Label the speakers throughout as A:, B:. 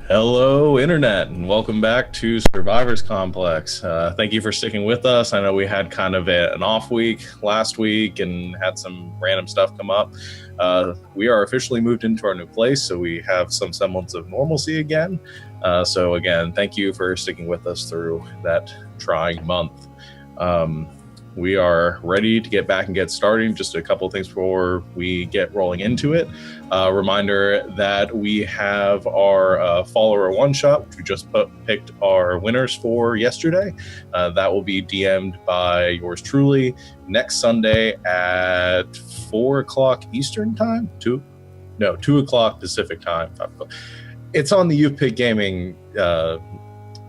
A: Hello, Internet, and welcome back to Survivors Complex. Thank you for sticking with us. I know we had kind of an off week last week and had some random stuff come up. We are officially moved into our new place, so we have some semblance of normalcy again. So again, thank you for sticking with us through that trying month. We are ready to get back and get started. Just a couple of things before we get rolling into it. Reminder that we have our follower one-shot, which we just picked our winners for yesterday. That will be DM'd by yours truly next Sunday at 4 o'clock Eastern time? 2 o'clock Pacific time. It's on the YouPickGaming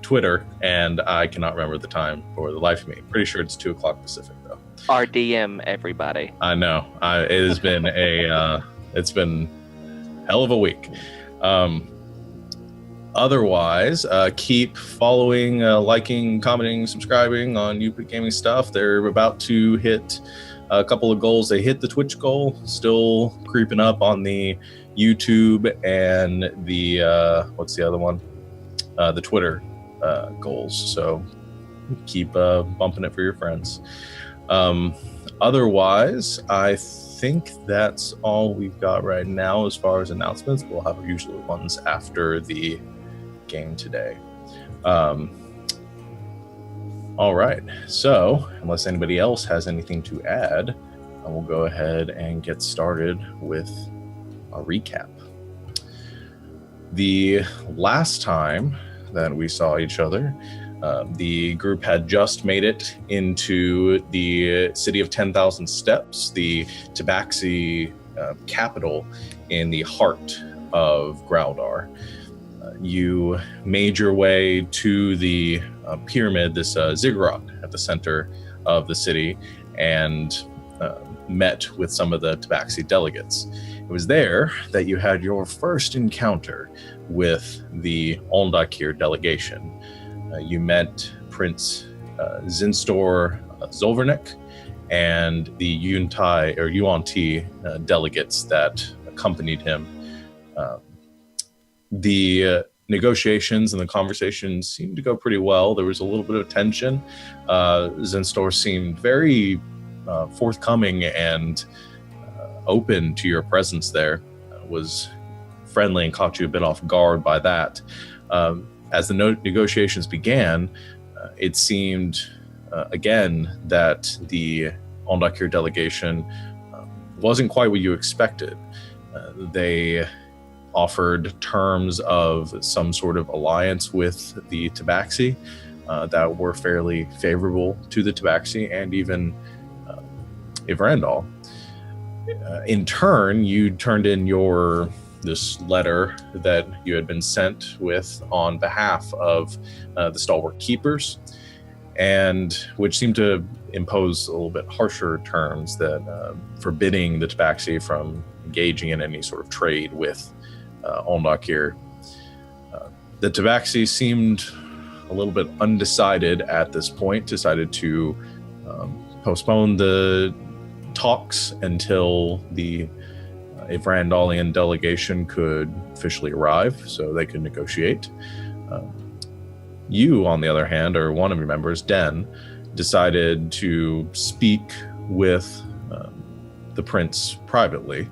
A: Twitter, and I cannot remember the time for the life of me. Pretty sure it's 2 o'clock Pacific, though.
B: RDM, everybody.
A: I know. It has been it's been hell of a week. Otherwise, keep following, liking, commenting, subscribing on YouPickGaming stuff. They're about to hit a couple of goals. They hit the Twitch goal, still creeping up on the YouTube and the what's the other one? The Twitter goals. So keep bumping it for your friends. Otherwise, I think that's all we've got right now as far as announcements. We'll have our usual ones after the game today. All right. So unless anybody else has anything to add, I will go ahead and get started with a recap. The last time that we saw each other, the group had just made it into the city of 10,000 Steps, the Tabaxi capital in the heart of Graldarr. You made your way to the pyramid, this ziggurat at the center of the city, and met with some of the Tabaxi delegates. It was there that you had your first encounter with the Ondakyr delegation. You met Prince Zinstor Zolvernik and the Yuan-Ti delegates that accompanied him. The negotiations and the conversations seemed to go pretty well. There was a little bit of tension. Zinstor seemed very forthcoming and open to your presence there, was friendly and caught you a bit off guard by that. As the negotiations began, it seemed again that the Ondakyr delegation wasn't quite what you expected. They offered terms of some sort of alliance with the Tabaxi that were fairly favorable to the Tabaxi and even Yvrandalian. In turn, you turned in this letter that you had been sent with on behalf of the Stalwart Keepers, and which seemed to impose a little bit harsher terms that forbidding the Tabaxi from engaging in any sort of trade with Ondakyr. The Tabaxi seemed a little bit undecided at this point, decided to postpone the talks until the Yvrandalian delegation could officially arrive so they could negotiate. You, on the other hand, or one of your members, Den, decided to speak with the prince privately.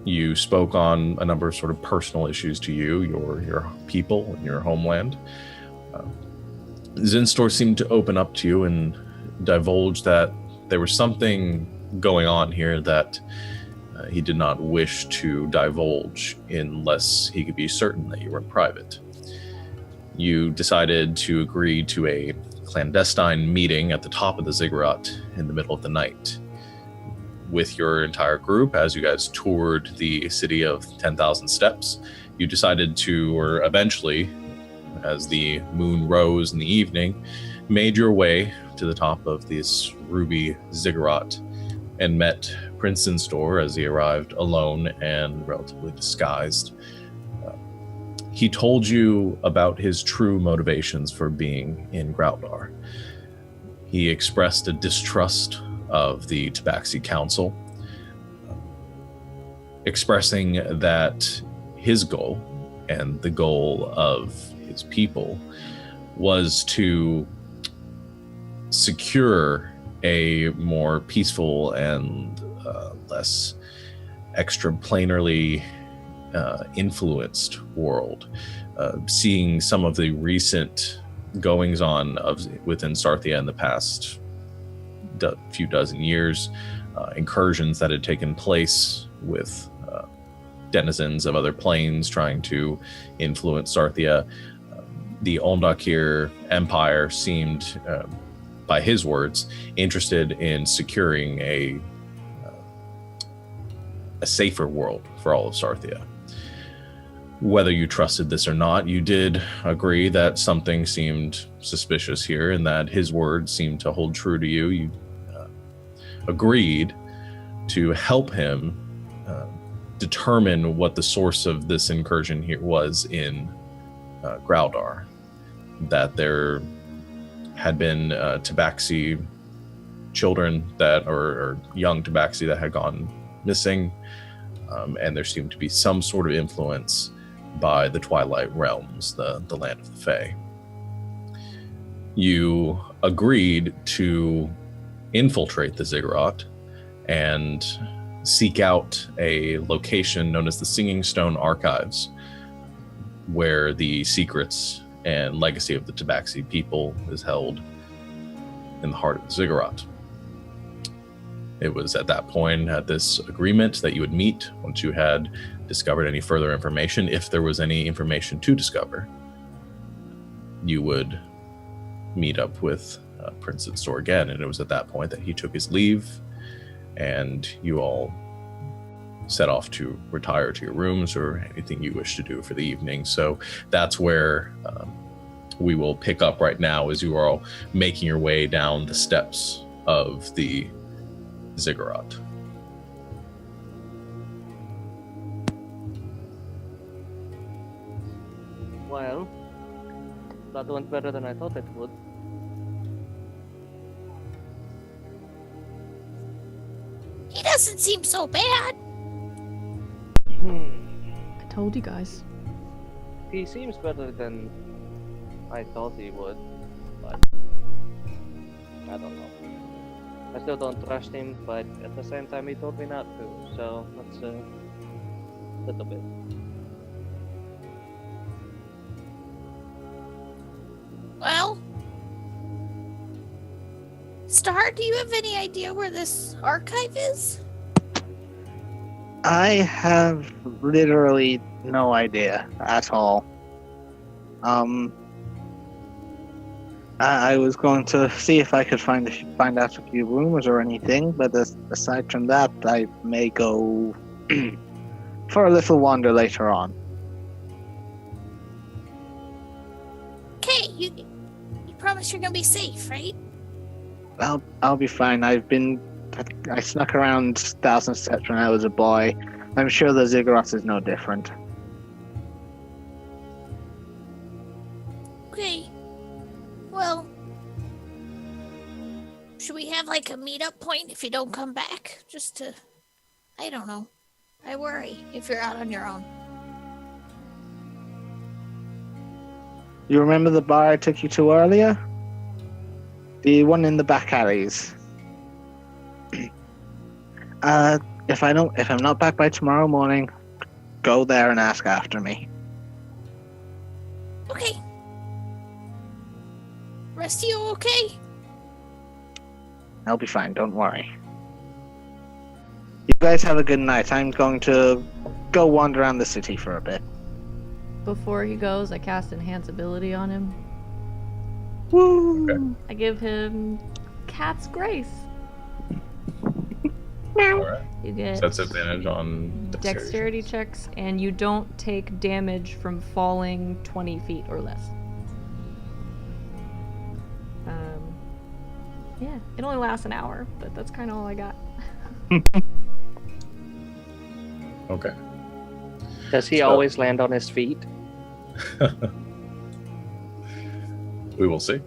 A: You spoke on a number of sort of personal issues to you, your people, and your homeland. Zinstor seemed to open up to you and divulge that there was something going on here that he did not wish to divulge unless he could be certain that you were in private. You decided to agree to a clandestine meeting at the top of the ziggurat in the middle of the night with your entire group. As you guys toured the city of 10,000 Steps, you decided to, or eventually, as the moon rose in the evening, made your way to the top of this ruby ziggurat and met Prince Zinstor as he arrived alone and relatively disguised. He told you about his true motivations for being in Graldarr. He expressed a distrust of the Tabaxi Council, expressing that his goal and the goal of his people was to secure a more peaceful and less extraplanarly influenced world. Seeing some of the recent goings on within Sarthia in the past few dozen years, incursions that had taken place with denizens of other planes trying to influence Sarthia. The Ondakir Empire seemed, by his words, interested in securing a safer world for all of Sarthia. Whether you trusted this or not, you did agree that something seemed suspicious here and that his words seemed to hold true to you. You agreed to help him determine what the source of this incursion here was in Graldarr. That there had been Tabaxi children or young Tabaxi that had gone missing, and there seemed to be some sort of influence by the Twilight Realms, the land of the Fae. You agreed to infiltrate the Ziggurat and seek out a location known as the Singing Stone Archives, where the secrets and legacy of the Tabaxi people is held in the heart of the Ziggurat. It was at that point, at this agreement, that you would meet once you had discovered any further information. If there was any information to discover, you would meet up with Prince Store again. And it was at that point that he took his leave, and you all set off to retire to your rooms or anything you wish to do for the evening. So that's where we will pick up right now, as you are all making your way down the steps of the Ziggurat.
B: Well, that went better than I thought it would.
C: He doesn't seem so bad.
D: I told you guys.
B: He seems better than I thought he would, but I don't know. I still don't trust him, but at the same time he told me not to, so that's a little bit.
C: Well, Star, do you have any idea where this archive is?
E: I have literally no idea at all. I was going to see if I could find out a few rumors or anything, but aside from that, I may go for a little wander later on.
C: Okay, you promise you're gonna be safe, right?
E: I'll be fine. I snuck around 1,000 steps when I was a boy. I'm sure the Ziggurat is no different.
C: Okay. Well, should we have like a meetup point if you don't come back? Just to, I don't know. I worry if you're out on your own.
E: You remember the bar I took you to earlier? The one in the back alleys. If I'm not back by tomorrow morning, go there and ask after me.
C: Okay. Rest of you okay?
E: I'll be fine, don't worry. You guys have a good night. I'm going to go wander around the city for a bit.
D: Before he goes, I cast Enhance Ability on him.
E: Woo!
A: Okay.
D: I give him Cat's Grace.
A: All right.
D: You get
A: So that's advantage on
D: dexterity checks, and you don't take damage from falling 20 feet or less. Yeah, it only lasts an hour, but that's kind of all I got.
A: Okay.
B: Does he
A: So-
B: always land on his feet?
A: We will see.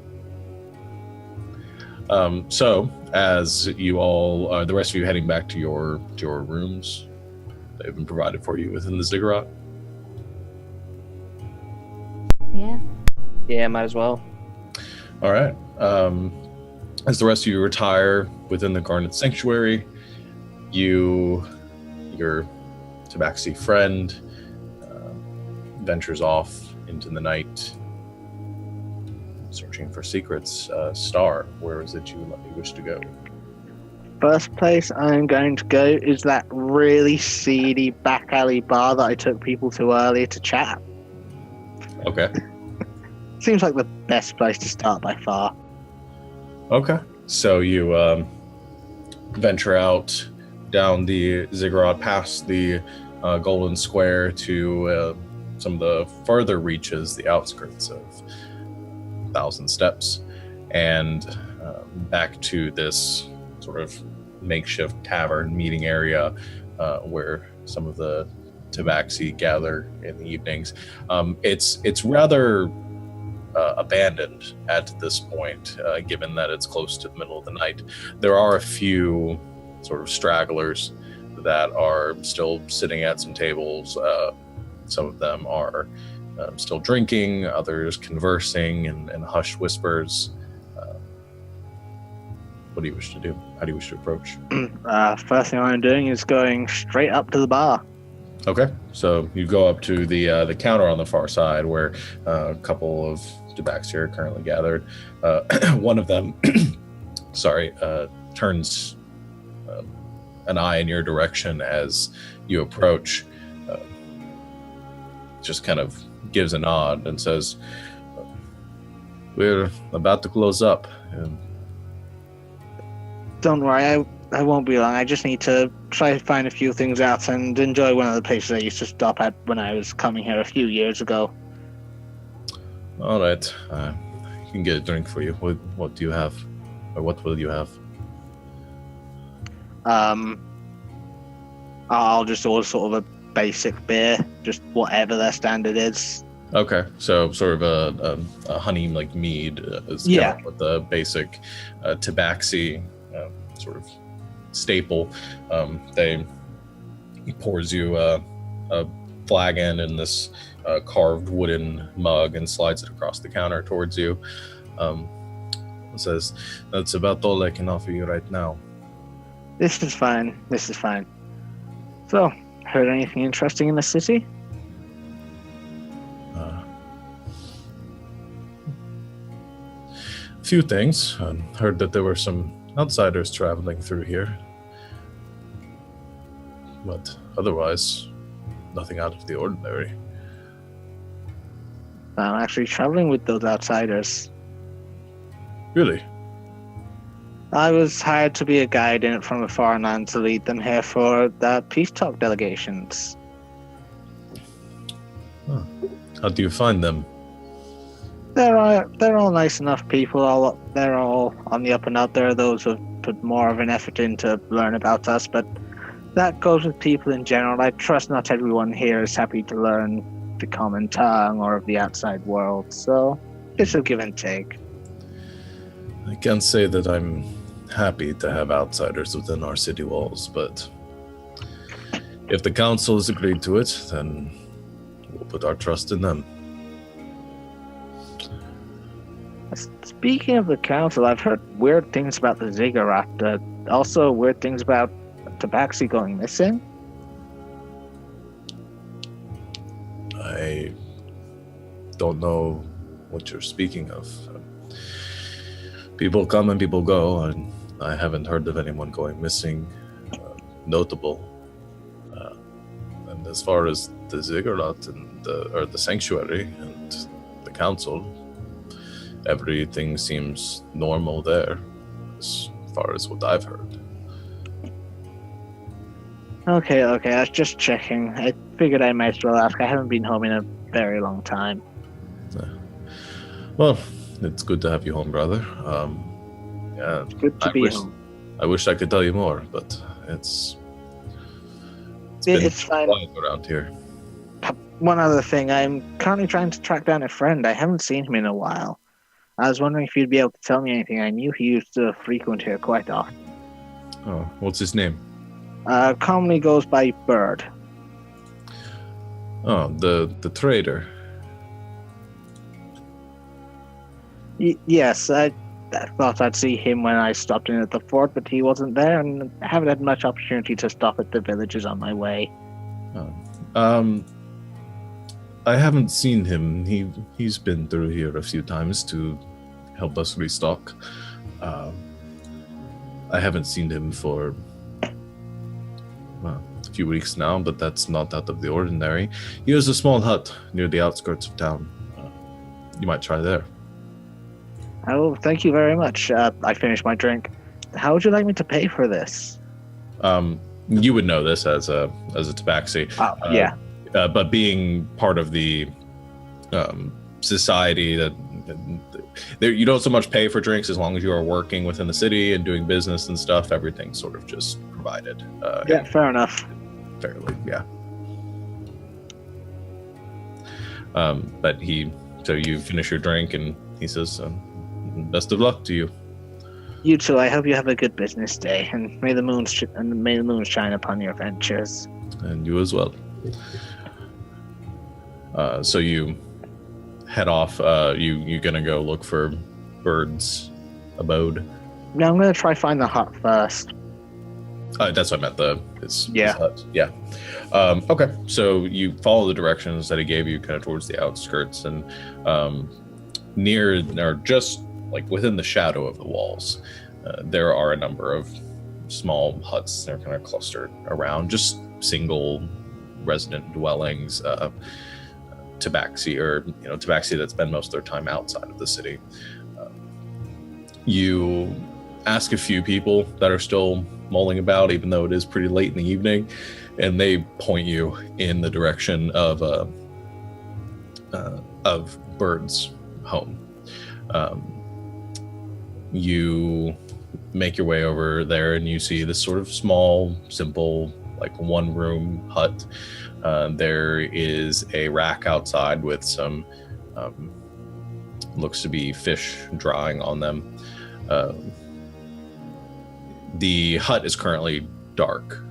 A: So, as you all, the rest of you heading back to your rooms, they've been provided for you within the Ziggurat.
B: Yeah, might as well.
A: All right. As the rest of you retire within the Garnet Sanctuary, your Tabaxi friend ventures off into the night, searching for secrets. Star, where is it you wish to go?
E: First place I'm going to go is that really seedy back alley bar that I took people to earlier to chat.
A: Okay.
E: Seems like the best place to start by far.
A: Okay. So you venture out down the ziggurat, past the Golden Square to some of the further reaches, the outskirts of 1,000 Steps, and back to this sort of makeshift tavern meeting area where some of the Tabaxi gather in the evenings. It's rather abandoned at this point, given that it's close to the middle of the night. There are a few sort of stragglers that are still sitting at some tables. Some of them are still drinking, others conversing in hushed whispers. What do you wish to do? How do you wish to approach?
E: First thing I'm doing is going straight up to the bar.
A: Okay, so you go up to the counter on the far side where a couple of Tabaxi are currently gathered. One of them, turns an eye in your direction as you approach. Just kind of gives a nod and says, "We're about to close up."
E: Don't worry, I won't be long. I just need to try to find a few things out and enjoy one of the places I used to stop at when I was coming here a few years ago.
A: All right, I can get a drink for you. What do you have, or what will you have?
E: I'll just order sort of a basic beer, just whatever their standard is.
A: Okay, so sort of a honey like mead is kind of what the basic Tabaxi sort of staple. He pours you a flagon in this carved wooden mug and slides it across the counter towards you. Says, "That's about all I can offer you right now."
E: This is fine. So, heard anything interesting in the city?
A: A few things. Heard that there were some outsiders traveling through here. But otherwise, nothing out of the ordinary.
E: I'm actually traveling with those outsiders.
A: Really?
E: I was hired to be a guide in it from a foreign land to lead them here for the peace talk delegations.
A: Huh. How do you find them?
E: They're all nice enough people. They're all on the up and up. There are those who put more of an effort in to learn about us, but that goes with people in general. I trust not everyone here is happy to learn the common tongue or of the outside world, so it's a give and take.
A: I can't say that I'm happy to have outsiders within our city walls, but if the council has agreed to it, then we'll put our trust in them.
E: Speaking of the council, I've heard weird things about the ziggurat. Also weird things about Tabaxi going missing.
A: I don't know what you're speaking of. People come and people go, and I haven't heard of anyone going missing notable. And as far as the ziggurat and the sanctuary and the council, everything seems normal there, as far as what I've heard.
E: Okay, I was just checking. I figured I might as well ask. I haven't been home in a very long time.
A: Well, it's good to have you home, brother. Yeah,
E: It's good to be home.
A: I wish I could tell you more, but it's
E: It's fine.
A: quiet around here.
E: One other thing, I'm currently trying to track down a friend. I haven't seen him in a while. I was wondering if you'd be able to tell me anything. I knew he used to frequent here quite often.
A: Oh, what's his name?
E: Commonly goes by Bird.
A: Oh, the trader.
E: Yes, I thought I'd see him when I stopped in at the fort, but he wasn't there, and I haven't had much opportunity to stop at the villages on my way.
A: I haven't seen him. He's been through here a few times to help us restock. I haven't seen him for a few weeks now, but that's not out of the ordinary. He has a small hut near the outskirts of town. You might try there.
E: Oh, thank you very much. I finished my drink. How would you like me to pay for this?
A: You would know this as a Tabaxi.
E: Yeah.
A: But being part of the society that you don't so much pay for drinks as long as you are working within the city and doing business and stuff. Everything's sort of just provided.
E: Yeah, fair enough.
A: Fairly, yeah. But so you finish your drink and he says, "Best of luck to you."
E: You too. I hope you have a good business day, and may the moon shine upon your ventures.
A: And you as well. So you head off. You gonna go look for Bird's abode?
E: No, I'm gonna try find the hut first.
A: That's what I meant. His hut. Yeah. Okay. So you follow the directions that he gave you, kind of towards the outskirts, and near or just like within the shadow of the walls, there are a number of small huts. They're kind of clustered around, just single resident dwellings. Tabaxi that spend most of their time outside of the city. You ask a few people that are still mulling about, even though it is pretty late in the evening, and they point you in the direction of Bird's home. You make your way over there, and you see this sort of small, simple, like one-room hut. There is a rack outside with some looks to be fish drying on them. The hut is currently dark.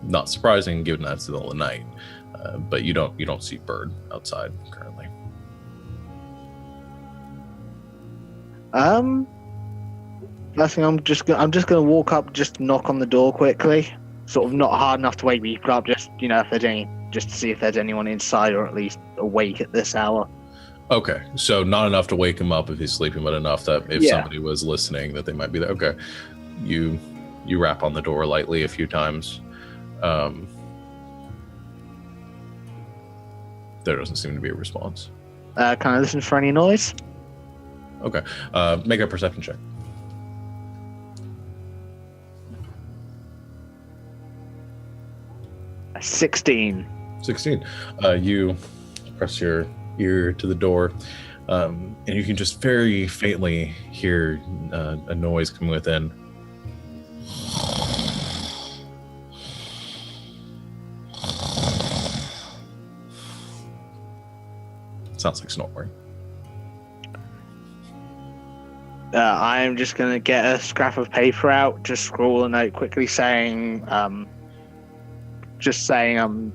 A: Not surprising, given that it's the middle of the night. But you don't see Bird outside currently.
E: I think I'm just gonna walk up, just knock on the door quickly. Sort of not hard enough to wake people up, just if there's just to see if there's anyone inside or at least awake at this hour.
A: Okay, so not enough to wake him up if he's sleeping, but enough that if somebody was listening, that they might be there. Okay, you rap on the door lightly a few times. There doesn't seem to be a response.
E: Can I listen for any noise?
A: Okay, make a perception check.
E: 16.
A: You press your ear to the door, and you can just very faintly hear a noise coming within. Sounds like snoring.
E: I'm just gonna get a scrap of paper out, just scrawl a note quickly saying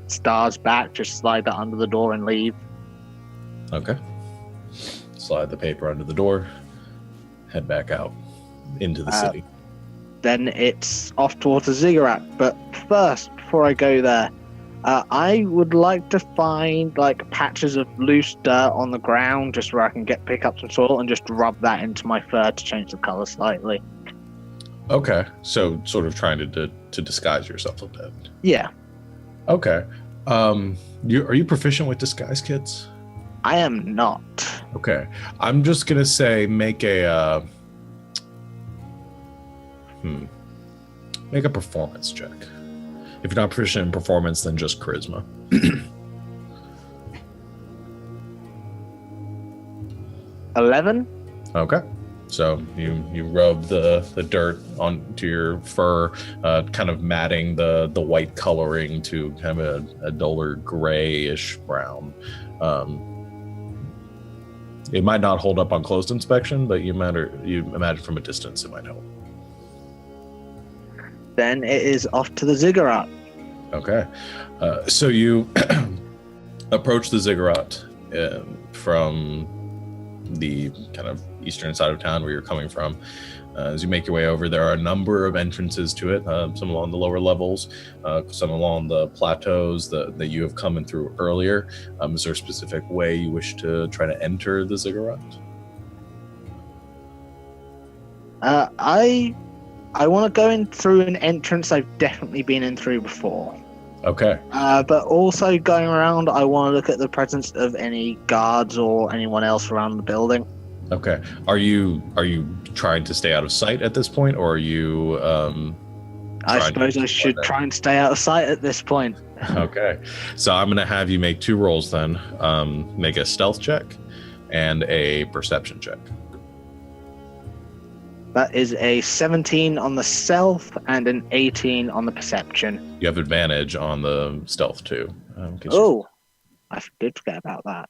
E: Star's back, just slide that under the door and leave.
A: Okay. Slide the paper under the door, head back out into the city.
E: Then it's off towards the ziggurat. But first, before I go there, I would like to find like patches of loose dirt on the ground, just where I can pick up some soil and just rub that into my fur to change the color slightly.
A: Okay, so sort of trying to disguise yourself a bit.
E: Yeah.
A: Okay. Are you proficient with disguise kits?
E: I am not.
A: Okay. I'm just gonna say make a performance check. If you're not proficient in performance, then just charisma.
E: 11.
A: Okay. So you rub the dirt onto your fur, kind of matting the white coloring to kind of a duller grayish brown. It might not hold up on close inspection, but you imagine from a distance it might help.
E: Then it is off to the ziggurat.
A: Okay. So you approach the ziggurat from the kind of eastern side of town where you're coming from. As you make your way over, there are a number of entrances to it, some along the lower levels, some along the plateaus that you have come in through earlier. Is there a specific way you wish to try to enter the ziggurat?
E: I want to go in through an entrance I've definitely been in through before.
A: Okay.
E: But also going around, I want to look at the presence of any guards or anyone else around the building.
A: Okay. Are you trying to stay out of sight at this point, or are you?
E: I suppose I should try and stay out of sight at this point.
A: Okay. So I'm going to have you make 2 rolls then. Make a stealth check and a perception check.
E: That is a 17 on the stealth and an 18 on the perception.
A: You have advantage on the stealth too.
E: I did forget about that.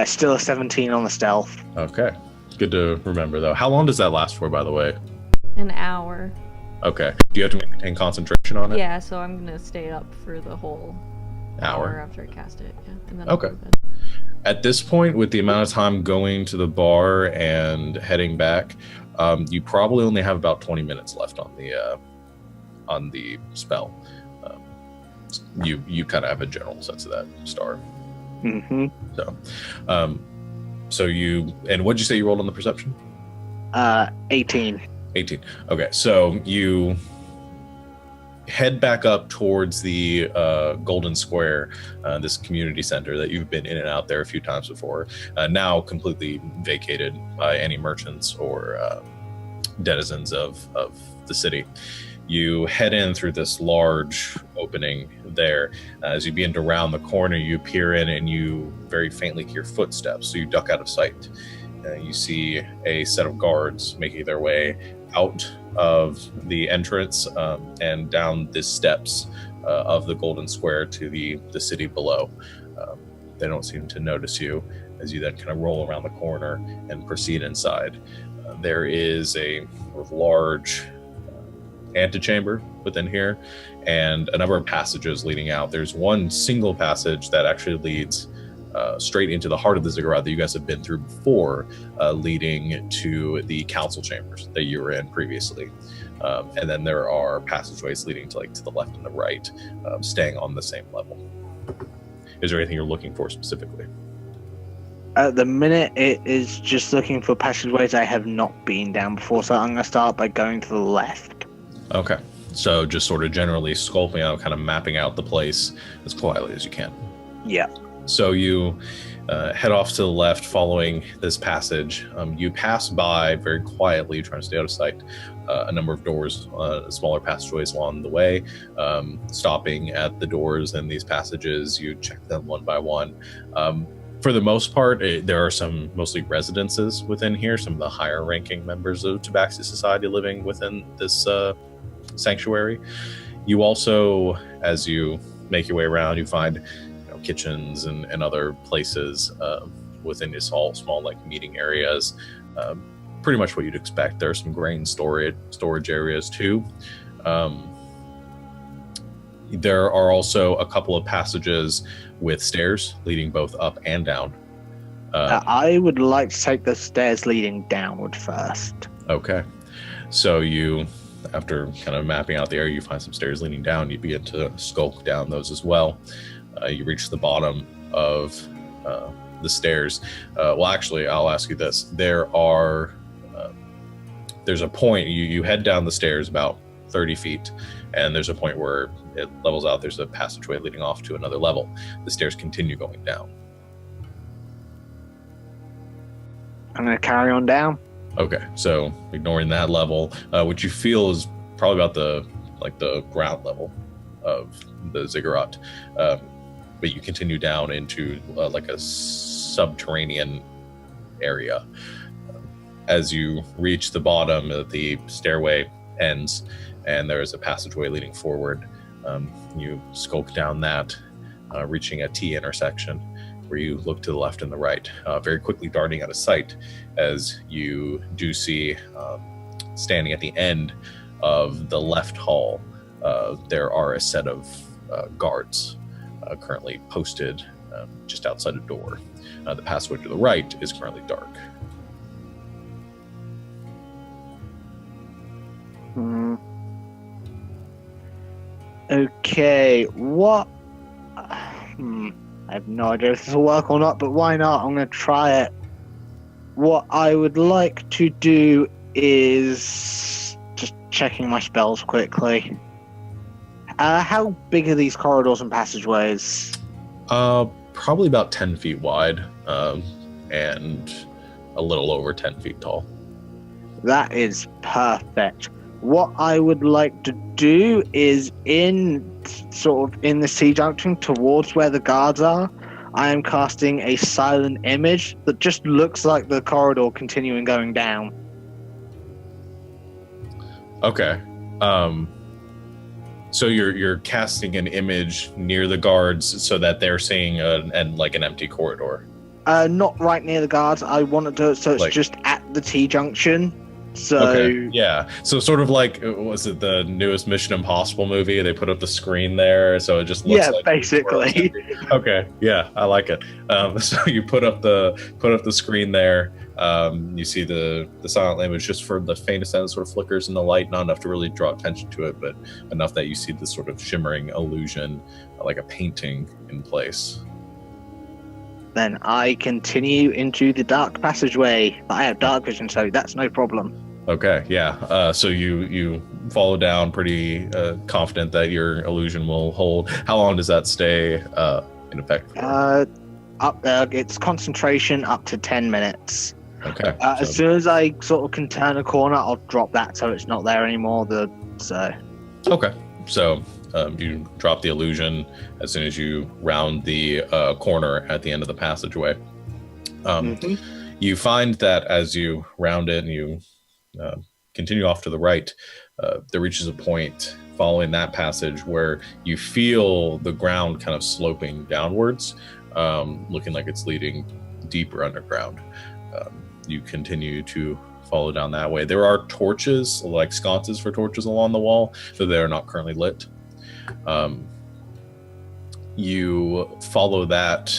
E: Still a 17 on the stealth.
A: Okay. Good to remember, though. How long does that last for, by the way?
D: An hour.
A: Okay. Do you have to maintain concentration on it?
D: Yeah, so I'm going to stay up for the whole hour after I cast it. Yeah, and then I'll go to bed.
A: At this point, with the amount of time going to the bar and heading back, you probably only have about 20 minutes left on the spell. You kind of have a general sense of that, Star.
E: Mm-hmm.
A: So you, and what'd you say you rolled on the perception?
E: 18.
A: 18. Okay, so you head back up towards the Golden Square, this community center that you've been in and out there a few times before, now completely vacated by any merchants or denizens of the city. You head in through this large opening there. As you begin to round the corner, you peer in and you very faintly hear footsteps, so you duck out of sight. You see a set of guards making their way out of the entrance and down the steps of the Golden Square to the city below. They don't seem to notice you as you then kind of roll around the corner and proceed inside. There is a large antechamber within here and a number of passages leading out. There's one single passage that actually leads straight into the heart of the ziggurat that you guys have been through before, leading to the council chambers that you were in previously. And then there are passageways leading to the left and the right, staying on the same level. Is there anything you're looking for specifically?
E: At the minute, it is just looking for passageways I have not been down before, so I'm going to start by going to the left.
A: Okay, so just sort of generally scoping out, kind of mapping out the place as quietly as you can.
E: Yeah. So
A: you head off to the left following this passage. You pass by very quietly, trying to stay out of sight, a number of doors, smaller passageways along the way. Stopping at the doors in these passages, you check them one by one. For the most part, there are some mostly residences within here, some of the higher ranking members of Tabaxi society living within this sanctuary. You also, as you make your way around, you find kitchens and other places within these small meeting areas. Pretty much what you'd expect. There are some grain storage areas too. There are also a couple of passages with stairs leading both up and down.
E: I would like to take the stairs leading downward first.
A: Okay. So you, after kind of mapping out the area, you find some stairs leading down. You begin to skulk down those as well. You reach the bottom of the stairs. Well, actually, I'll ask you this. There's a point, you head down the stairs about 30 feet, and there's a point where it levels out. There's a passageway leading off to another level. The stairs continue going down.
E: I'm going to carry on down.
A: Okay, so ignoring that level, which you feel is probably about the ground level of the ziggurat, but you continue down into a subterranean area. As you reach the bottom, the stairway ends, and there is a passageway leading forward. You skulk down that, reaching a T intersection where you look to the left and the right, very quickly darting out of sight as you do see, standing at the end of the left hall, there are a set of guards currently posted just outside a door. The passageway to the right is currently dark.
E: Okay, what? I have no idea if this will work or not, but why not? I'm going to try it. What I would like to do is just checking my spells quickly. How big are these corridors and passageways?
A: Probably about 10 feet wide, and a little over 10 feet tall.
E: That is perfect. What I would like to do is in the C junction towards where the guards are, I am casting a silent image that just looks like the corridor continuing going down.
A: Okay. So you're casting an image near the guards so that they're seeing an empty corridor.
E: Not right near the guards. I want to do it so it's just at the T junction. So
A: okay. Yeah. So sort of like, was it the newest Mission Impossible movie? They put up the screen there, so it just looks like
E: basically.
A: Okay. Yeah, I like it. So you put up the screen there. You see the silent image just for the faintest end sort of flickers in the light, not enough to really draw attention to it, but enough that you see this sort of shimmering illusion, like a painting in place.
E: Then I continue into the dark passageway. I have dark vision, so that's no problem.
A: Okay, yeah. So you follow down pretty confident that your illusion will hold. How long does that stay in effect for?
E: It's concentration up to 10 minutes.
A: Okay.
E: As soon as I sort of can turn a corner, I'll drop that so it's not there anymore.
A: Okay. So you drop the illusion as soon as you round the corner at the end of the passageway. You find that as you round it and you continue off to the right, there reaches a point following that passage where you feel the ground kind of sloping downwards, looking like it's leading deeper underground. You continue to follow down that way. There are torches, like sconces for torches along the wall, so they are not currently lit. You follow that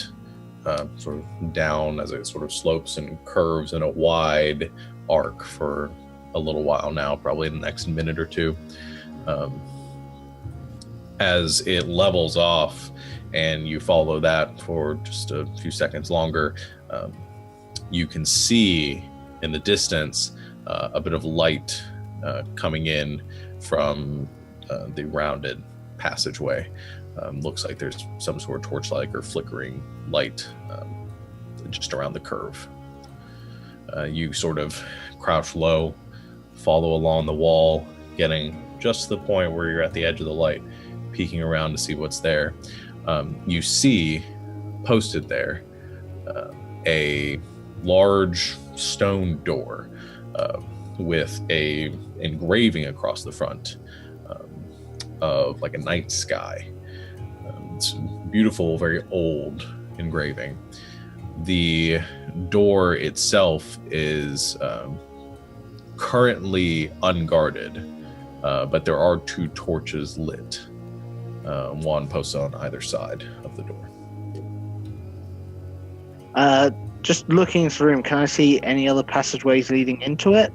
A: sort of down as it sort of slopes and curves in a wide arc for a little while now, probably the next minute or two. As it levels off and you follow that for just a few seconds longer, you can see in the distance a bit of light coming in from the rounded passageway. Looks like there's some sort of torchlight or flickering light just around the curve. You sort of crouch low, follow along the wall, getting just to the point where you're at the edge of the light, peeking around to see what's there. You see posted there a large stone door with a engraving across the front of like a night sky. It's beautiful, very old engraving. The door itself is currently unguarded, but there are two torches lit, one posted on either side of the door.
E: Just looking through them, can I see any other passageways leading into it?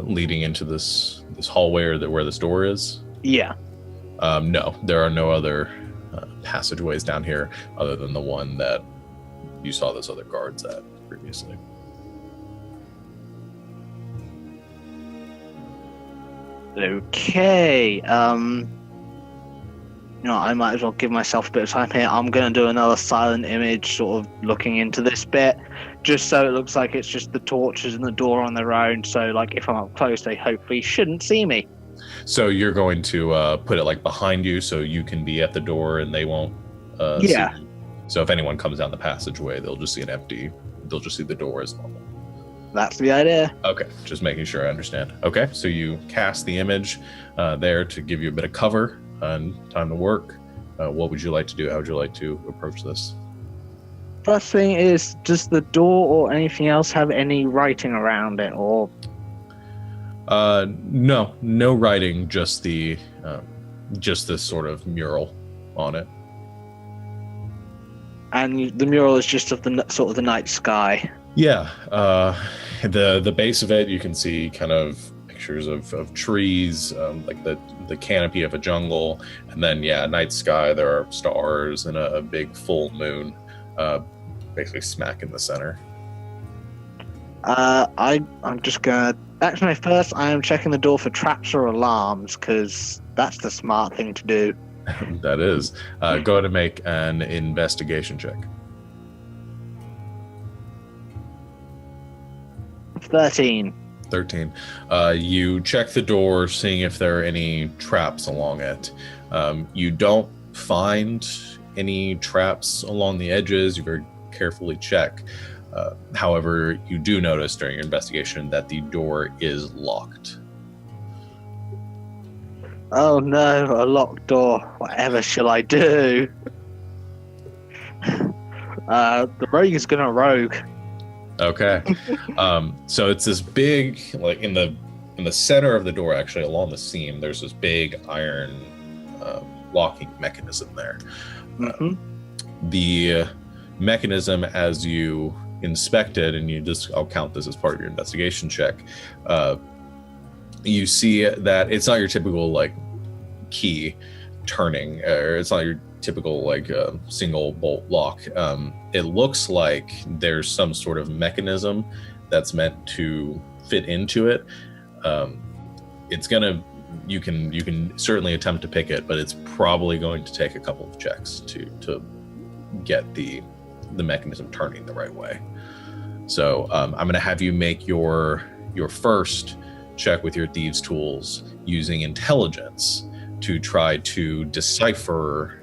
A: Leading into this hallway or where this door is?
E: Yeah.
A: No, there are no other passageways down here other than the one that you saw those other guards at previously.
E: Okay. I might as well give myself a bit of time here. I'm going to do another silent image sort of looking into this bit, just so it looks like it's just the torches and the door on their own. So, like, if I'm up close, they hopefully shouldn't see me.
A: So you're going to put it, like, behind you so you can be at the door and they won't see you. So if anyone comes down the passageway, they'll just see they'll just see the door as normal.
E: That's the idea.
A: Okay, just making sure I understand. Okay, so you cast the image there to give you a bit of cover and time to work. What would you like to do? How would you like to approach this?
E: First thing is, does the door or anything else have any writing around it, or?
A: No writing, just this sort of mural on it.
E: And the mural is just of the sort of the night sky.
A: Yeah, the base of it, you can see kind of pictures of trees, like the canopy of a jungle, and then night sky. There are stars and a big full moon, basically smack in the center.
E: I'm just gonna. Actually, first I am checking the door for traps or alarms because that's the smart thing to do.
A: That is. Go ahead and make an investigation check.
E: 13.
A: 13. You check the door, seeing if there are any traps along it. You don't find any traps along the edges. You very carefully check. However, you do notice during your investigation that the door is locked.
E: Oh no, a locked door. Whatever shall I do? The rogue is gonna rogue.
A: Okay. So it's this big, like in the center of the door, actually along the seam, there's this big iron locking mechanism there. The mechanism, as you inspect it, and I'll count this as part of your investigation check, you see that it's not your typical like key turning, or it's not your typical like single bolt lock. It looks like there's some sort of mechanism that's meant to fit into it. You can certainly attempt to pick it, but it's probably going to take a couple of checks to get the mechanism turning the right way. So I'm going to have you make your first check with your thieves' tools using intelligence to try to decipher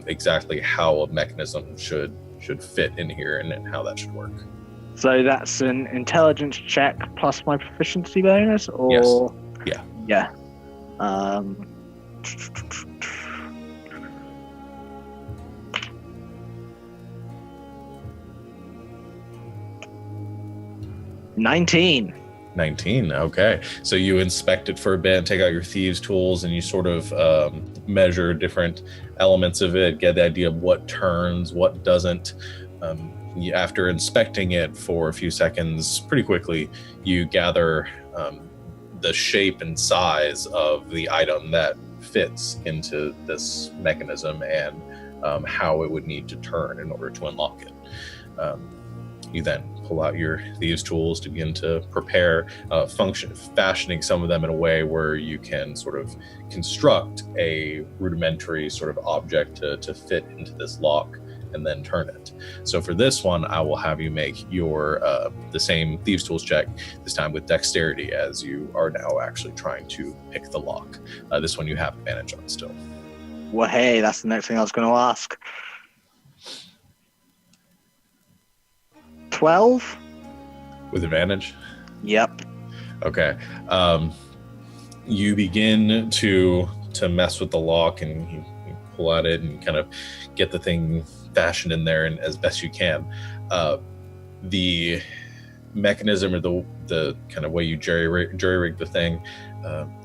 A: exactly how a mechanism should fit in here and how that should work.
E: So that's an intelligence check plus my proficiency bonus, or
A: yes.
E: Yeah. 19.
A: 19. Okay. So you inspect it for a bit, take out your thieves' tools, and you sort of measure different elements of it, get the idea of what turns, what doesn't. After inspecting it for a few seconds, pretty quickly, you gather the shape and size of the item that fits into this mechanism and how it would need to turn in order to unlock it. You then pull out your thieves' tools to begin to prepare, fashioning some of them in a way where you can sort of construct a rudimentary sort of object to fit into this lock and then turn it. So for this one, I will have you make your the same thieves' tools check, this time with dexterity, as you are now actually trying to pick the lock. This one you have advantage on still.
E: Well, hey, that's the next thing I was going to ask. 12?
A: With advantage?
E: Yep.
A: Okay. You begin to mess with the lock, and you pull at it and kind of get the thing fashioned in there and as best you can. The mechanism, or the kind of way you jury-rig the thing,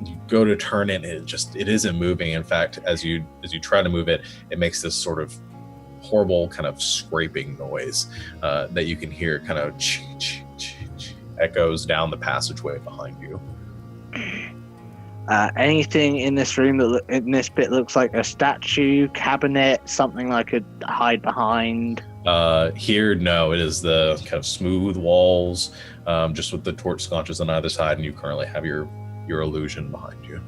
A: you go to turn it, and it isn't moving. In fact, as you try to move it, it makes this sort of horrible kind of scraping noise that you can hear, kind of echoes down the passageway behind you.
E: Anything in this room in this bit looks like a statue, cabinet, something I could hide behind?
A: Here, no, it is the kind of smooth walls, just with the torch sconces on either side, and you currently have your illusion behind you.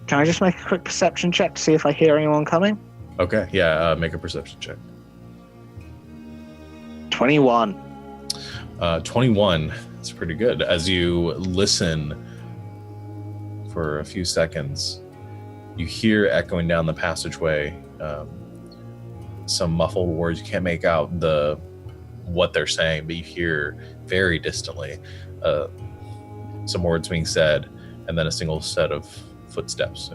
E: Can I just make a quick perception check to see if I hear anyone coming?
A: Okay, yeah, make a perception check.
E: 21.
A: 21, that's pretty good. As you listen for a few seconds, you hear echoing down the passageway some muffled words. You can't make out what they're saying, but you hear very distantly some words being said, and then a single set of footsteps.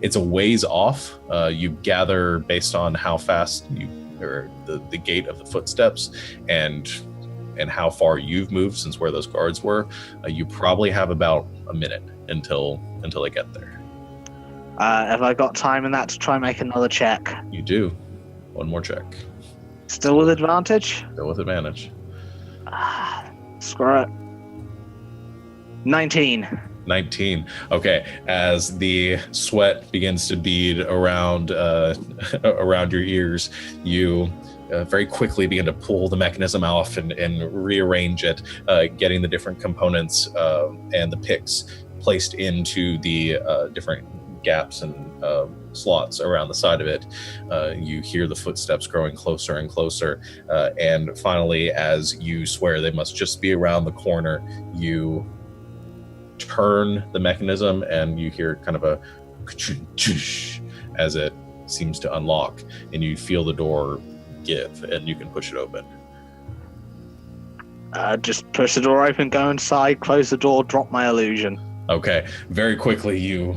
A: It's a ways off. You gather based on how fast or the gait of the footsteps and how far you've moved since where those guards were. You probably have about a minute until they get there.
E: Have I got time in that to try and make another check?
A: You do. One more check.
E: Still with advantage?
A: Still with advantage.
E: Screw it. 19.
A: 19. Okay, as the sweat begins to bead around around your ears, you very quickly begin to pull the mechanism off and rearrange it, getting the different components and the picks placed into the different gaps and slots around the side of it. You hear the footsteps growing closer and closer, and finally, as you swear they must just be around the corner, you turn the mechanism and you hear kind of a as it seems to unlock, and you feel the door give and you can push it open.
E: Just push the door open, go inside, close the door, drop my illusion.
A: Okay, very quickly you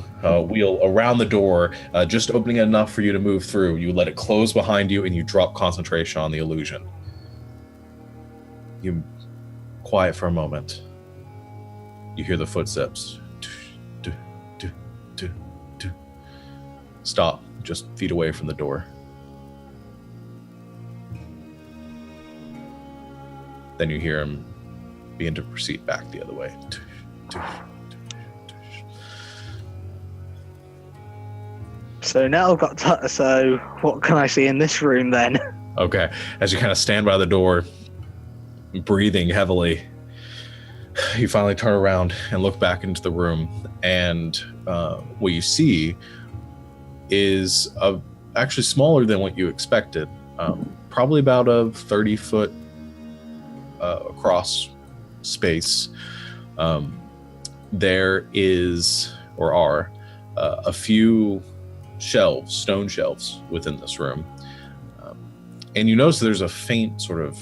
A: wheel around the door, just opening it enough for you to move through. You let it close behind you and you drop concentration on the illusion. You quiet for a moment. You hear the footsteps. Stop, just feet away from the door. Then you hear him begin to proceed back the other way.
E: So now I've got so what can I see in this room then?
A: Okay, as you kind of stand by the door, breathing heavily, you finally turn around and look back into the room, and what you see is actually smaller than what you expected. Probably about a 30-foot across space. There is, or are, a few shelves, stone shelves within this room. And you notice there's a faint sort of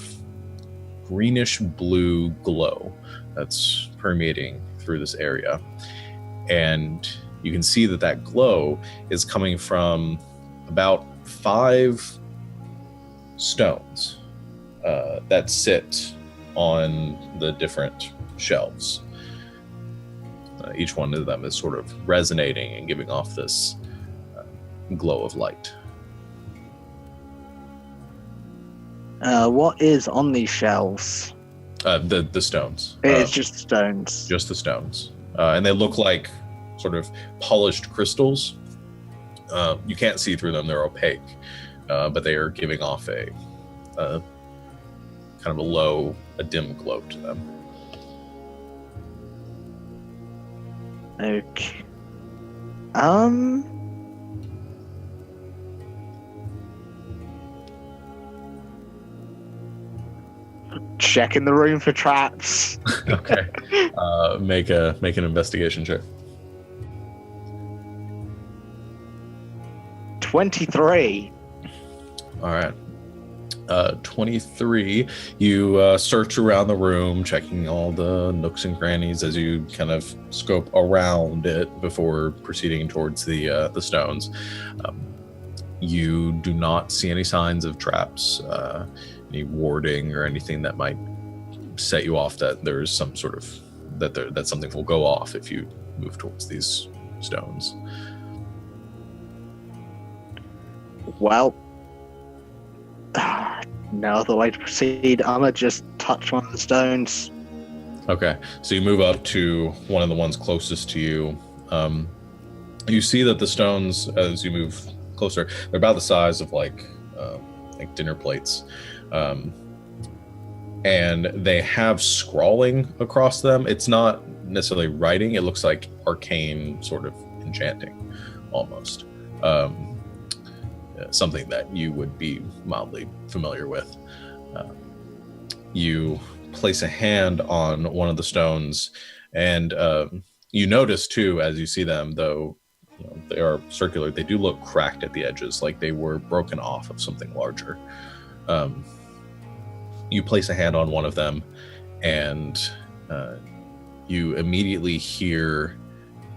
A: greenish blue glow that's permeating through this area. And you can see that that glow is coming from about 5 stones that sit on the different shelves. Each one of them is sort of resonating and giving off this glow of light.
E: What is on these shelves?
A: The stones.
E: It's just stones.
A: Just the stones. And they look like sort of polished crystals. You can't see through them, they're opaque. But they are giving off a kind of a dim glow to them.
E: Okay. Checking the room for traps.
A: Okay. Make an investigation check.
E: 23.
A: All right. 23. You search around the room, checking all the nooks and crannies as you kind of scope around it before proceeding towards the stones. You do not see any signs of traps, any warding or anything that might set you off that there's some sort of that something will go off if you move towards these stones.
E: Well, no other way to proceed. I'm gonna just touch one of the stones.
A: Okay, so you move up to one of the ones closest to you. You see that the stones, as you move closer, they're about the size of like dinner plates, and they have scrawling across them. It's not necessarily writing; it looks like arcane sort of enchanting, almost. Something that you would be mildly familiar with. You place a hand on one of the stones, and you notice too, as you see them, though they are circular, they do look cracked at the edges, like they were broken off of something larger. You place a hand on one of them, and you immediately hear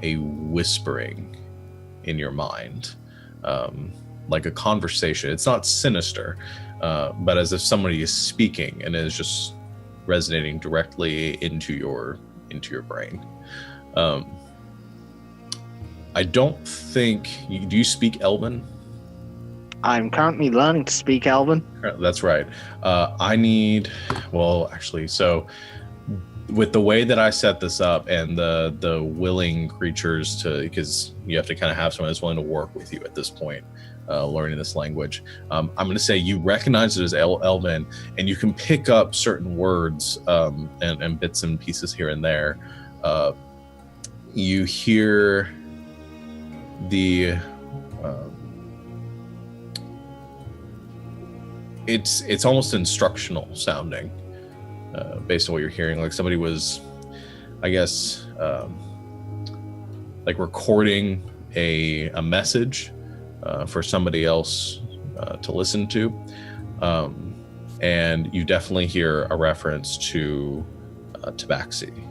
A: a whispering in your mind. Like a conversation. It's not sinister, but as if somebody is speaking and is just resonating directly into your brain. I don't think do you speak Elven?
E: I'm currently learning to speak Elven.
A: That's right. I need, well, actually, so with the way that I set this up and the willing creatures to, because you have to kind of have someone that's willing to work with you at this point, learning this language. I'm going to say you recognize it as Elven, and you can pick up certain words and bits and pieces here and there. You hear the it's almost instructional sounding, based on what you're hearing. Like somebody was, I guess, like recording a message for somebody else to listen to, and you definitely hear a reference to Tabaxi,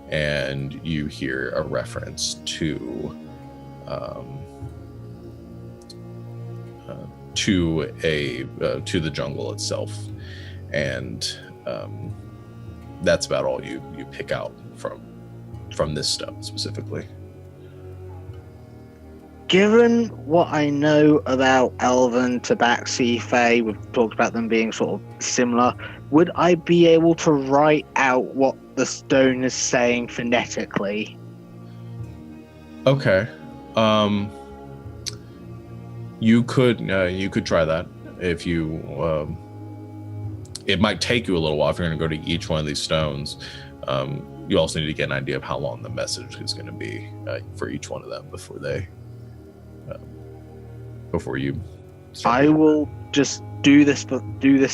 A: and you hear a reference to the jungle itself, and that's about all you pick out from this stone specifically.
E: Given what I know about Elven, Tabaxi, Fae, we've talked about them being sort of similar, would I be able to write out what the stone is saying phonetically?
A: Okay. You could try that if you. It might take you a little while if you're going to go to each one of these stones. You also need to get an idea of how long the message is going to be for each one of them before you start.
E: I will just do this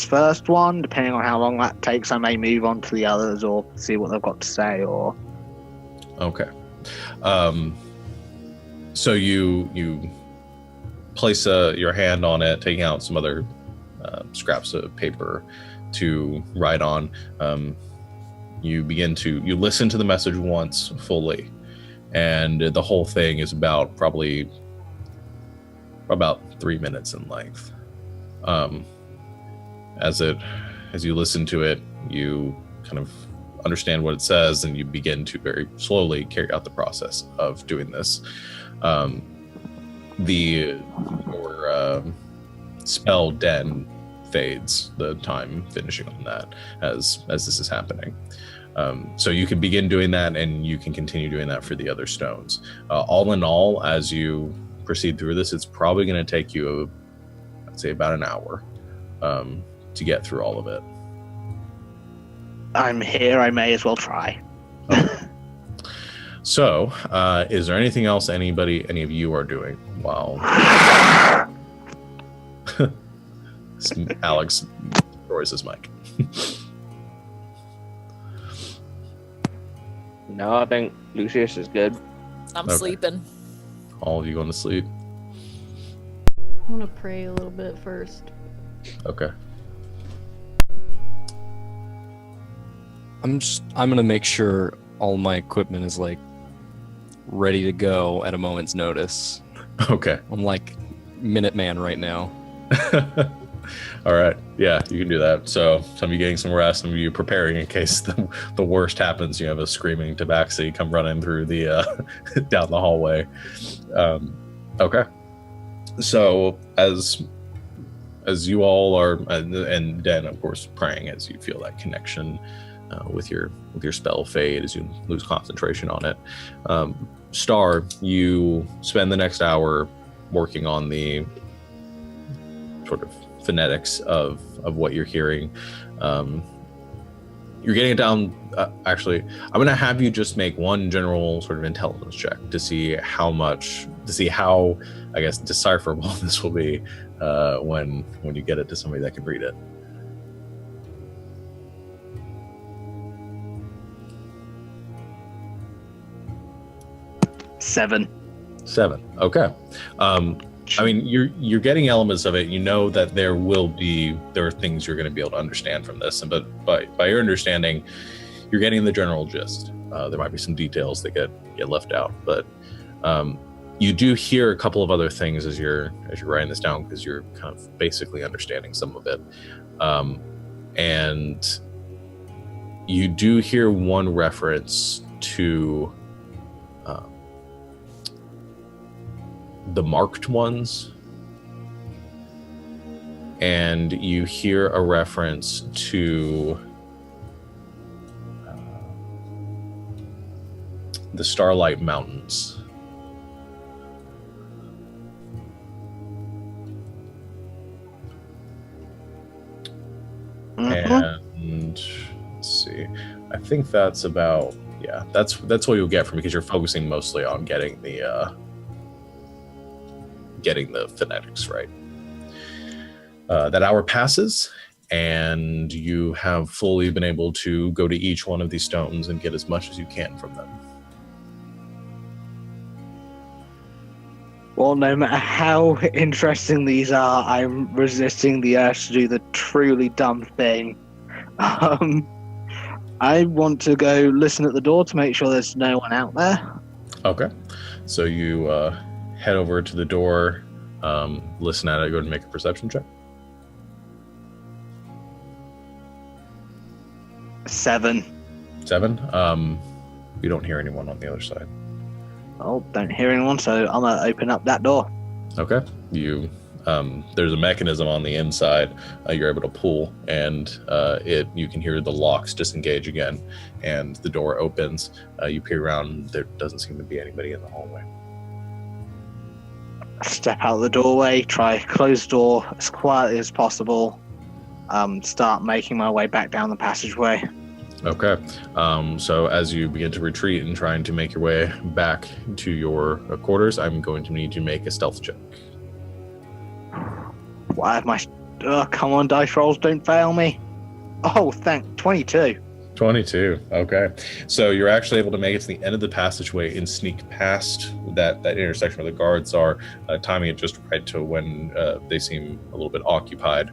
E: first one. Depending on how long that takes, I may move on to the others or see what they've got to say. Or
A: okay. So you place your hand on it, taking out some other scraps of paper to write on. You listen to the message once fully, and the whole thing is probably about 3 minutes in length. As you listen to it, you kind of understand what it says, and you begin to very slowly carry out the process of doing this. Your spell den fades, the time finishing on that as this is happening. So you can begin doing that, and you can continue doing that for the other stones. All in all, as you proceed through this, it's probably going to take you, I'd say, about an hour to get through all of it.
E: I'm here, I may as well try.
A: Okay. So, is there anything else any of you are doing while Alex destroys his mic?
B: No, I think Lucius is good.
C: I'm
A: Okay.
C: sleeping.
A: All of you going to sleep?
D: I want to pray a little bit first.
A: Okay.
F: I'm gonna make sure all my equipment is like ready to go at a moment's notice.
A: Okay.
F: I'm like Minuteman right now.
A: All right. Yeah, you can do that. So some of you getting some rest, some of you preparing in case the worst happens. You have a screaming Tabaxi come running through the down the hallway. Okay. So as you all are, and then of course praying as you feel that connection with your spell fade, as you lose concentration on it. Star, you spend the next hour working on the sort of phonetics of what you're hearing. You're getting it down. Actually, I'm going to have you just make one general sort of intelligence check to see how, I guess, decipherable this will be when you get it to somebody that can read it.
E: 7.
A: 7. Okay. I mean, you're getting elements of it. You know that there are things you're going to be able to understand from this, but by your understanding, you're getting the general gist. There might be some details that get left out, but you do hear a couple of other things as you're writing this down, because you're kind of basically understanding some of it, and you do hear one reference to the marked ones, and you hear a reference to the Starlight Mountains. And let's see, I think that's about, yeah, that's what you'll get from, because you're focusing mostly on getting the phonetics right. That hour passes, and you have fully been able to go to each one of these stones and get as much as you can from them.
E: Well, no matter how interesting these are, I'm resisting the urge to do the truly dumb thing. I want to go listen at the door to make sure there's no one out there.
A: Okay. So you head over to the door, listen at it, go ahead and make a perception check.
E: 7.
A: 7. You don't hear anyone on the other side.
E: Oh, don't hear anyone, so I'm going to open up that door.
A: Okay. You there's a mechanism on the inside you're able to pull, and you can hear the locks disengage again, and the door opens. You peer around, there doesn't seem to be anybody in the hallway.
E: Step out the doorway, try close the door as quietly as possible, start making my way back down the passageway.
A: Okay. So as you begin to retreat and trying to make your way back to your quarters, I'm going to need you to make a stealth check.
E: Why have my... come on, dice rolls, don't fail me. Oh, 22.
A: 22. Okay. So you're actually able to make it to the end of the passageway and sneak past that intersection where the guards are, timing it just right to when they seem a little bit occupied.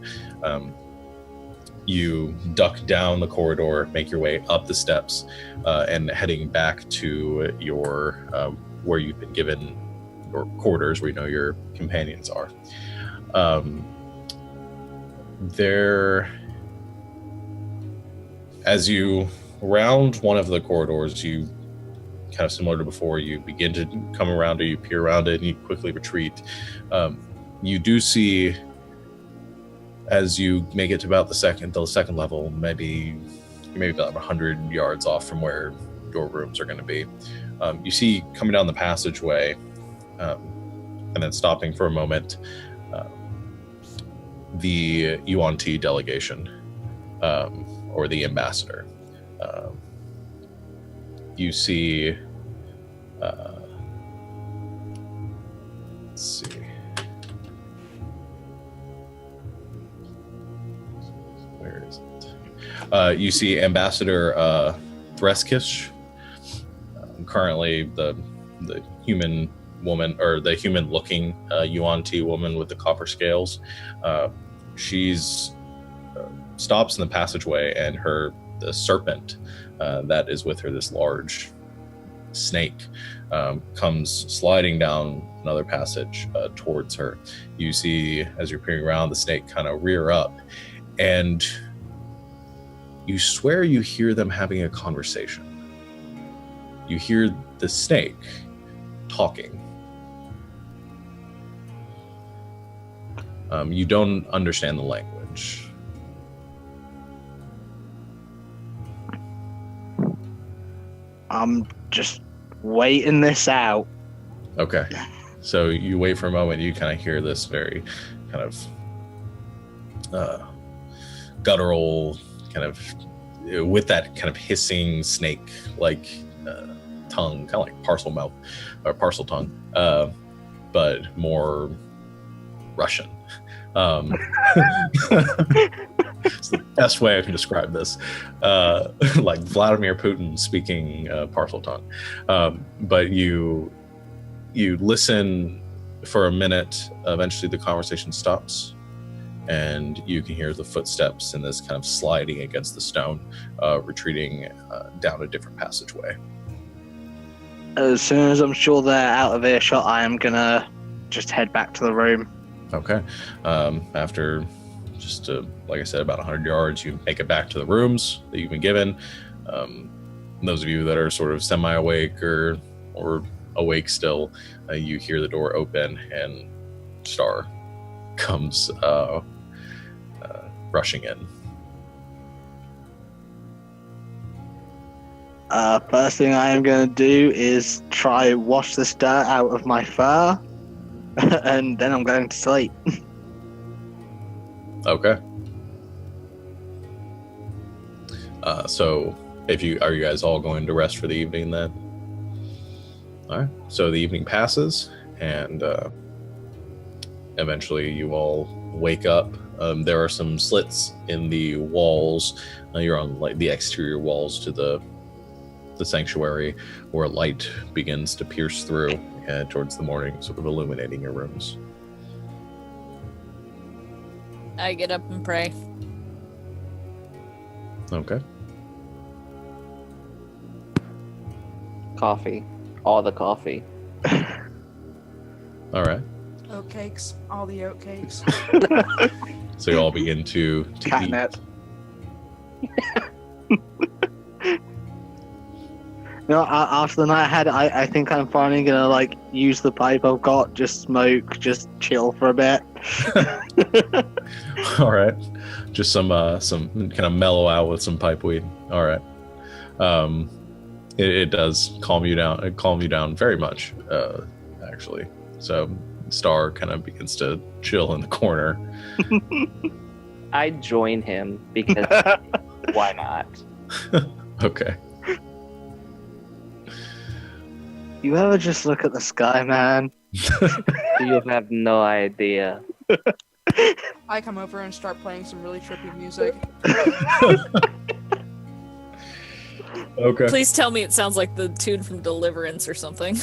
A: You duck down the corridor, make your way up the steps, and heading back to your where you've been given your quarters, where you know your companions are. As you round one of the corridors, you kind of similar to before, you begin to come around it, you peer around it, and you quickly retreat. You do see, as you make it to about the second level, maybe about 100 yards off from where your rooms are going to be, you see coming down the passageway, and then stopping for a moment, the UNT delegation, or the ambassador. You see, let's see. Where is it? You see Ambassador Threskish, currently the human woman, or the human-looking UNT woman with the copper scales. She's stops in the passageway, and the serpent that is with her, this large snake, comes sliding down another passage towards her. You see, as you're peering around, the snake kind of rear up, and you swear you hear them having a conversation. You hear the snake talking. You don't understand the language.
E: I'm just waiting this out.
A: Okay. So you wait for a moment, you kind of hear this very kind of guttural, kind of with that kind of hissing snake-like tongue, kind of like parcel mouth or parcel tongue, but more Russian. It's the best way I can describe this, like Vladimir Putin speaking parcel tongue. But you listen for a minute. Eventually the conversation stops, and you can hear the footsteps and this kind of sliding against the stone, retreating down a different passageway.
E: As soon as I'm sure they're out of earshot, I am gonna just head back to the room.
A: Okay. After just, like I said, about 100 yards, you make it back to the rooms that you've been given. Those of you that are sort of semi-awake or awake still, you hear the door open and Star comes rushing in.
E: First thing I am going to do is try wash this dirt out of my fur, and then I'm going to sleep.
A: Okay. So, are you guys all going to rest for the evening then? All right. So the evening passes, and eventually you all wake up. There are some slits in the walls. You're on like the exterior walls to the sanctuary, where light begins to pierce through towards the morning, sort of illuminating your rooms.
C: I get up and pray.
A: Okay.
B: Coffee. All the coffee.
A: All right.
G: Oatcakes. All the oatcakes.
A: So you all begin to eat.
E: Catnip. No, after the night I had, I think I'm finally gonna like use the pipe I've got, just smoke, just chill for a bit.
A: All right. Just some kind of mellow out with some pipe weed. All right. It does calm you down. It calms you down very much, actually. So Star kind of begins to chill in the corner.
B: I join him because why not?
A: Okay.
E: You ever just look at the sky, man?
B: You have no idea.
G: I come over and start playing some really trippy music.
A: Okay.
C: Please tell me it sounds like the tune from Deliverance or something.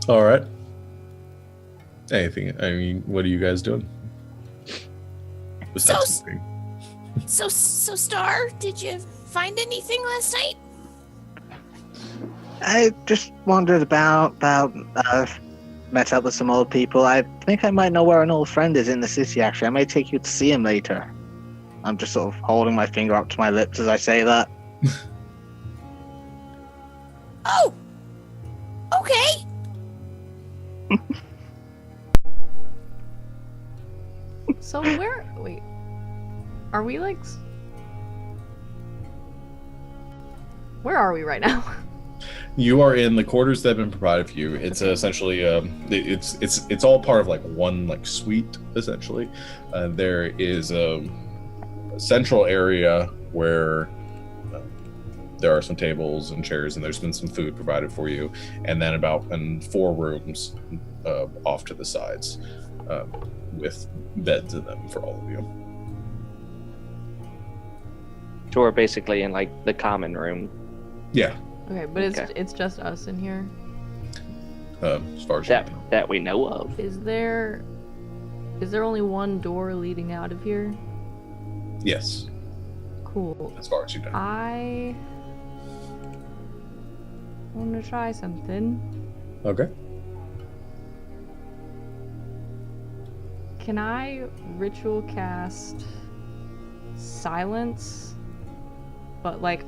A: All right. Anything? I mean, what are you guys doing? Besides sleeping?
C: So Star, did you find anything last night?
E: I just wandered about, met up with some old people. I think I might know where an old friend is in the city, actually. I may take you to see him later. I'm just sort of holding my finger up to my lips as I say that.
C: Oh! Okay!
D: So wait. Are we like... Where are we right now?
A: You are in the quarters that have been provided for you. It's essentially it's all part of like one like suite essentially. There is a central area where there are some tables and chairs, and there's been some food provided for you, and then about 4 rooms off to the sides with beds in them for all of you.
B: So we're basically in like the common room.
A: Yeah.
D: Okay, but it's just us in here.
A: As far as you know.
B: That we know of.
D: Is there only one door leading out of here?
A: Yes.
D: Cool.
A: As far as you know.
D: I want to try something.
A: Okay.
D: Can I ritual cast silence? But like,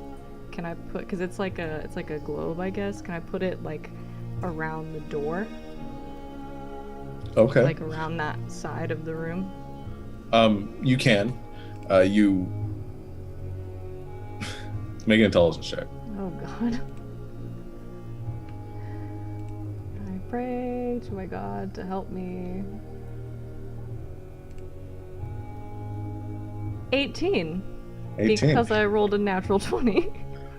D: can I put, because it's like a globe, I guess. Can I put it like around the door?
A: Okay.
D: Like around that side of the room?
A: You can. You make an intelligence check.
D: Oh god. I pray to my god to help me. 18.
A: 18.
D: Because I rolled a natural 20.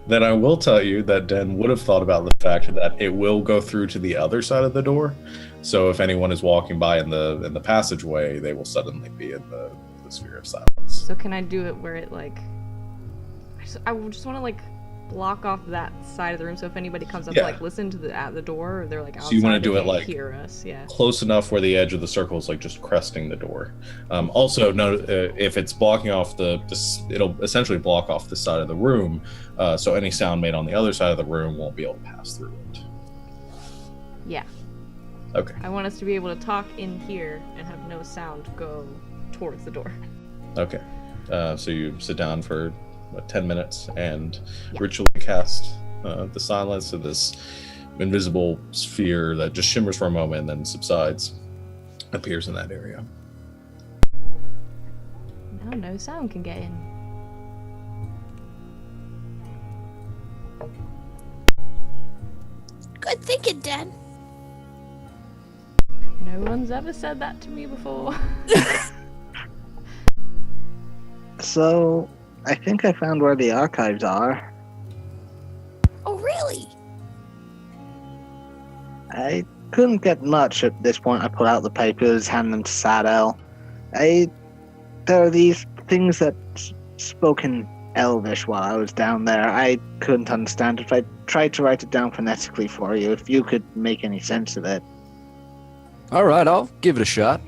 A: Then I will tell you that Den would have thought about the fact that it will go through to the other side of the door. So if anyone is walking by in the passageway, they will suddenly be in the sphere of silence.
D: So can I do it where it like... I just want to like block off that side of the room, so if anybody comes up to like listen to at the door, or they're like outside,
A: so you want to do
D: they
A: it like
D: hear us, yeah,
A: close enough where the edge of the circle is like just cresting the door. Also, no, if it's blocking off it'll essentially block off the side of the room, so any sound made on the other side of the room won't be able to pass through it.
D: Yeah.
A: Okay.
D: I want us to be able to talk in here and have no sound go towards the door.
A: Okay. So you sit down for about 10 minutes and ritually cast the silence of this invisible sphere that just shimmers for a moment and then subsides, appears in that area.
D: Now no sound can get in.
C: Good thinking, Dan.
D: No one's ever said that to me before.
E: So, I think I found where the archives are.
C: Oh, really?
E: I couldn't get much at this point. I put out the papers, hand them to Sadel. There are these things that spoke in Elvish while I was down there. I couldn't understand it. I tried to write it down phonetically for you, if you could make any sense of it.
F: Alright, I'll give it a shot.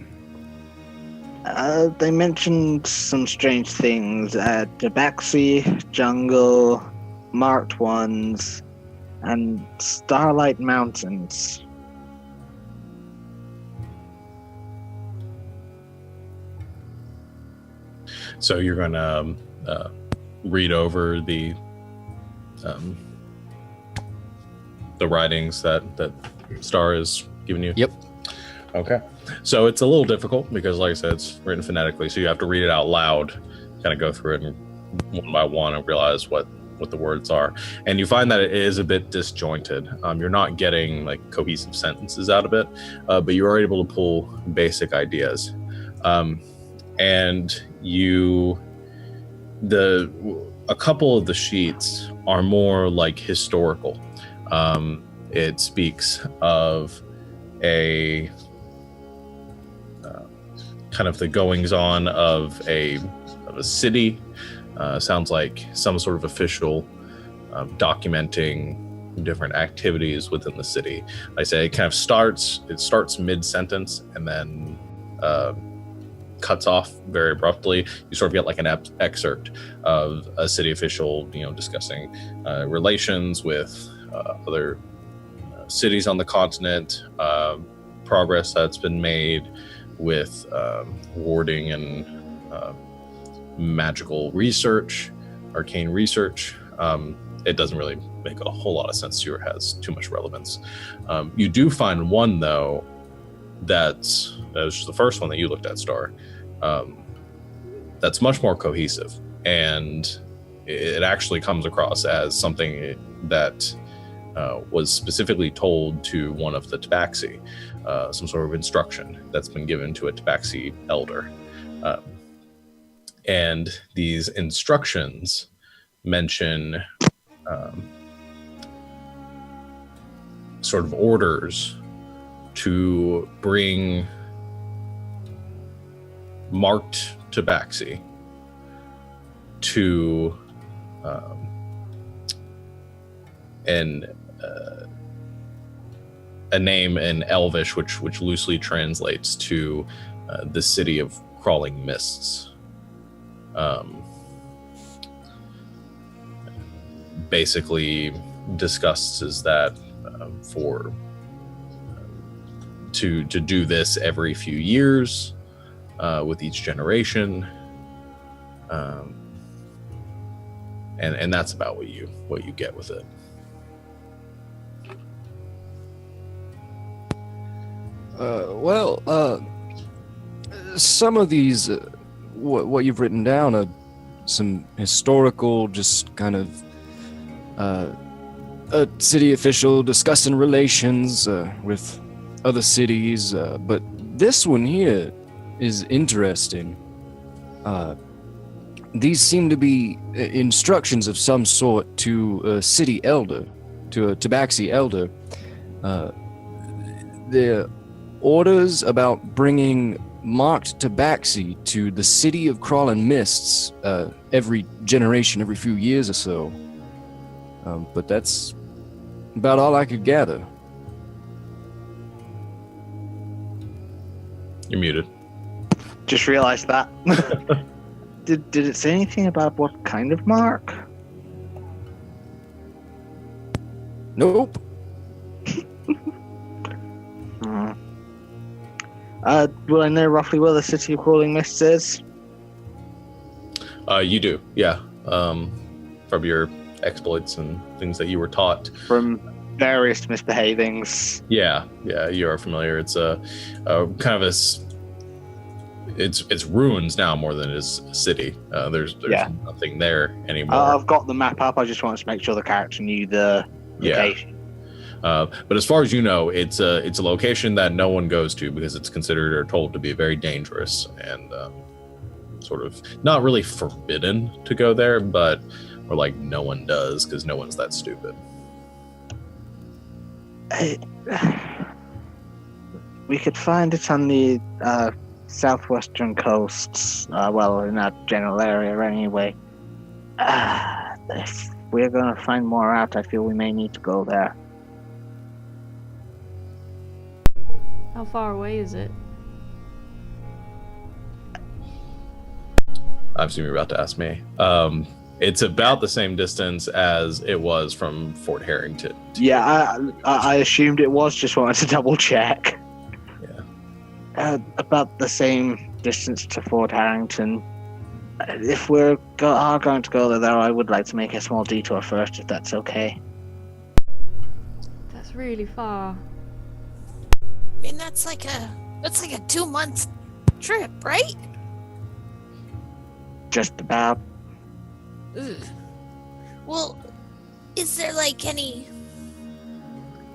E: They mentioned some strange things. Tabaxi, jungle, marked ones, and Starlight Mountains.
A: So you're going to read over the writings that Star has given you?
F: Yep.
A: Okay. So it's a little difficult because, like I said, it's written phonetically, so you have to read it out loud, kind of go through it and one by one and realize what the words are. And you find that it is a bit disjointed. You're not getting like cohesive sentences out of it, but you are able to pull basic ideas. And a couple of the sheets are more like historical. It speaks of a kind of the goings on of a city. Sounds like some sort of official documenting different activities within the city. Like I say, it starts mid-sentence and then cuts off very abruptly. You sort of get like an excerpt of a city official, discussing relations with other cities on the continent, progress that's been made with warding and magical research, arcane research. It doesn't really make a whole lot of sense to you or has too much relevance. You do find one, though, that was the first one that you looked at, Star, that's much more cohesive, and it actually comes across as something that was specifically told to one of the Tabaxi, some sort of instruction that's been given to a Tabaxi elder. And these instructions mention sort of orders to bring marked Tabaxi to a name in Elvish, which loosely translates to the city of crawling mists. Basically discusses that to do this every few years with each generation, and that's about what you get with it.
F: Some of these, what you've written down are some historical, just kind of a city official discussing relations with other cities, but this one here is interesting. These seem to be instructions of some sort to a city elder, to a Tabaxi elder. They're orders about bringing marked Tabaxi to the city of crawling mists every generation, every few years or so. But that's about all I could gather.
A: You're muted.
E: Just realized that. Did it say anything about what kind of mark?
F: Nope.
E: Will I know roughly where the city of crawling mists is?
A: You do, yeah. from your exploits and things that you were taught.
E: From various misbehavings.
A: Yeah, you are familiar. It's a kind of it's ruins now more than it is a city. There's nothing there anymore.
E: I've got the map up. I just wanted to make sure the character knew the location.
A: But as far as you know, it's a location that no one goes to because it's considered or told to be very dangerous and sort of not really forbidden to go there, but or like no one does because no one's that stupid.
E: We could find it on the southwestern coasts, well, in that general area anyway. If we're going to find more out, I feel we may need to go there.
D: How far away is it?
A: I assume you're about to ask me. It's about the same distance as it was from Fort Harrington.
E: Yeah, I assumed it was, just wanted to double check.
A: Yeah.
E: About the same distance to Fort Harrington. If we're going to go there, I would like to make a small detour first, if that's okay.
D: That's really far.
C: I mean, that's like a 2-month trip, right?
E: Just about.
C: Ugh. Well, is there like any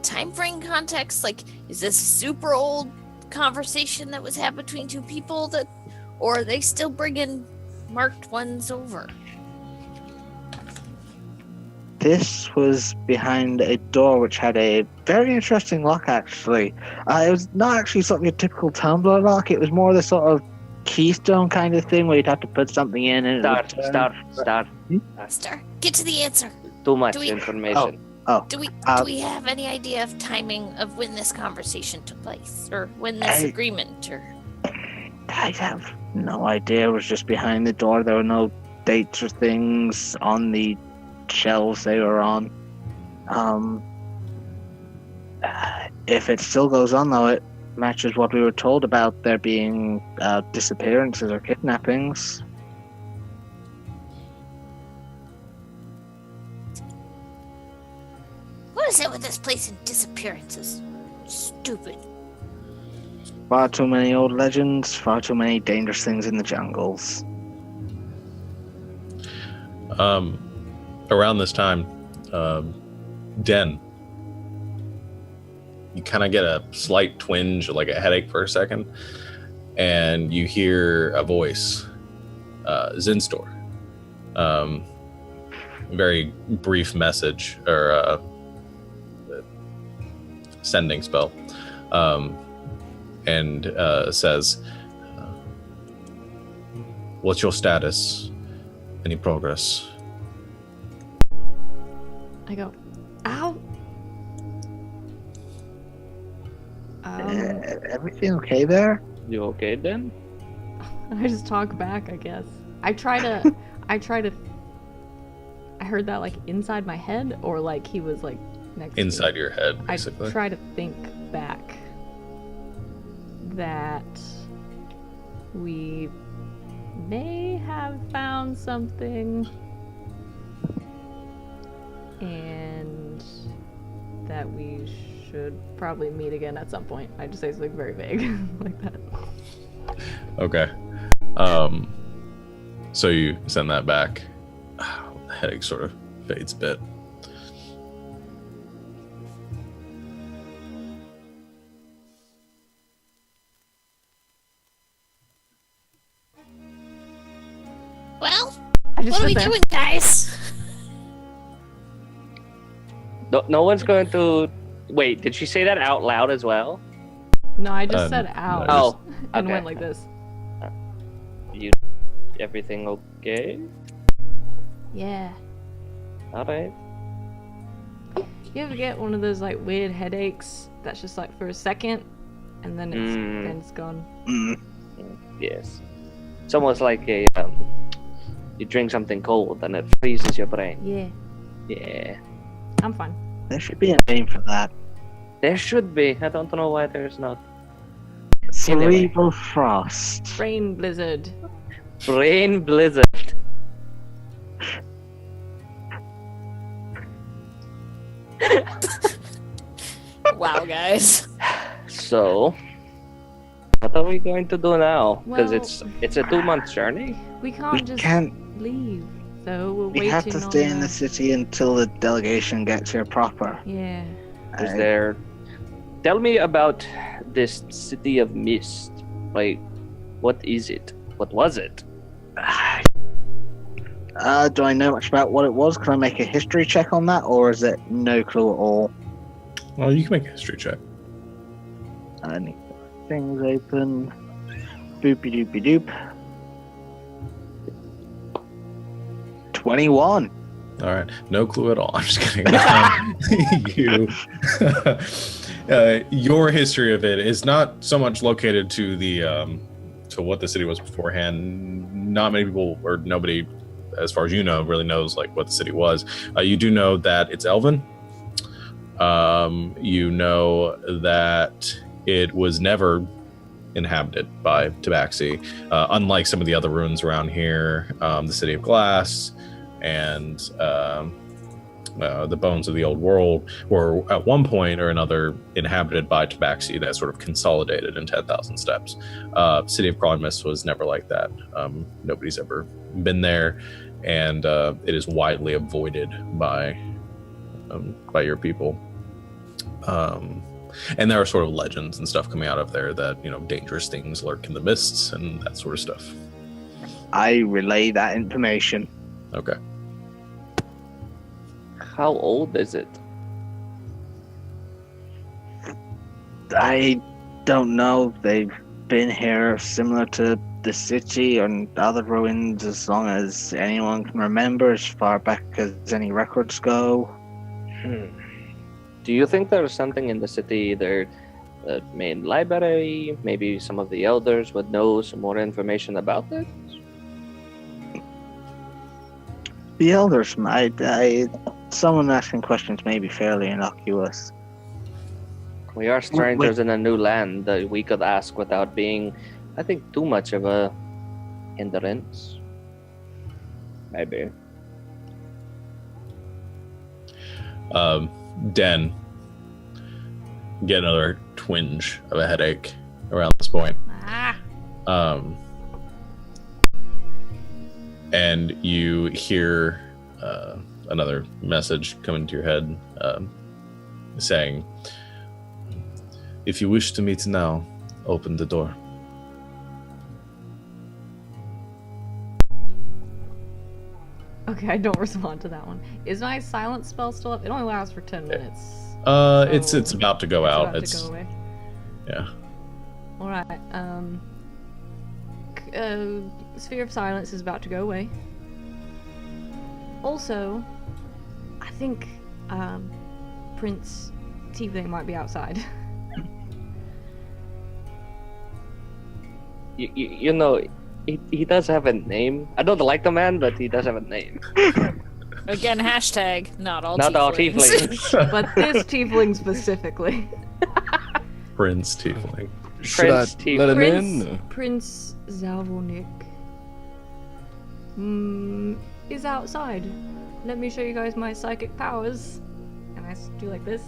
C: time frame context? Like, is this a super old conversation that was had between two people or are they still bringing marked ones over?
E: This was behind a door which had a very interesting lock, actually. It was not actually sort of your typical tumbler lock. It was more the sort of keystone kind of thing where you'd have to put something in and
B: Start.
C: Star, get to the answer.
B: Too much
C: Do we-
B: information.
C: Do we have any idea of timing of when this conversation took place, or when this agreement, or?
E: I have no idea. It was just behind the door. There were no dates or things on the shelves they were on. If it still goes on, though, it matches what we were told about there being disappearances or kidnappings.
C: What is it with this place and disappearances? Stupid.
E: Far too many old legends, far too many dangerous things in the jungles.
A: Around this time, Den, you kind of get a slight twinge, like a headache for a second, and you hear a voice, Zinstor. Very brief message or sending spell, and says, "What's your status? Any progress?"
D: I go, ow.
E: Everything okay there?
B: You okay then?
D: I just talk back, I guess. I heard that like inside my head, or like he was like next
A: Inside
D: to me.
A: your head, basically.
D: I try to think back that we may have found something and that we should probably meet again at some point. I just say something very vague like that.
A: Okay. So you send that back. The headache sort of fades a bit.
C: Well,
D: I just
C: what are we
D: sit there.
C: doing, guys?
B: No one's going to... Wait, did she say that out loud as well?
D: No, I just said ow.
A: no,
B: Oh,
D: And
B: okay.
D: went like this.
B: Everything okay?
D: Yeah.
B: Alright.
D: You ever get one of those like weird headaches that's just like for a second and then it's gone?
B: Yes. It's almost like a you drink something cold and it freezes your brain.
D: Yeah.
B: Yeah.
D: I'm fine.
E: There should be a name for that.
B: There should be. I don't know why there's not.
E: Cerebral frost.
D: Brain blizzard.
B: Brain blizzard.
C: guys.
B: So, what are we going to do now? Because
D: Well,
B: it's a 2-month journey.
D: We
E: We
D: can't just
E: can't.
D: leave. So we're
E: We
D: waiting
E: have to
D: on
E: stay in the city until the delegation gets here proper.
D: Yeah.
B: Is
E: Uh,
B: there? Tell me about this city of mist. Like, what is it? What was it?
E: Do I know much about what it was? Can I make a history check on that, or is it no clue at all?
A: Well, you can make a history check.
E: I need things open. Boopy doopy doop. 21.
A: All right, no clue at all. I'm just kidding. Your history of it is not so much located to the to what the city was beforehand. Not many people, or nobody, as far as you know, really knows like what the city was. You do know that it's Elven. You know that it was never inhabited by Tabaxi, unlike some of the other ruins around here, the City of Glass and the Bones of the Old World were at one point or another inhabited by Tabaxi that sort of consolidated in 10,000 Steps. City of Crawling Mist was never like that. Nobody's ever been there, and it is widely avoided by your people. And there are sort of legends and stuff coming out of there that, dangerous things lurk in the mists and that sort of stuff.
E: I relay that information.
A: Okay.
B: How old is it?
E: I don't know. They've been here similar to the city and other ruins as long as anyone can remember, as far back as any records go.
B: Do you think there's something in the city, either the main library, maybe some of the elders would know some more information about it?
E: The elders, someone asking questions may be fairly innocuous.
B: We are strangers in a new land that we could ask without being, I think, too much of a hindrance. Maybe.
A: Den, get another twinge of a headache around this point. And you hear another message come into your head saying, "If you wish to meet now, open the door."
D: Okay, I don't respond to that one. Is my silence spell still up? It only lasts for 10 minutes.
A: It's about to go out.
D: It's about to go away.
A: Yeah.
D: All right. Sphere of Silence is about to go away. Also, I think Prince Tiefling might be outside.
B: He does have a name. I don't like the man, but he does have a name.
C: Again, hashtag not all
B: Not
C: tieflings.
B: all tieflings.
D: But this tiefling specifically.
A: Prince Tiefling.
F: Should I
B: Prince Tiefling.
F: let him in?
D: Prince Zalvornik is outside. Let me show you guys my psychic powers. And I do like this.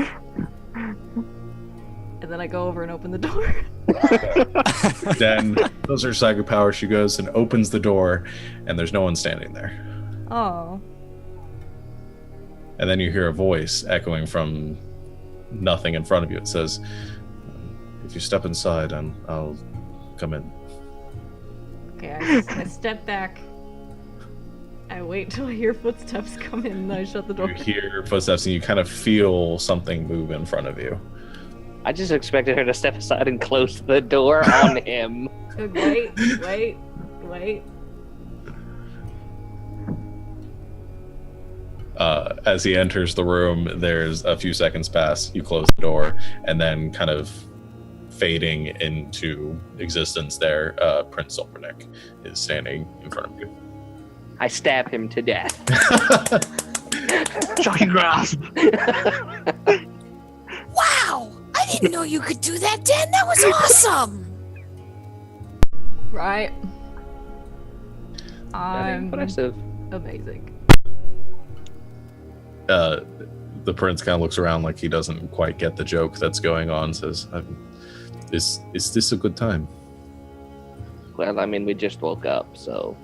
D: And then I go over and open the door.
A: Then those are psychic powers. She goes and opens the door, and there's no one standing there.
D: Oh.
A: And then you hear a voice echoing from nothing in front of you. It says, "If you step inside, and I'll come in."
D: Okay, I step back. I wait till I hear footsteps come in, and I shut the door.
A: You hear footsteps, and you kind of feel something move in front of you.
B: I just expected her to step aside and close the door on him.
D: Wait.
A: As he enters the room, there's a few seconds pass. You close the door, and then kind of fading into existence there, Prince Zalvornik is standing in front of you.
B: I stab him to death.
E: Shocking grasp!
C: Wow! I didn't know you could do that, Dan. That was awesome.
D: Right.
B: Very impressive.
D: Amazing.
A: The prince kind of looks around like he doesn't quite get the joke that's going on. Says, "Is this a good time?"
B: Well, I mean, we just woke up, so.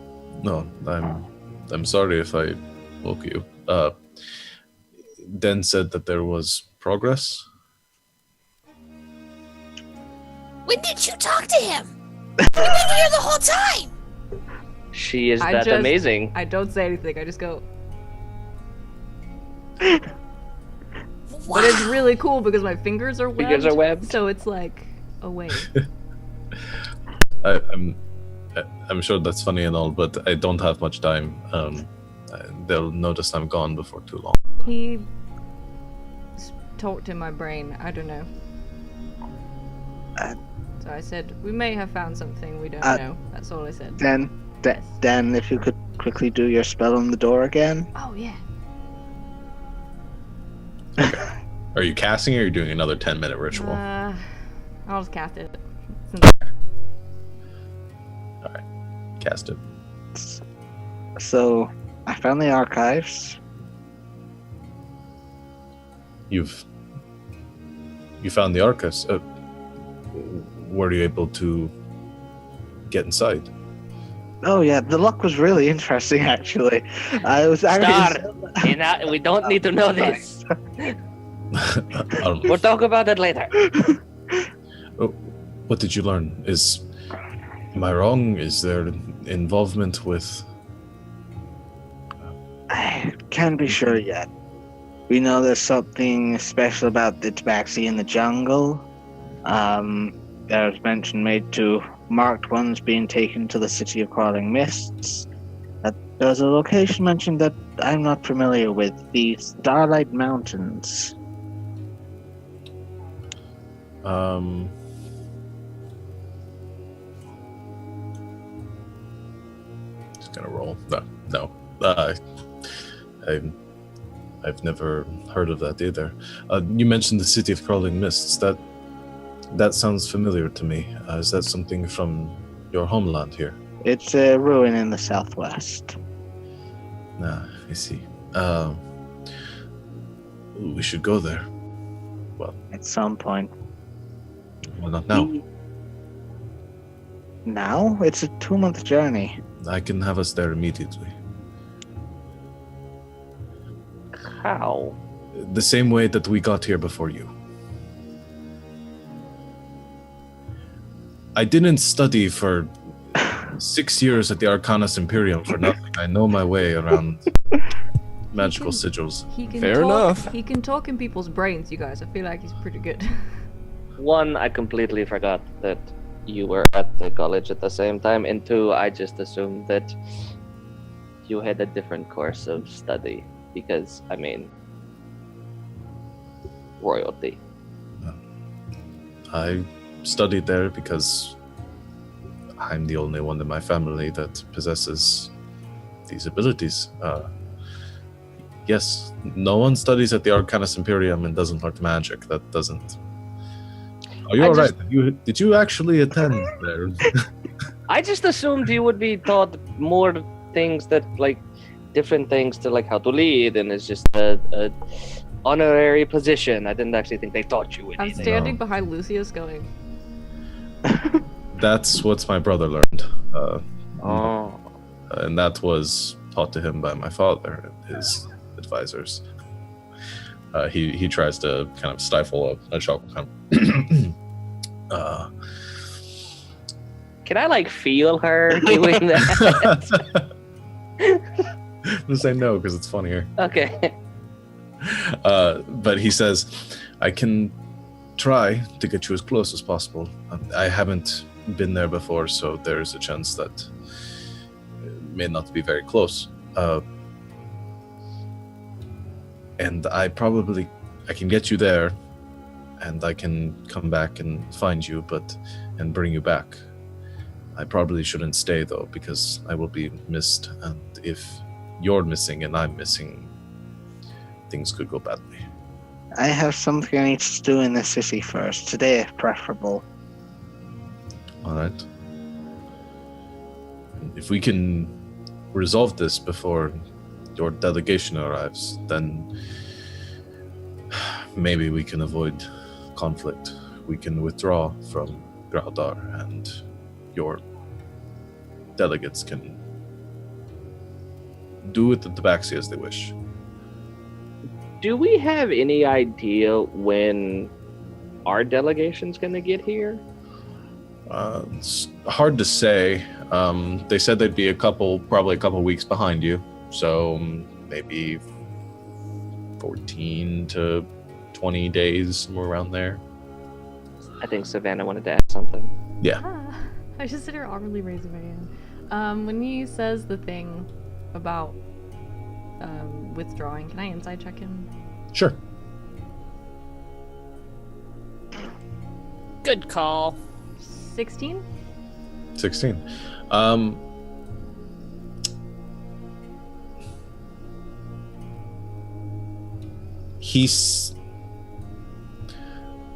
A: No, I'm sorry if I woke you. Den said that there was progress.
C: When did you talk to him? You've been here the whole time.
B: She is that amazing.
D: I don't say anything. I just go.
C: Wow.
D: But it's really cool because my fingers are webbed.
B: Fingers are webbed.
D: So it's like a wave.
A: I'm sure that's funny and all, but I don't have much time. They'll notice I'm gone before too long.
D: He talked in my brain. I don't know. So I said, we may have found something we don't know. That's all I said.
E: Dan, if you could quickly do your spell on the door again.
D: Oh, yeah.
A: Are you casting it or are you doing another 10-minute ritual?
D: I'll just cast it.
A: Alright, cast it.
E: So, I found the archives.
A: You found the archives. Were you able to get inside?
E: Oh yeah, the luck was really interesting actually. I was actually...
B: We don't need to know this. We'll talk about it later.
A: What did you learn? Am I wrong? Is there involvement with...
E: I can't be sure yet. We know there's something special about the Tabaxi in the jungle. There's mention made to marked ones being taken to the city of Crawling Mists. There's a location mentioned that I'm not familiar with, the Starlight Mountains.
A: Just gonna roll. No. I've never heard of that either. You mentioned the city of Crawling Mists. That sounds familiar to me. Is that something from your homeland here?
E: It's a ruin in the southwest.
A: I see. We should go there. Well,
E: at some point.
A: Well, not now.
E: Now? It's a 2-month journey.
A: I can have us there immediately.
B: How?
A: The same way that we got here before you. I didn't study for 6 years at the Arcanus Imperium for nothing. I know my way around magical sigils.
F: Fair enough.
D: He can talk in people's brains, you guys. I feel like he's pretty good.
B: One, I completely forgot that you were at the college at the same time, and two, I just assumed that you had a different course of study, because, I mean, royalty.
A: I studied there because I'm the only one in my family that possesses these abilities. Yes, no one studies at the Arcanus Imperium and doesn't learn magic. That doesn't... Oh, you're right. Did you actually attend there?
B: I just assumed you would be taught more things that, like, different things to, like, how to lead, and it's just a honorary position. I didn't actually think they taught you anything.
D: I'm standing behind Lucius going...
A: That's what my brother learned. And that was taught to him by my father and his advisors. He tries to kind of stifle a chuckle.
B: Can I, like, feel her doing that?
A: I'm gonna say no because it's funnier.
B: Okay.
A: But he says, I can try to get you as close as possible. I haven't been there before, so there's a chance that it may not be very close. And I can get you there, and I can come back and find you, and bring you back. I probably shouldn't stay though, because I will be missed, and if you're missing and I'm missing, things could go badly.
E: I have something I need to do in the city first, today if preferable.
A: Alright. If we can resolve this before your delegation arrives, then maybe we can avoid conflict. We can withdraw from Graldarr, and your delegates can do with the Tabaxi as they wish.
H: Do we have any idea when our delegation's going to get here?
A: It's hard to say. They said they'd be probably a couple weeks behind you. So maybe 14 to 20 days, somewhere around there.
H: I think Savannah wanted to add something.
A: Yeah.
D: I just sit here awkwardly raising my hand. When he says the thing about withdrawing, can I inside check him?
A: Sure.
C: Good call.
D: 16?
A: 16. He's...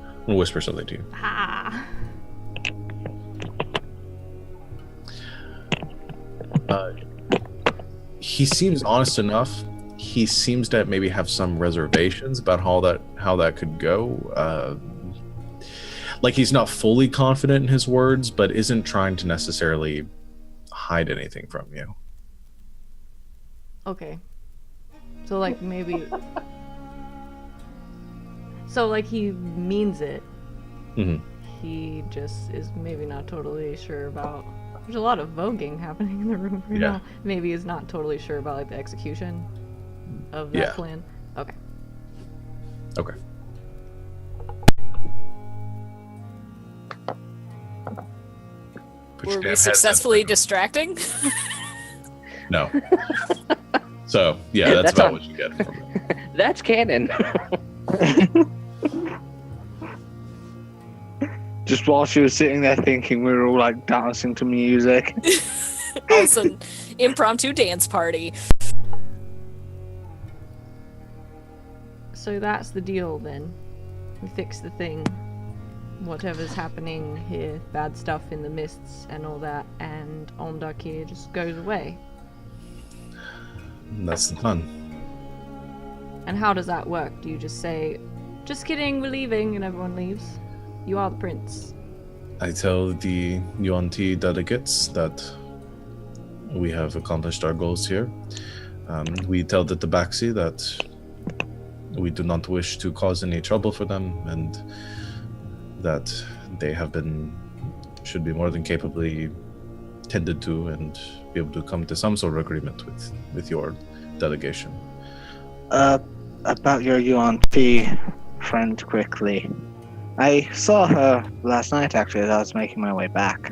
A: I'm gonna whisper something to you.
D: Ah.
A: He seems honest enough. He seems to maybe have some reservations about how that could go. Like he's not fully confident in his words, but isn't trying to necessarily hide anything from you.
D: Okay. So like maybe... So like he means it.
A: Mm-hmm.
D: He just is maybe not totally sure about... There's a lot of voguing happening in the room right now. Maybe he's not totally sure about like the execution of that plan. Okay.
A: Okay.
C: Were we successfully distracting?
A: No. So, yeah, that's about what you get from it.
H: That's canon.
E: Just while she was sitting there thinking, we were all like dancing to music.
C: Also, an impromptu dance party.
D: So that's the deal then. We fix the thing. Whatever's happening here, bad stuff in the mists and all that, and Ondakir just goes away.
A: That's the plan.
D: And how does that work? Do you just say, just kidding, we're leaving, and everyone leaves? You are the prince.
A: I tell the UNT delegates that we have accomplished our goals here. We tell the Tabaxi that we do not wish to cause any trouble for them, and that they should be more than capably tended to and be able to come to some sort of agreement with your delegation.
E: About your UNT friend quickly. I saw her last night actually as I was making my way back.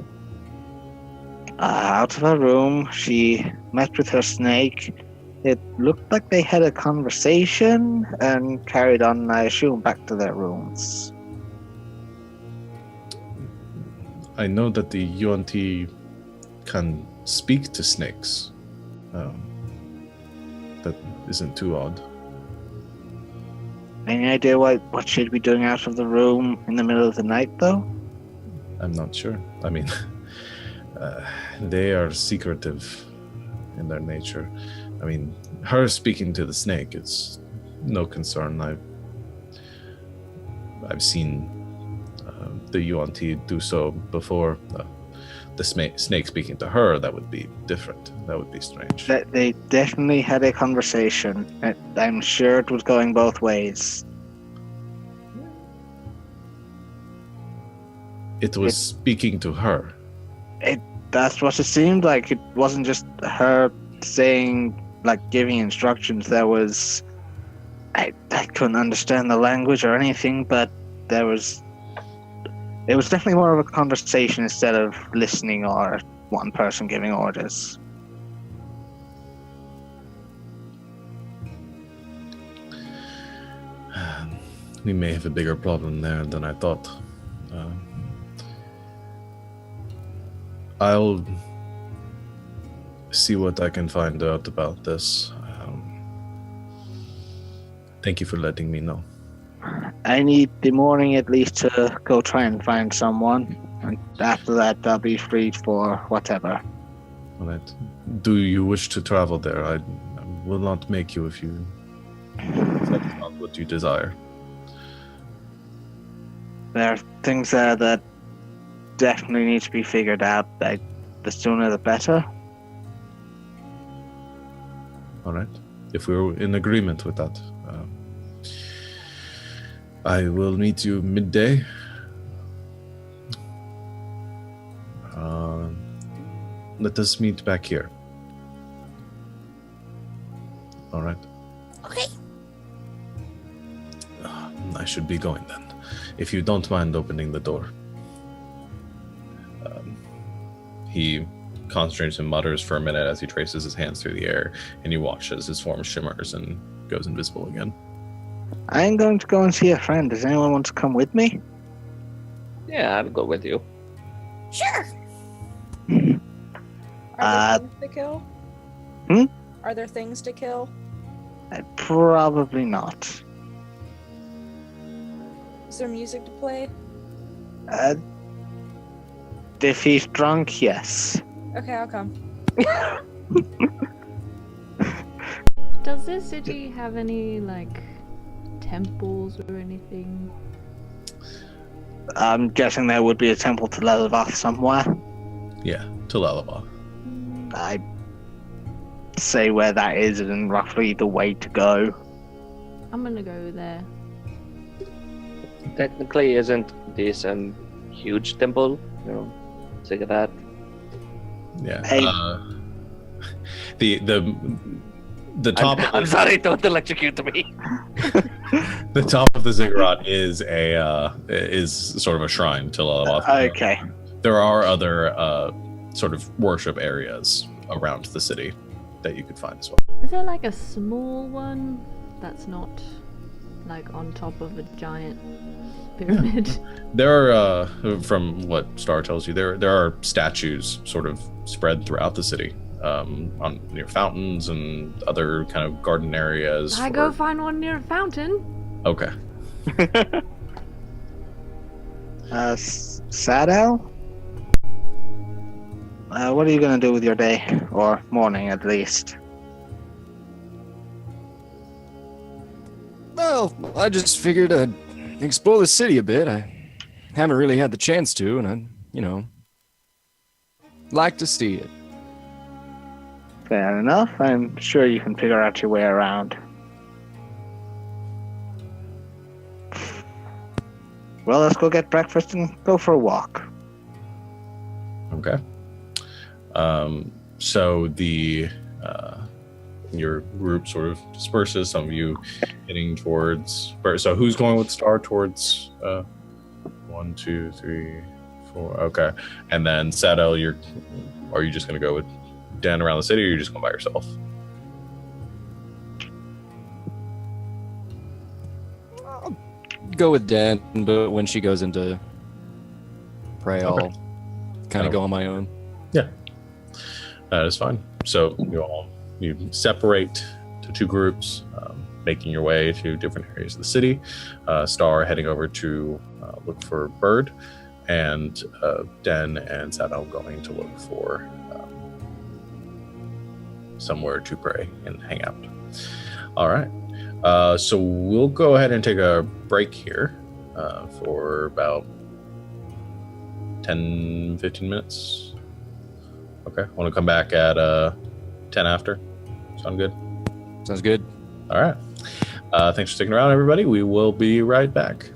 E: Out of her room, she met with her snake. It looked like they had a conversation and carried on, I assume, back to their rooms.
A: I know that the UNT can speak to snakes. That isn't too odd.
E: Any idea what she'd be doing out of the room in the middle of the night, though?
A: I'm not sure. I mean, they are secretive in their nature. I mean, her speaking to the snake is no concern. I've seen the UNT do so before. The snake speaking to her, that would be different. That would be strange.
E: They definitely had a conversation. I'm sure it was going both ways.
A: It was speaking to her.
E: That's what it seemed like. It wasn't just her saying, like, giving instructions. There was... I couldn't understand the language or anything, but there was... It was definitely more of a conversation instead of listening or one person giving orders.
A: We may have a bigger problem there than I thought. I'll see what I can find out about this. Thank you for letting me know.
E: I need the morning at least to go try and find someone, and after that I'll be free for whatever.
A: All right. Do you wish to travel there? I will not make you if you... That's not what you desire.
E: There are things there that definitely need to be figured out. Like, the sooner the better.
A: All right. If we're in agreement with that, I will meet you midday. Let us meet back here. All right.
C: Okay.
A: I should be going then, if you don't mind opening the door. He concentrates and mutters for a minute as he traces his hands through the air, and you watch as his form shimmers and goes invisible again.
E: I'm going to go and see a friend. Does anyone want to come with me?
H: Yeah, I'll go with you.
C: Sure.
G: Are there things to kill?
E: Hmm?
G: Are there things to kill?
E: Probably not.
G: Is there music to play?
E: If he's drunk, yes.
G: Okay, I'll come.
D: Does this city have any, like, temples or anything?
E: I'm guessing there would be a temple to Lelavoth somewhere.
A: Yeah, to Lelavoth.
E: I'd say where that is and roughly the way to go.
D: I'm gonna go there.
H: Technically, isn't this huge temple? Think of that.
A: Yeah.
E: Hey.
A: The top.
H: I'm sorry, don't electrocute me.
A: The top of the ziggurat is sort of a shrine to Lelavoth.
E: Okay.
A: There are other sort of worship areas around the city that you could find as well.
D: Is there like a small one that's not like on top of a giant pyramid?
A: There are, from what Star tells you, there are statues sort of spread throughout the city, on near fountains and other kind of garden areas.
D: I go find one near a fountain.
A: Okay.
E: Sadel? What are you going to do with your day? Or morning, at least?
F: Well, I just figured I'd explore the city a bit. I haven't really had the chance to, and I'd, like to see it.
E: Fair enough. I'm sure you can figure out your way around. Well, let's go get breakfast and go for a walk.
A: Okay. So your group sort of disperses. Some of you heading towards. So who's going with Star towards? 1, 2, 3, 4. Okay, and then Sadel, are you just going to go with Dan around the city, or are you just going by yourself?
F: I'll go with Dan, but when she goes into pray,
A: Okay.
F: I'll kind of go on my own.
A: Yeah, that is fine. So you separate to two groups, making your way to different areas of the city. Star heading over to look for Bird, and Den and Sadal going to look for somewhere to pray and hang out. All right. So we'll go ahead and take a break here for about 10-15 minutes. Okay. Want to come back at 10 after? Sound good?
F: Sounds good.
A: All right. Thanks for sticking around, everybody. We will be right back.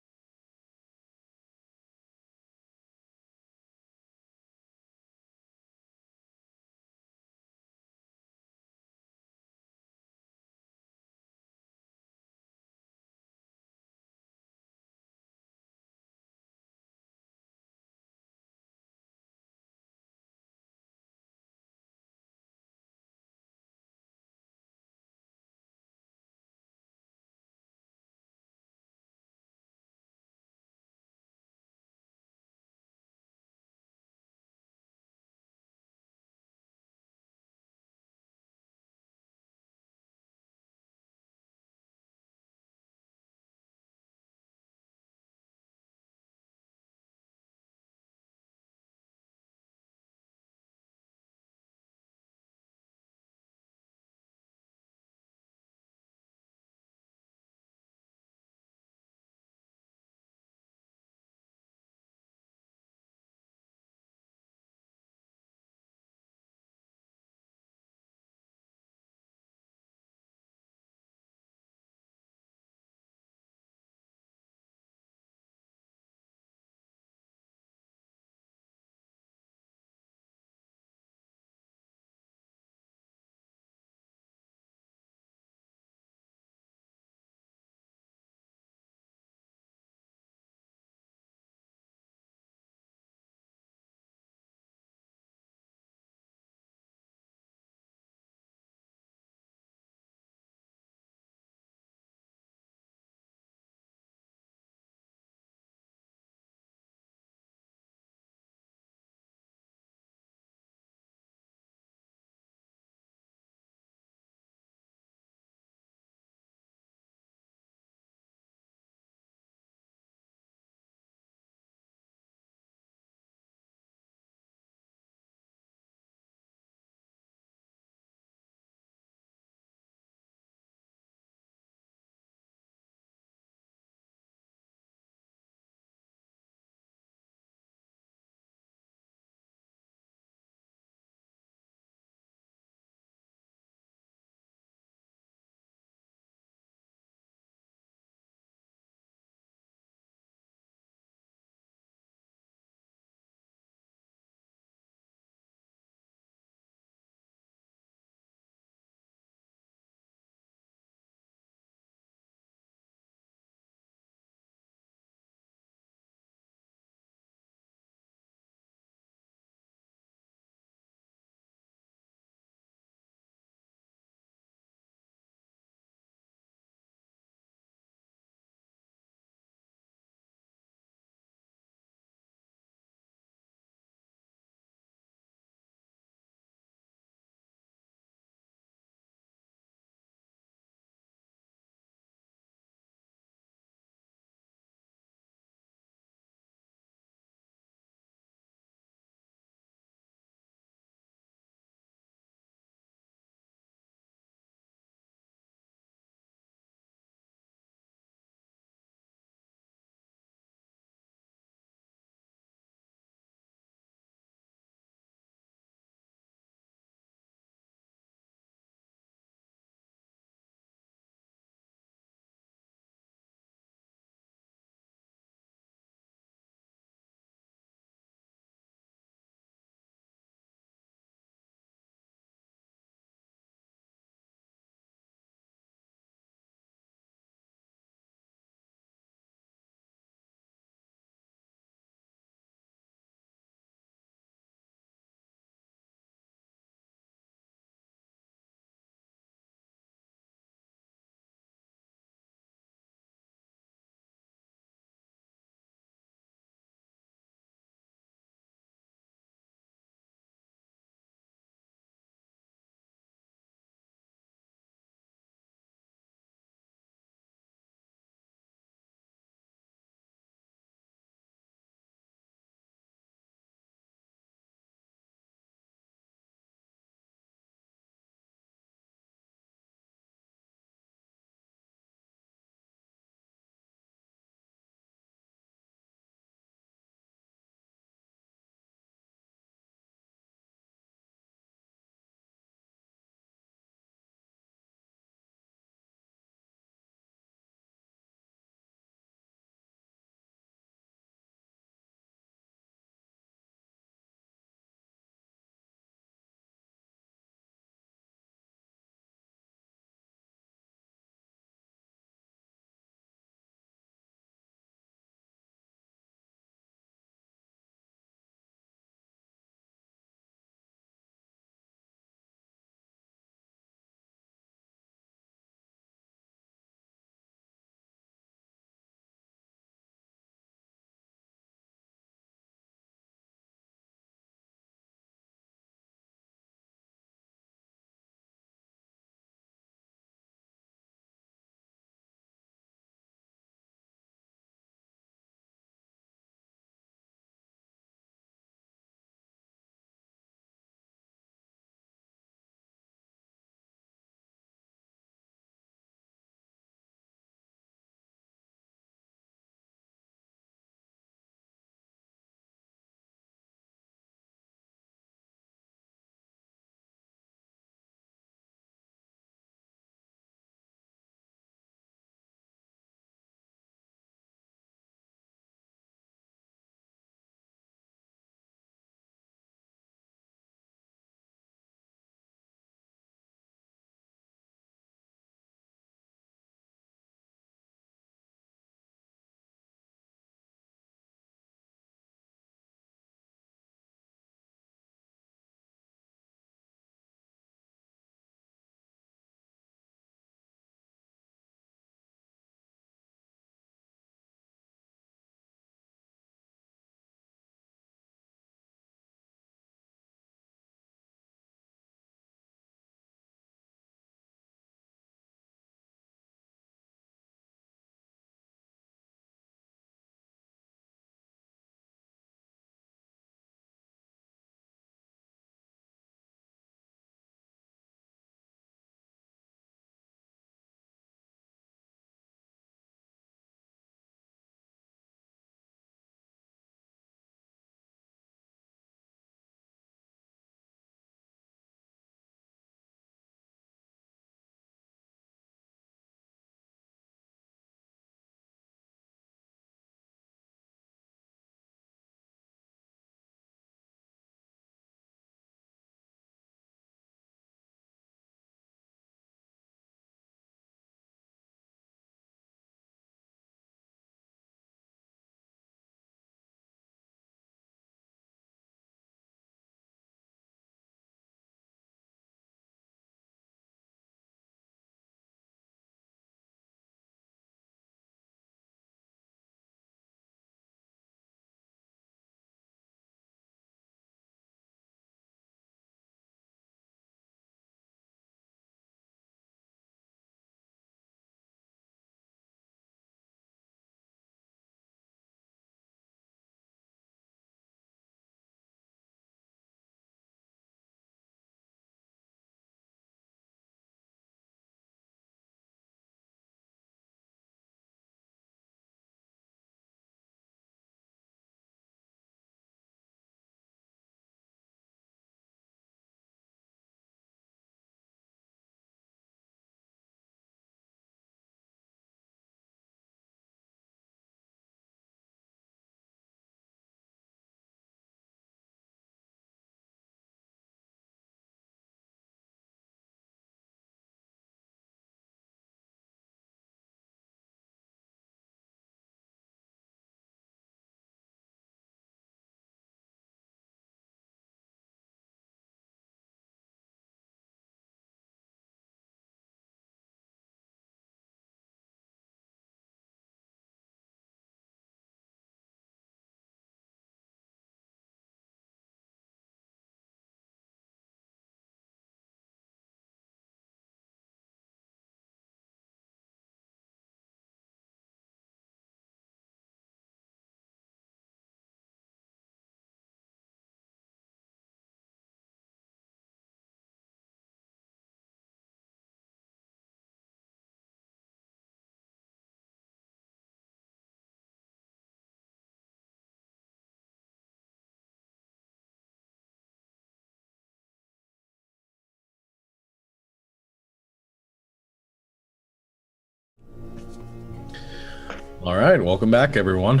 A: All right, welcome back, everyone.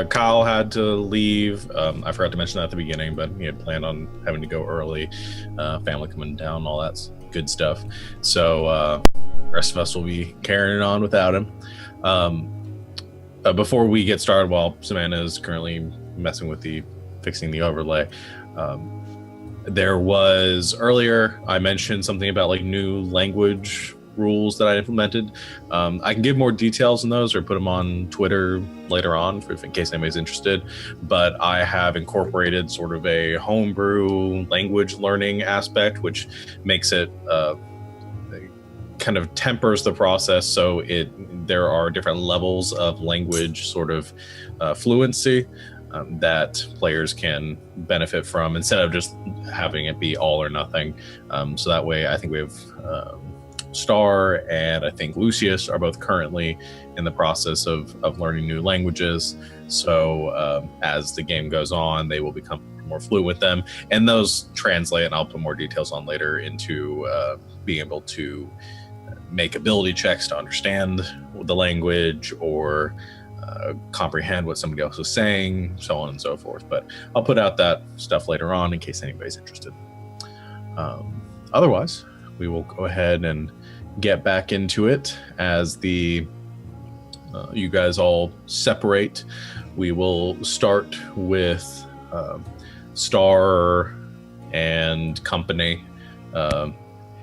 A: Kyle had to leave. I forgot to mention that at the beginning, but he had planned on having to go early. Family coming down, all that good stuff. So the rest of us will be carrying on without him. Before we get started, while Savannah is currently messing with fixing the overlay, there was earlier I mentioned something about like new language rules that I implemented. I can give more details on those or put them on Twitter later on in case anybody's interested, but I have incorporated sort of a homebrew language learning aspect, which makes it kind of tempers the process so there are different levels of language sort of fluency that players can benefit from instead of just having it be all or nothing. So that way I think we have Star and I think Lucius are both currently in the process of learning new languages. So as the game goes on, they will become more fluent with them, and those translate, and I'll put more details on later, into being able to make ability checks to understand the language or comprehend what somebody else is saying, so on and so forth. But I'll put out that stuff later on in case anybody's interested. Otherwise, we will go ahead and get back into it as you guys all separate. We will start with Star and company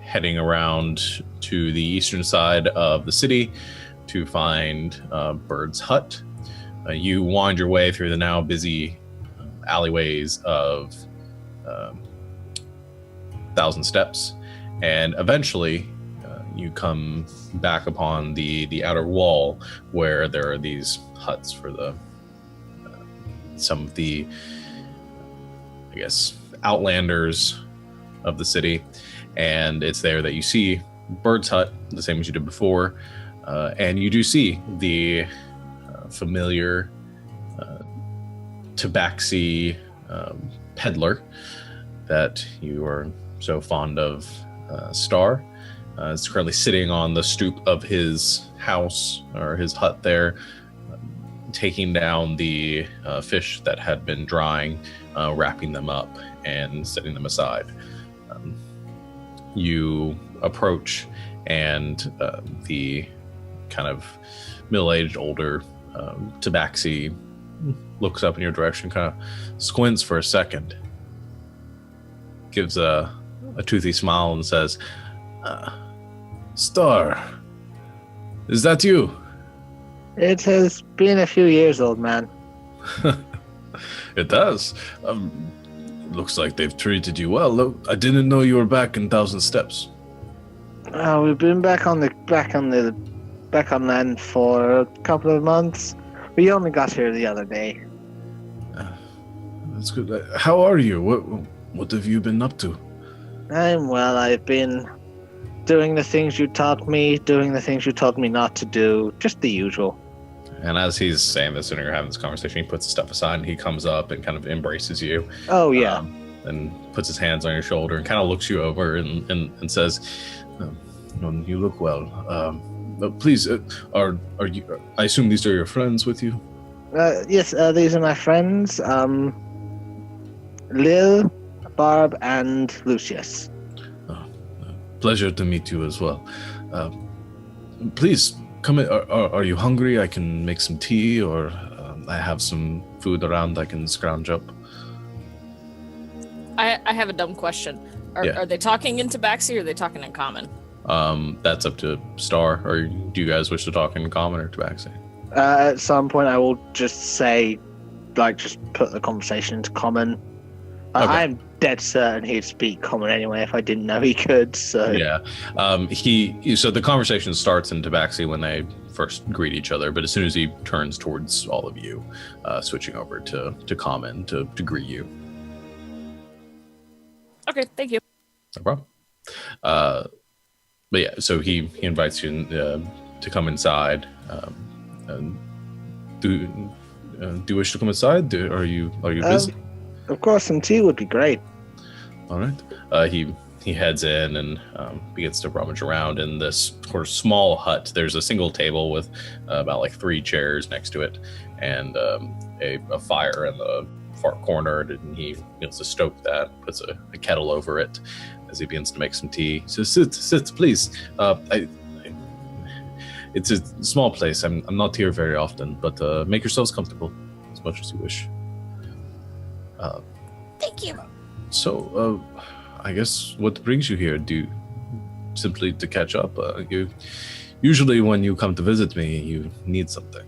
A: heading around to the eastern side of the city to find Bird's hut. You wind your way through the now busy alleyways of Thousand Steps, and eventually you come back upon the outer wall where there are these huts for some of the, I guess, outlanders of the city, and it's there that you see Bird's hut, the same as you did before, and you do see the familiar Tabaxi peddler that you are so fond of, Star. Is currently sitting on the stoop of his house or his hut there, taking down the fish that had been drying, wrapping them up and setting them aside. You approach, and the kind of middle-aged, older Tabaxi looks up in your direction, kind of squints for a second, gives a toothy smile and says, Star, is that you?
E: It has been a few years, old man.
A: It does. Looks like they've treated you well. Look, I didn't know you were back in Thousand Steps.
E: We've been back on land for a couple of months. We only got here the other day.
A: That's good. How are you? What have you been up to?
E: I'm well. I've been doing the things you taught me, doing the things you told me not to do, just the usual.
A: And as he's saying this and you're having this conversation, he puts the stuff aside and he comes up and kind of embraces you.
E: Oh, yeah.
A: And puts his hands on your shoulder and kind of looks you over and says, you look well. Please, are you? I assume these are your friends with you?
E: Yes, these are my friends, Lil, Barb, and Lucius.
A: Pleasure to meet you as well. Please come in. Are you hungry? I can make some tea, or I have some food around I can scrounge up.
C: I have a dumb question. Are they talking in Tabaxi or are they talking in common?
A: That's up to Star. Or do you guys wish to talk in common or Tabaxi?
E: At some point, I will just say, just put the conversation into common. Okay. I'm dead certain he'd speak common anyway if I didn't know he could. So
A: yeah, so the conversation starts in Tabaxi when they first greet each other, but as soon as he turns towards all of you, switching over to common to greet you.
C: Okay, thank you.
A: No problem. But yeah, so he invites you to come inside. Do you wish to come inside? Are you busy?
E: Of course, some tea would be great.
A: All right. He he heads in and begins to rummage around in this sort of small hut. There's a single table with about like 3 chairs next to it, and a fire in the far corner. And he begins to stoke that, puts a kettle over it as he begins to make some tea. So sit, please. It's a small place. I'm not here very often, but make yourselves comfortable as much as you wish.
C: Thank you.
A: So, I guess what brings you here? Do you simply to catch up? You usually when you come to visit me, you need something.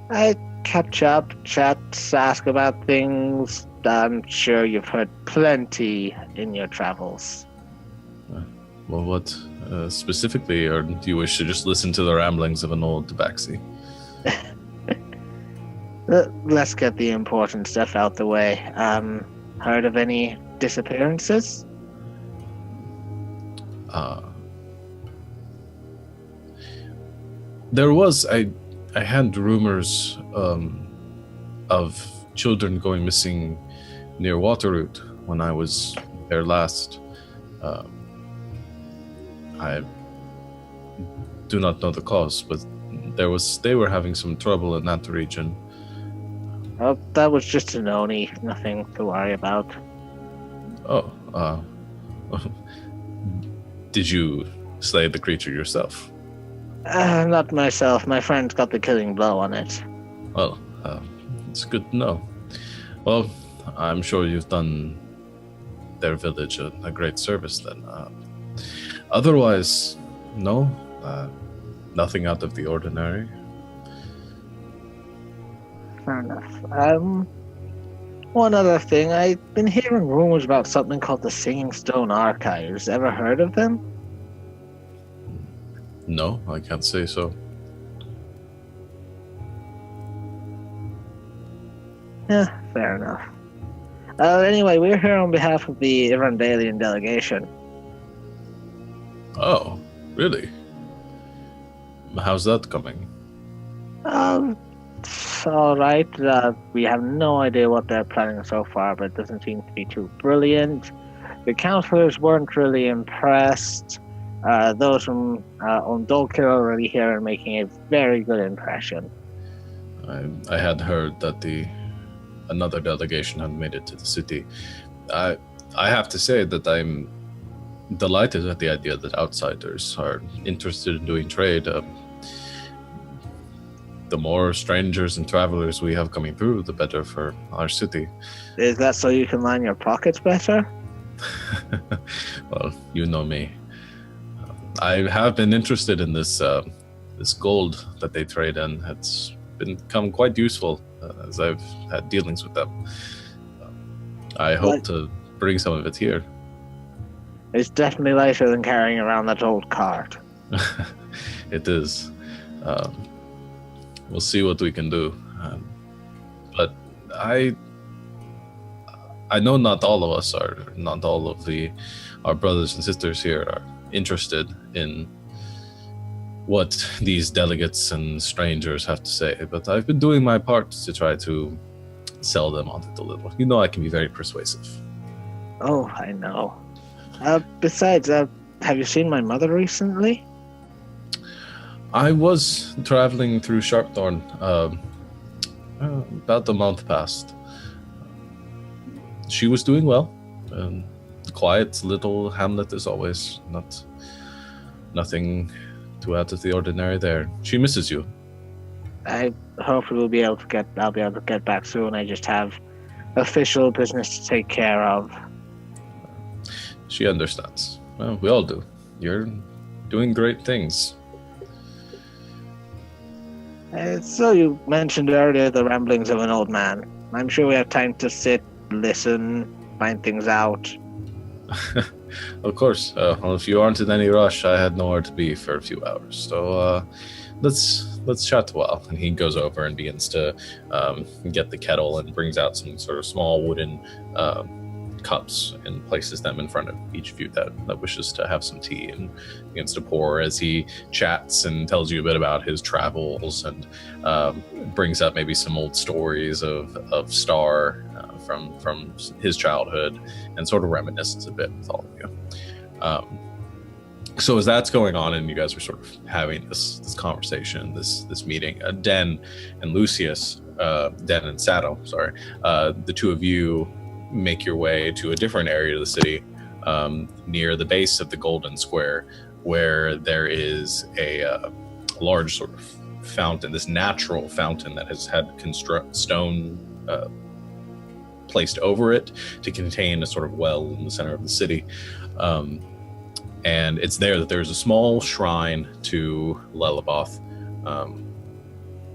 E: I catch up, chat, ask about things. I'm sure you've heard plenty in your travels.
A: Well, what specifically, or do you wish to just listen to the ramblings of an old Tabaxi?
E: Let's get the important stuff out the way. Heard of any disappearances?
A: There was. I had rumors of children going missing near Waterroot when I was there last. I do not know the cause, but they were having some trouble in that region.
E: Oh, that was just an Oni. Nothing to worry about.
A: Oh, did you slay the creature yourself?
E: Not myself. My friend got the killing blow on it.
A: Well, it's good to know. Well, I'm sure you've done their village a great service then. Otherwise, no, nothing out of the ordinary.
E: Fair enough. One other thing, I've been hearing rumors about something called the Singing Stone Archives. Ever heard of them?
A: No, I can't say so.
E: Yeah, fair enough. Anyway, we're here on behalf of the Yvrandalian delegation.
A: Oh, really? How's that coming?
E: It's alright. We have no idea what they're planning so far, but it doesn't seem to be too brilliant. The councillors weren't really impressed. Those from Undolkir are already here and making a very good impression.
A: I had heard that another delegation had made it to the city. I have to say that I'm delighted at the idea that outsiders are interested in doing trade. The more strangers and travelers we have coming through, the better for our city.
E: Is that so you can line your pockets better?
A: Well, you know me. I have been interested in this gold that they trade in. It's become quite useful as I've had dealings with them. I hope to bring some of it here.
E: It's definitely lighter than carrying around that old cart.
A: It is. We'll see what we can do. But I know not all of us are, not all of our brothers and sisters here are interested in what these delegates and strangers have to say, but I've been doing my part to try to sell them on it a little. You know I can be very persuasive.
E: Oh, I know. Besides, have you seen my mother recently?
A: I was traveling through Sharpthorn about a month past. She was doing well. Quiet little hamlet as always. Nothing too out of the ordinary there. She misses you.
E: I hopefully I'll be able to get back soon. I just have official business to take care of.
A: She understands. Well, we all do. You're doing great things.
E: So you mentioned earlier the ramblings of an old man. I'm sure we have time to sit, listen, find things out.
A: Of course. Well, if you aren't in any rush, I had nowhere to be for a few hours. So let's chat a while. And he goes over and begins to get the kettle and brings out some sort of small wooden cups and places them in front of each of you that wishes to have some tea, and begins to pour as he chats and tells you a bit about his travels, and brings up maybe some old stories of Star from his childhood, and sort of reminisces a bit with all of you. So as that's going on and you guys are sort of having this conversation, this meeting, Den and Lucius, Den and Sato, sorry, the two of you make your way to a different area of the city, near the base of the Golden Square, where there is a large sort of fountain, this natural fountain that has had stone placed over it to contain a sort of well in the center of the city. And it's there that there's a small shrine to Lelaboth,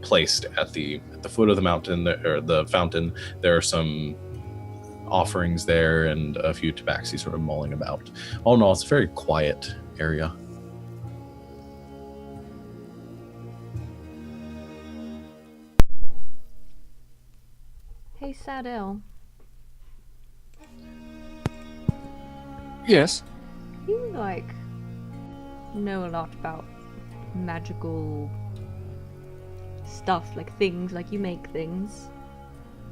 A: placed at the foot of the mountain, or the fountain. There are some offerings there and a few tabaxi sort of mulling about. All in all, it's a very quiet area.
D: Hey, Sadell.
F: Yes.
D: You, know a lot about magical stuff, like things, like you make things,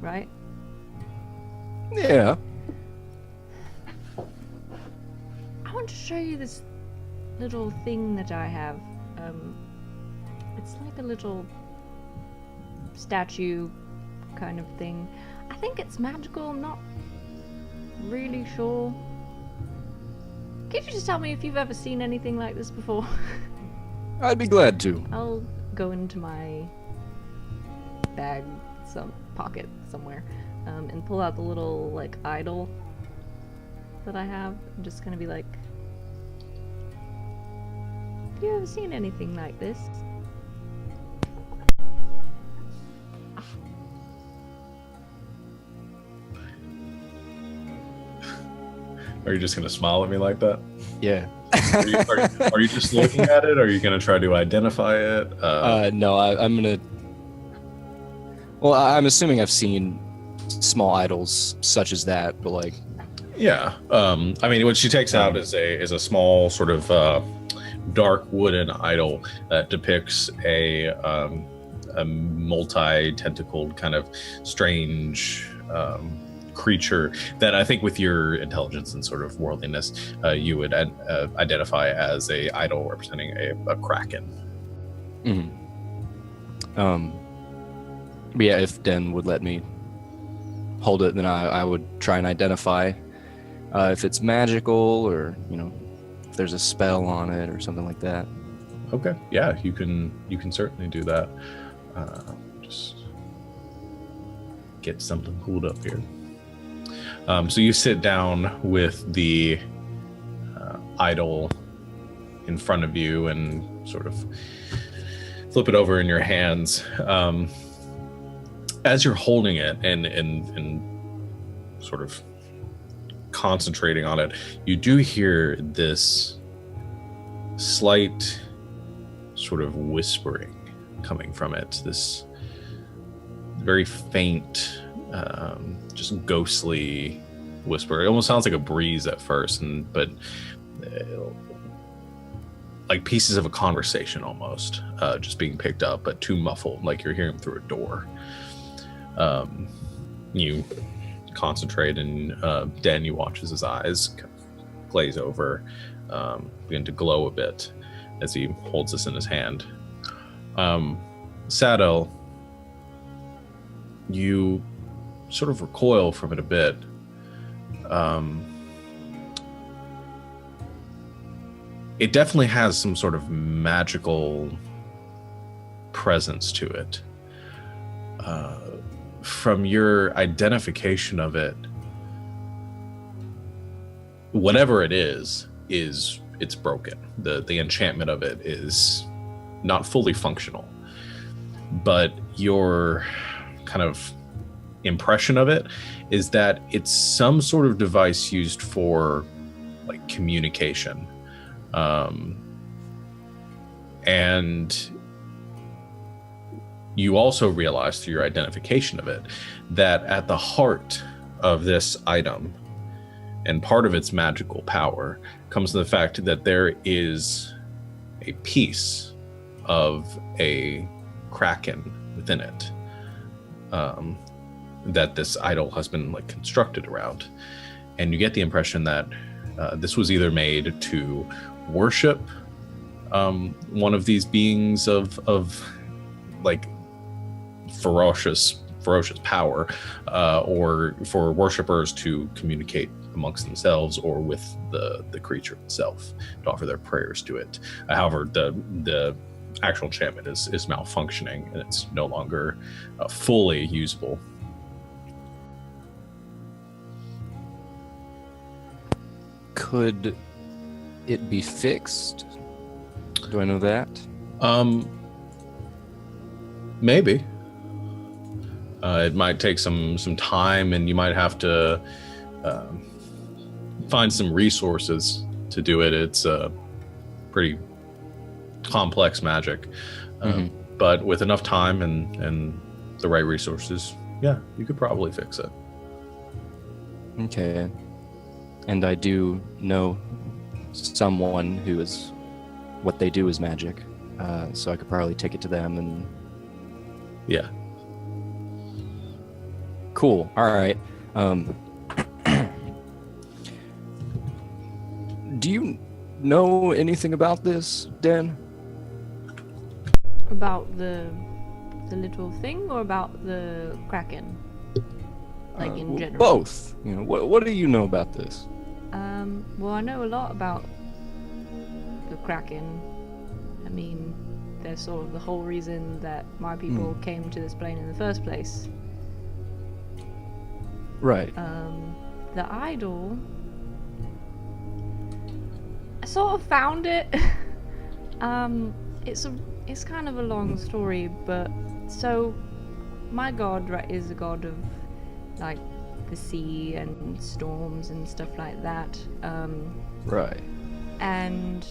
D: right?
F: Yeah.
D: I want to show you this little thing that I have. It's like a little statue kind of thing. I think it's magical, I'm not really sure. Can you just tell me if you've ever seen anything like this before?
F: I'd be glad to.
D: I'll go into my bag, some pocket somewhere, and pull out the little, idol that I have. I'm just gonna be like, have you ever seen anything like this?
A: Are you just going to smile at me like that?
F: Yeah.
A: Are you just looking at it? Or are you going to try to identify it?
F: No, I'm going to... Well, I'm assuming I've seen small idols such as that, but
A: Yeah. I mean, what she takes out is a small sort of dark wooden idol that depicts a multi-tentacled kind of strange... creature that I think with your intelligence and sort of worldliness, you would identify as a idol representing a kraken.
F: Mm-hmm. But yeah, if Den would let me hold it, then I would try and identify if it's magical or if there's a spell on it or something like that.
A: Okay, yeah, you can certainly do that. Just get something pulled up here. So you sit down with the idol in front of you and sort of flip it over in your hands. As you're holding it and sort of concentrating on it, you do hear this slight sort of whispering coming from it, this very faint, just ghostly whisper. It almost sounds like a breeze at first, but like pieces of a conversation almost, just being picked up, but too muffled, like you're hearing through a door. You concentrate, and Den, you watch as his eyes kind of glaze over, begin to glow a bit as he holds this in his hand. Saddle, you sort of recoil from it a bit. It definitely has some sort of magical presence to it. From your identification of it, whatever it is it's broken. The enchantment of it is not fully functional, but your kind of impression of it is that it's some sort of device used for communication, and you also realize through your identification of it that at the heart of this item And part of its magical power comes from the fact that there is a piece of a kraken within it that this idol has been like constructed around. And you get the impression that this was either made to worship one of these beings of like ferocious power, or for worshippers to communicate amongst themselves or with the creature itself, to offer their prayers to it. However, the actual enchantment is malfunctioning, and it's no longer fully usable.
F: Could it be fixed? Do I know that?
A: Maybe. It might take some time, and you might have to find some resources to do it. It's pretty complex magic, but with enough time and the right resources, yeah, you could probably fix it.
F: Okay. And I do know someone who is, what they do is magic, so I could probably take it to them and...
A: Yeah.
F: Cool. All right. Do you know anything about this, Dan?
D: About the little thing, or about the kraken? Like in general?
F: Both. You know, what do you know about this?
D: Well, I know a lot about the kraken. I mean, they're sort of the whole reason that my people came to this plane in the first place.
F: Right.
D: The idol, I sort of found it. It's kind of a long story, but so my god, right, is a god of like the sea and storms and stuff like that.
F: Right.
D: And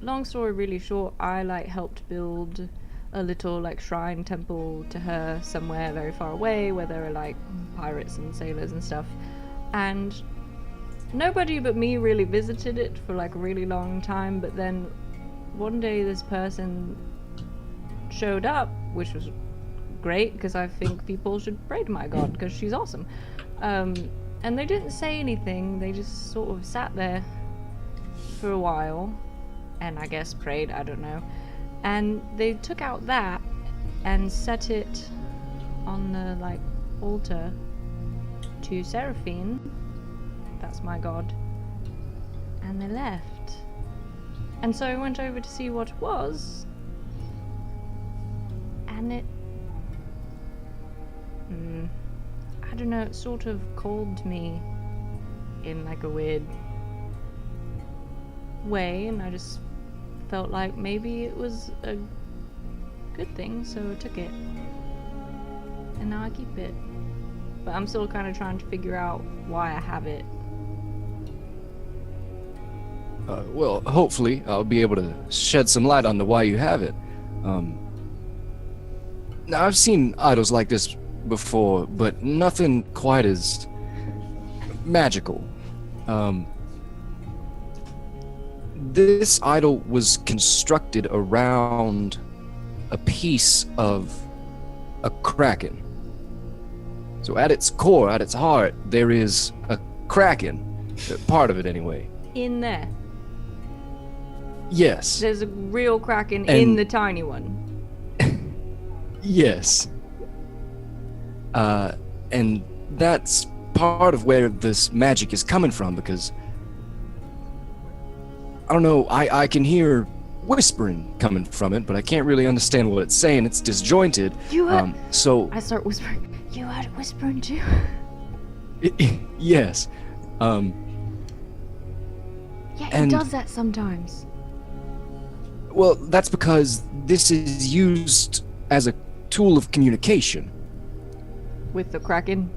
D: long story really short, I like helped build a little like shrine temple to her somewhere very far away where there are like pirates and sailors and stuff, and nobody but me really visited it for like a really long time. But then one day this person showed up, which was great because I think people should pray to my god because she's awesome. And they didn't say anything, they just sort of sat there for a while and I guess prayed, I don't know. And they took out that and set it on the like altar to Seraphine, that's my god, and they left. And so I went over to see what it was, and it I don't know, it sort of called me in like a weird way, and I just felt like maybe it was a good thing, so I took it. And now I keep it. But I'm still kind of trying to figure out why I have it.
F: Well, hopefully I'll be able to shed some light on why you have it. Now, I've seen idols like this before, but nothing quite as magical. This idol was constructed around a piece of a kraken. So at its core, at its heart, there is a kraken. Part of it, anyway.
D: In there.
F: Yes.
D: There's a real kraken in the tiny one.
F: Yes. And that's part of where this magic is coming from, because I don't know, I can hear whispering coming from it, but I can't really understand what it's saying. It's disjointed.
D: You heard,
F: so
D: I start whispering. You heard it whispering too?
F: Yes.
D: Yeah, it does that sometimes.
F: Well, that's because this is used as a tool of communication.
D: With the kraken?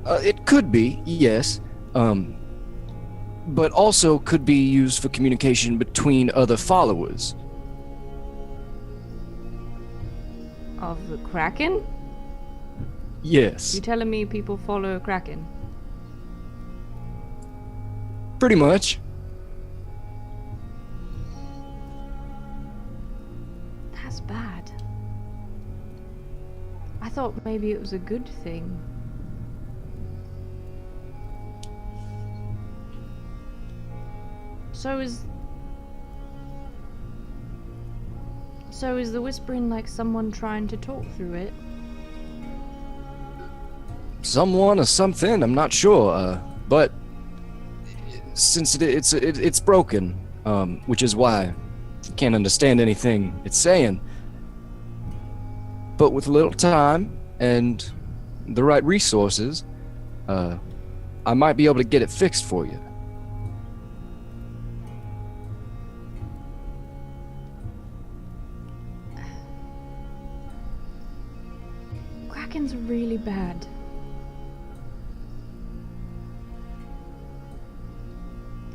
F: It could be, yes. But also could be used for communication between other followers.
D: Of the kraken?
F: Yes.
D: You telling me people follow a kraken?
F: Pretty much.
D: That's bad. I thought maybe it was a good thing. So is the whispering like someone trying to talk through it?
F: Someone or something, I'm not sure. But since it's broken, which is why I can't understand anything it's saying. But with a little time and the right resources, I might be able to get it fixed for you.
D: Kraken's really bad.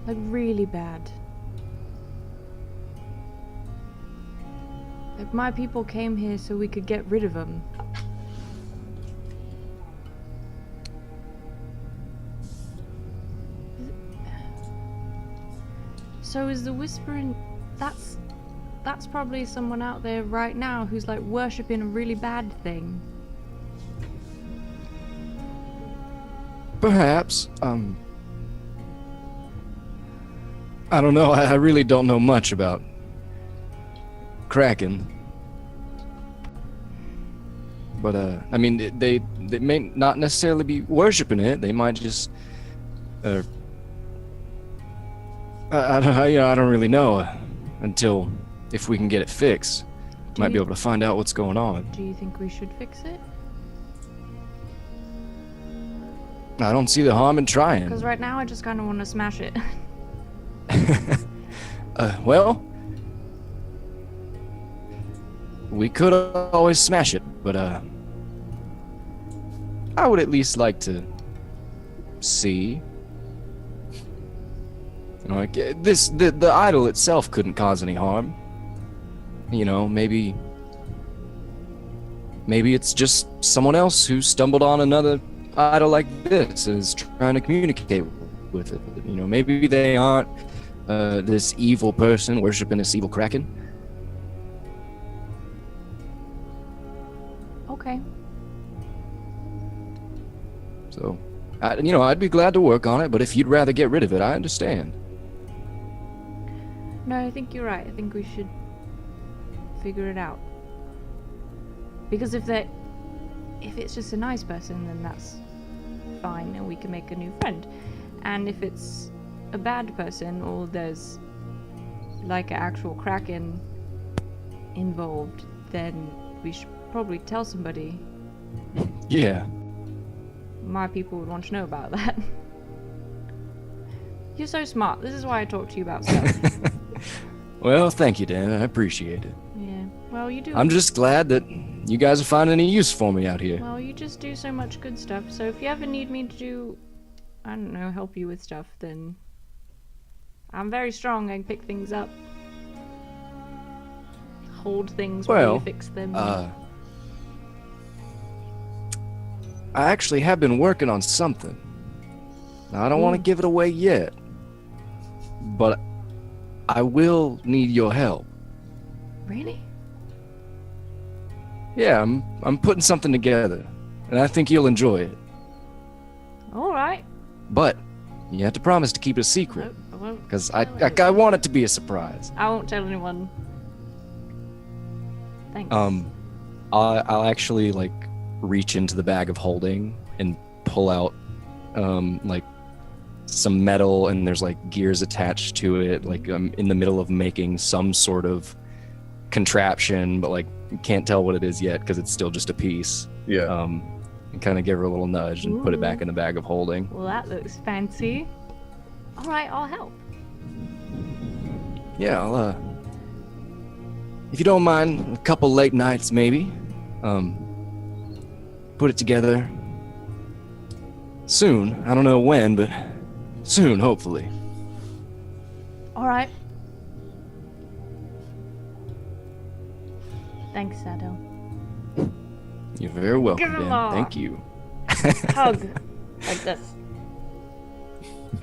D: Like, really bad. Like, my people came here so we could get rid of them. So is the whispering... That's probably someone out there right now who's, like, worshipping a really bad thing.
F: Perhaps. I don't know. I really don't know much about Kraken. But, I mean, they may not necessarily be worshipping it. They might just, I don't really know until if we can get it fixed. Might be able to find out what's going on.
D: Do you think we should fix it?
F: I don't see the harm in trying.
D: Because right now I just kind of want to smash it.
F: Well, we could always smash it, but I would at least like to see. You know, like the idol itself couldn't cause any harm. You know, maybe it's just someone else who stumbled on another idol like this and is trying to communicate with it. You know, maybe they aren't this evil person worshiping this evil Kraken.
D: Okay.
F: So, I'd be glad to work on it, but if you'd rather get rid of it, I understand.
D: No, I think you're right. I think we should figure it out. Because if it's just a nice person, then that's fine and we can make a new friend. And if it's a bad person or there's like an actual Kraken involved, then we should probably tell somebody.
F: Yeah.
D: My people would want to know about that. You're so smart. This is why I talk to you about stuff.
F: Well, thank you, Dan. I appreciate it.
D: Yeah. Well, you do.
F: I'm just glad that you guys are finding any use for me out here.
D: Well, you just do so much good stuff. So if you ever need me to do, I don't know, help you with stuff, then I'm very strong. I can pick things up, hold things while you fix them.
F: I actually have been working on something. Now, I don't want to give it away yet, but I will need your help.
D: Really?
F: Yeah, I'm putting something together, and I think you'll enjoy it.
D: All right.
F: But you have to promise to keep it a secret,
D: I won't
F: because
D: tell
F: I
D: anyone.
F: want it to be a surprise.
D: I won't tell anyone. Thanks.
F: I'll actually like reach into the bag of holding and pull out like some metal, and there's like gears attached to it. Like I'm in the middle of making some sort of contraption, but like can't tell what it is yet because it's still just a piece.
A: Yeah.
F: And kind of give her a little nudge and put it back in the bag of holding.
D: Well, that looks fancy. All right, I'll help.
F: Yeah, I'll if you don't mind, a couple late nights maybe. Put it together soon. I don't know when, but soon, hopefully.
D: All right. Thanks, Sado.
F: You're very welcome,
D: Give him
F: Dan.
D: a
F: Thank you.
D: hug like this.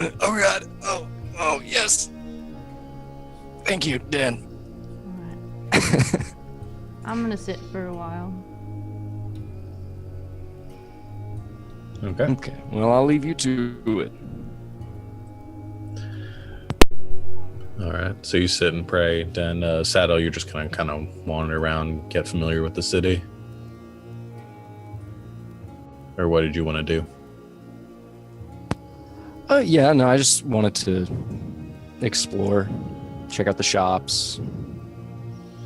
F: Oh God! Oh yes! Thank you, Dan.
D: Alright. I'm gonna sit for a while.
A: Okay.
F: Okay. Well, I'll leave you to it.
A: All right. So you sit and pray. Then, Saddle, you're just gonna kind of wander around, get familiar with the city. Or what did you want to do?
F: Yeah, no, I just wanted to explore, check out the shops.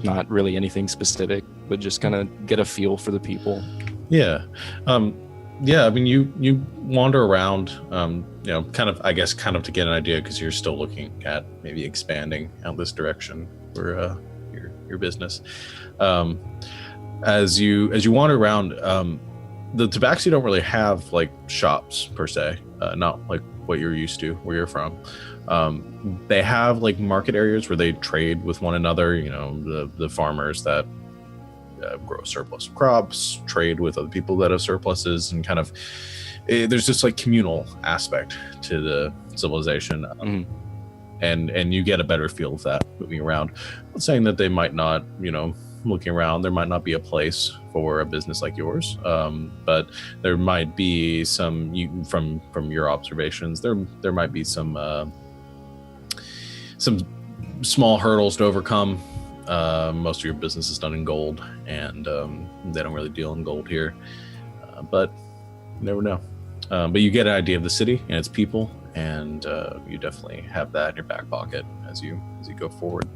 F: Not really anything specific, but just kind of get a feel for the people.
A: Yeah. Yeah, I mean, you wander around, kind of, I guess, kind of to get an idea, because you're still looking at maybe expanding out this direction for your business. As you wander around, the Tabaxi don't really have like shops per se, not like what you're used to, where you're from. They have like market areas where they trade with one another. The farmers that grow surplus crops, trade with other people that have surpluses, and kind of there's this like communal aspect to the civilization, and you get a better feel of that moving around. I'm not saying that they might not, looking around, there might not be a place for a business like yours, but there might be some, from your observations, there might be some small hurdles to overcome. Most of your business is done in gold, and they don't really deal in gold here, but you never know. But you get an idea of the city and its people, and you definitely have that in your back pocket as you go forward.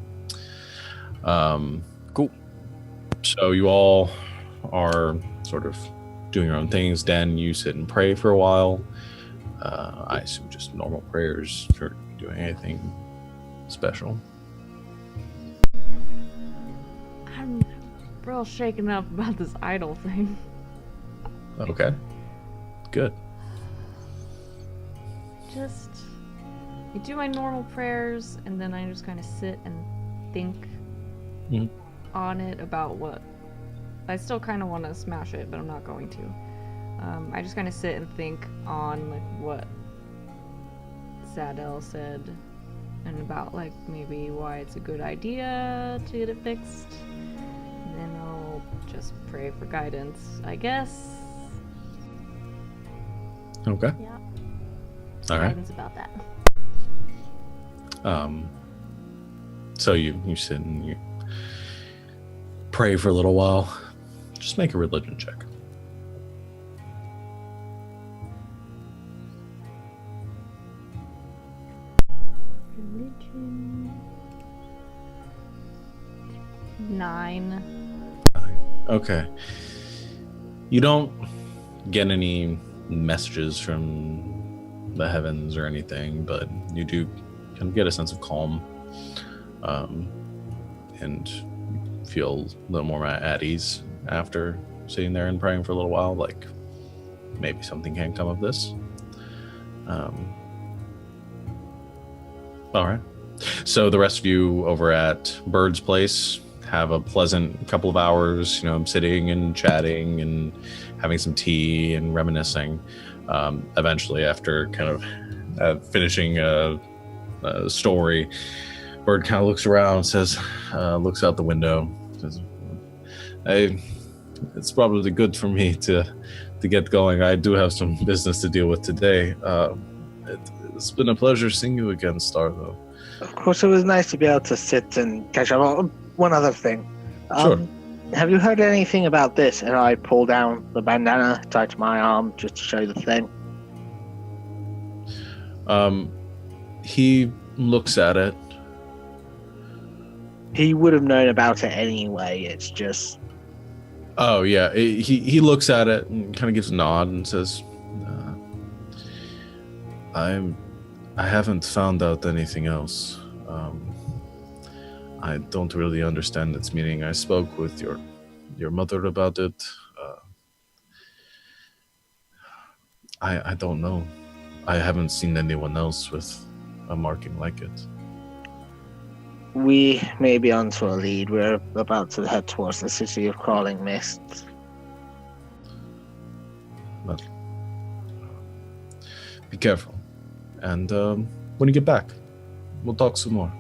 F: Cool.
A: So you all are sort of doing your own things. Dan, you sit and pray for a while. I assume just normal prayers. You're doing anything special?
D: I'm real shaken up about this idol thing.
A: Okay. Good.
D: Just, I do my normal prayers, and then I just kind of sit and think on it about what. I still kind of want to smash it, but I'm not going to. I just kind of sit and think on like what Sadell said, and about like maybe why it's a good idea to get it fixed. And then I'll just pray for guidance, I guess.
A: Okay.
D: Yeah.
A: All right.
D: Guidance about that.
A: So you sit and you pray for a little while. Just make a religion check.
D: Religion. 9.
A: Okay. You don't get any messages from the heavens or anything, but you do kind of get a sense of calm, and feel a little more at ease after sitting there and praying for a little while, like maybe something can come of this. All right. So the rest of you over at Bird's Place have a pleasant couple of hours, sitting and chatting and having some tea and reminiscing. Eventually, after kind of finishing a story, Bird kind of looks around and says, looks out the window, says, it's probably good for me to get going. I do have some business to deal with today. It's been a pleasure seeing you again, Star, though.
E: Of course, it was nice to be able to sit and catch up. Oh, one other thing.
A: Sure.
E: Have you heard anything about this? And I pull down the bandana tied to my arm just to show you the thing.
A: He looks at it.
E: He would have known about it anyway. It's just...
A: Oh, yeah. He looks at it and kind of gives a nod and says, I haven't found out anything else. I don't really understand its meaning. I spoke with your mother about it. I don't know. I haven't seen anyone else with a marking like it.
E: We may be onto a lead. We're about to head towards the city of Crawling Mists.
A: But be careful. And when you get back, we'll talk some more.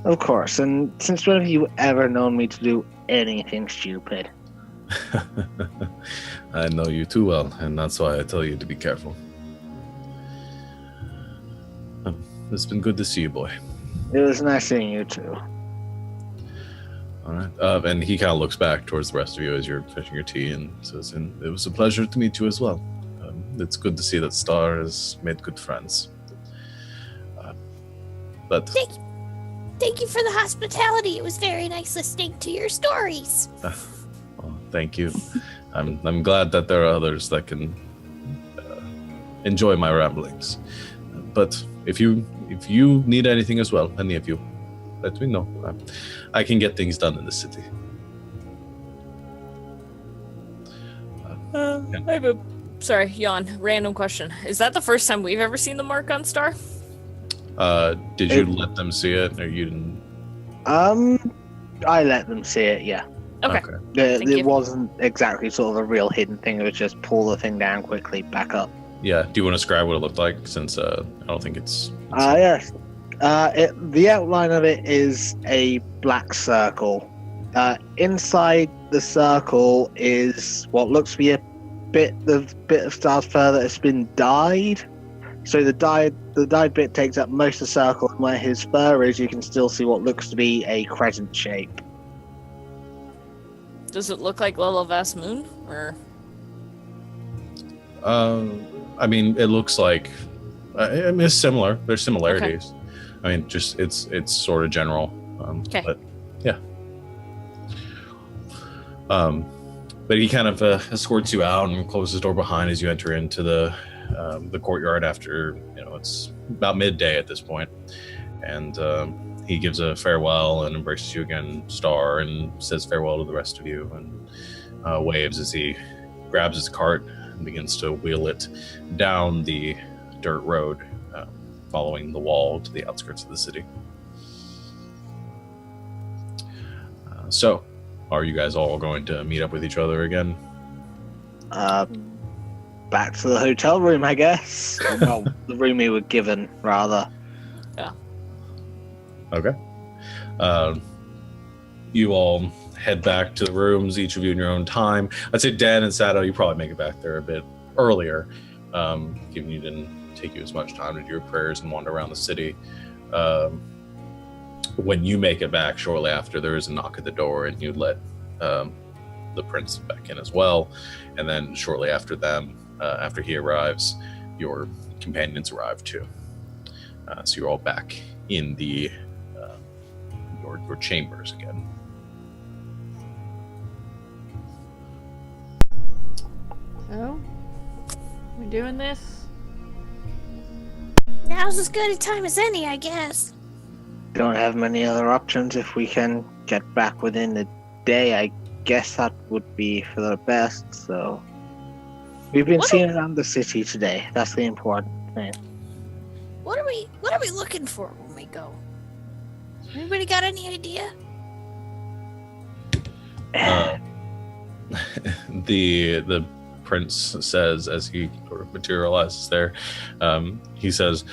E: Of course, and since when have you ever known me to do anything stupid?
A: I know you too well, and that's why I tell you to be careful. It's been good to see you, boy.
E: It was nice seeing you too.
A: All right. And he kind of looks back towards the rest of you as you're finishing your tea and says, and it was a pleasure to meet you as well. It's good to see that Star has made good friends. But
C: Thank you for the hospitality. It was very nice listening to your stories.
A: well, thank you. I'm glad that there are others that can enjoy my ramblings. But if you need anything as well, any of you, let me know. I can get things done in the city.
C: I have a random question. Is that the first time we've ever seen the mark on Star?
A: Did you let them see it, or you didn't?
E: I let them see it, yeah.
C: Okay.
E: It wasn't exactly sort of a real hidden thing. It was just pull the thing down quickly, back up.
A: Yeah. Do you want to describe what it looked like? Since I don't think it's.
E: Yes. The outline of it is a black circle. Inside the circle is what looks to be a bit of Star's fur that has been dyed. So the dyed bit takes up most of the circle, and where his fur is, you can still see what looks to be a crescent shape.
C: Does it look like Lilith's moon, or?
A: I mean, it looks like. I mean, it's similar. There's similarities. Okay. I mean, just it's sort of general. Okay. But yeah. But he kind of escorts you out and closes the door behind as you enter into the courtyard. After it's about midday at this point, and he gives a farewell and embraces you again, Star, and says farewell to the rest of you, and waves as he grabs his cart and begins to wheel it down the dirt road, following the wall to the outskirts of the city. So, are you guys all going to meet up with each other again?
E: Back to the hotel room, I guess. Well, the room we were given, rather.
C: Yeah.
A: Okay. You all head back to the rooms, each of you in your own time. I'd say Dan and Sato, you probably make it back there a bit earlier, given you didn't take you as much time to do your prayers and wander around the city. When you make it back shortly after, there is a knock at the door, and you let the prince back in as well. And then shortly after them, after he arrives, your companions arrive too. So you're all back in the your chambers again.
D: So, we doing this?
C: Now's as good a time as any, I guess.
E: Don't have many other options. If we can get back within the day, I guess that would be for the best. So we've been seeing around the city today. That's the important thing.
C: What are we looking for when we go? Anybody got any idea?
A: The prince says, as he sort of materializes there, he says,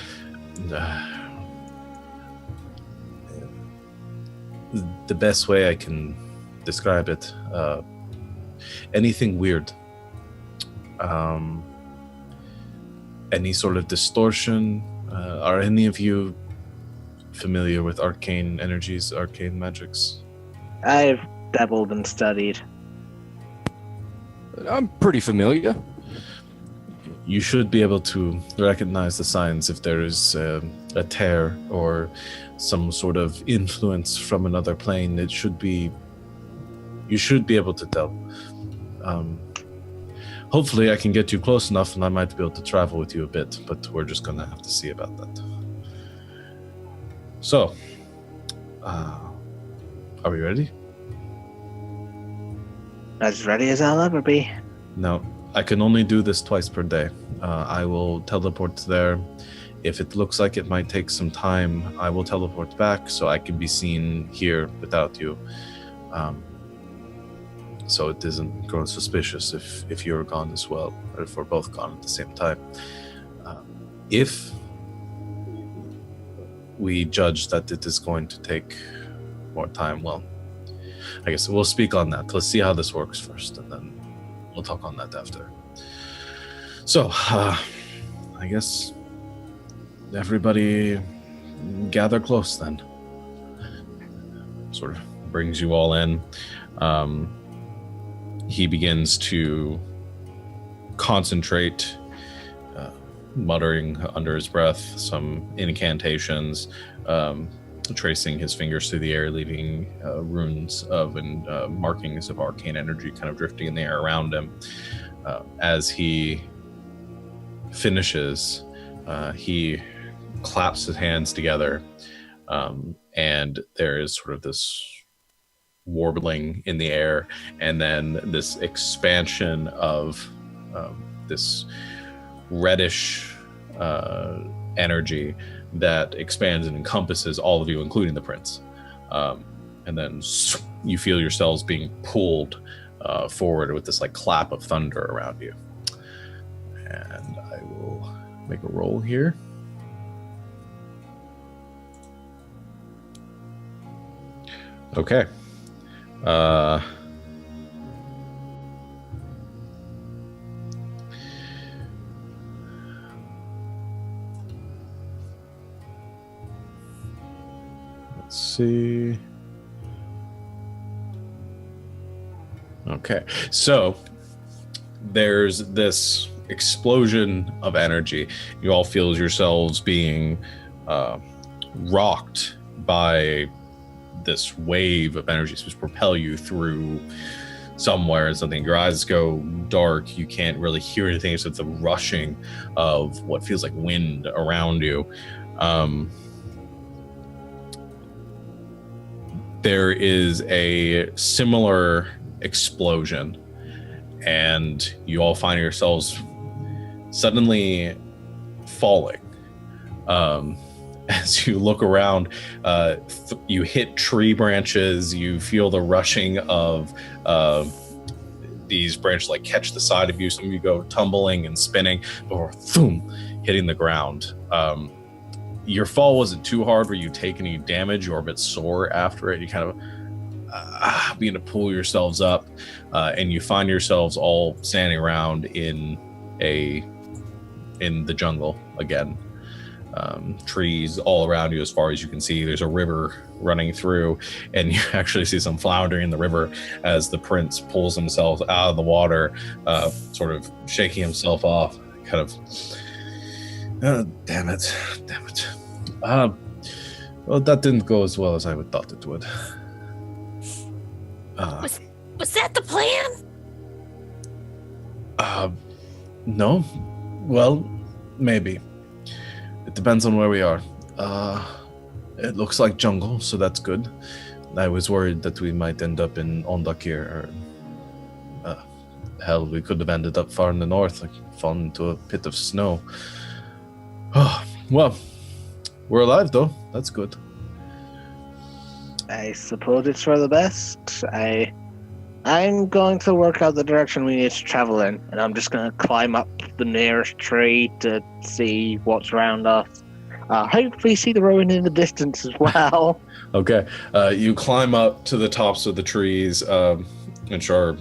A: the best way I can describe it, anything weird, any sort of distortion. Are any of you familiar with arcane energies, arcane magics?
E: I've dabbled and studied.
F: I'm pretty familiar.
A: You should be able to recognize the signs if there is a tear or some sort of influence from another plane. You should be able to tell. Hopefully I can get you close enough and I might be able to travel with you a bit, but we're just going to have to see about that. So, are we ready?
E: As ready as I'll ever be.
A: No, I can only do this twice per day. I will teleport there. If it looks like it might take some time, I will teleport back so I can be seen here without you. So it isn't grown suspicious if you're gone as well, or if we're both gone at the same time. If we judge that it is going to take more time, well, I guess we'll speak on that. Let's see how this works first, and then we'll talk on that after. So, I guess everybody gather close then. Sort of brings you all in. He begins to concentrate, muttering under his breath some incantations, tracing his fingers through the air, leaving runes of and markings of arcane energy kind of drifting in the air around him. As he finishes, he claps his hands together, and there is sort of this warbling in the air, and then this expansion of this reddish energy that expands and encompasses all of you, including the prince. And then you feel yourselves being pulled forward with this like clap of thunder around you. And I will make a roll here. Okay. Let's see. Okay, so there's this explosion of energy. You all feel yourselves being rocked by this wave of energy. It's supposed to propel you through somewhere and something. Your eyes go dark. You can't really hear anything except the rushing of what feels like wind around you. There is a similar explosion, and you all find yourselves suddenly falling. As you look around, you hit tree branches. You feel the rushing of these branches like catch the side of you. Some of you go tumbling and spinning before boom, hitting the ground. Your fall wasn't too hard where you take any damage. You're a bit sore after it. You kind of begin to pull yourselves up, and you find yourselves all standing around in the jungle again. Trees all around you as far as you can see. There's a river running through, and you actually see some floundering in the river as the prince pulls himself out of the water, sort of shaking himself off, kind of, damn it. Well, that didn't go as well as I would thought it would.
C: Was that the plan?
A: No. Well, maybe. It depends on where we are. It looks like jungle, so that's good. I was worried that we might end up in Ondakir, or hell, we could have ended up far in the north, like fallen into a pit of snow. Oh, well, we're alive though. That's good.
E: I suppose it's for the best. I'm going to work out the direction we need to travel in, and I'm just going to climb up the nearest tree to see what's around us. Hopefully see the ruin in the distance as well.
A: Okay. You climb up to the tops of the trees, which are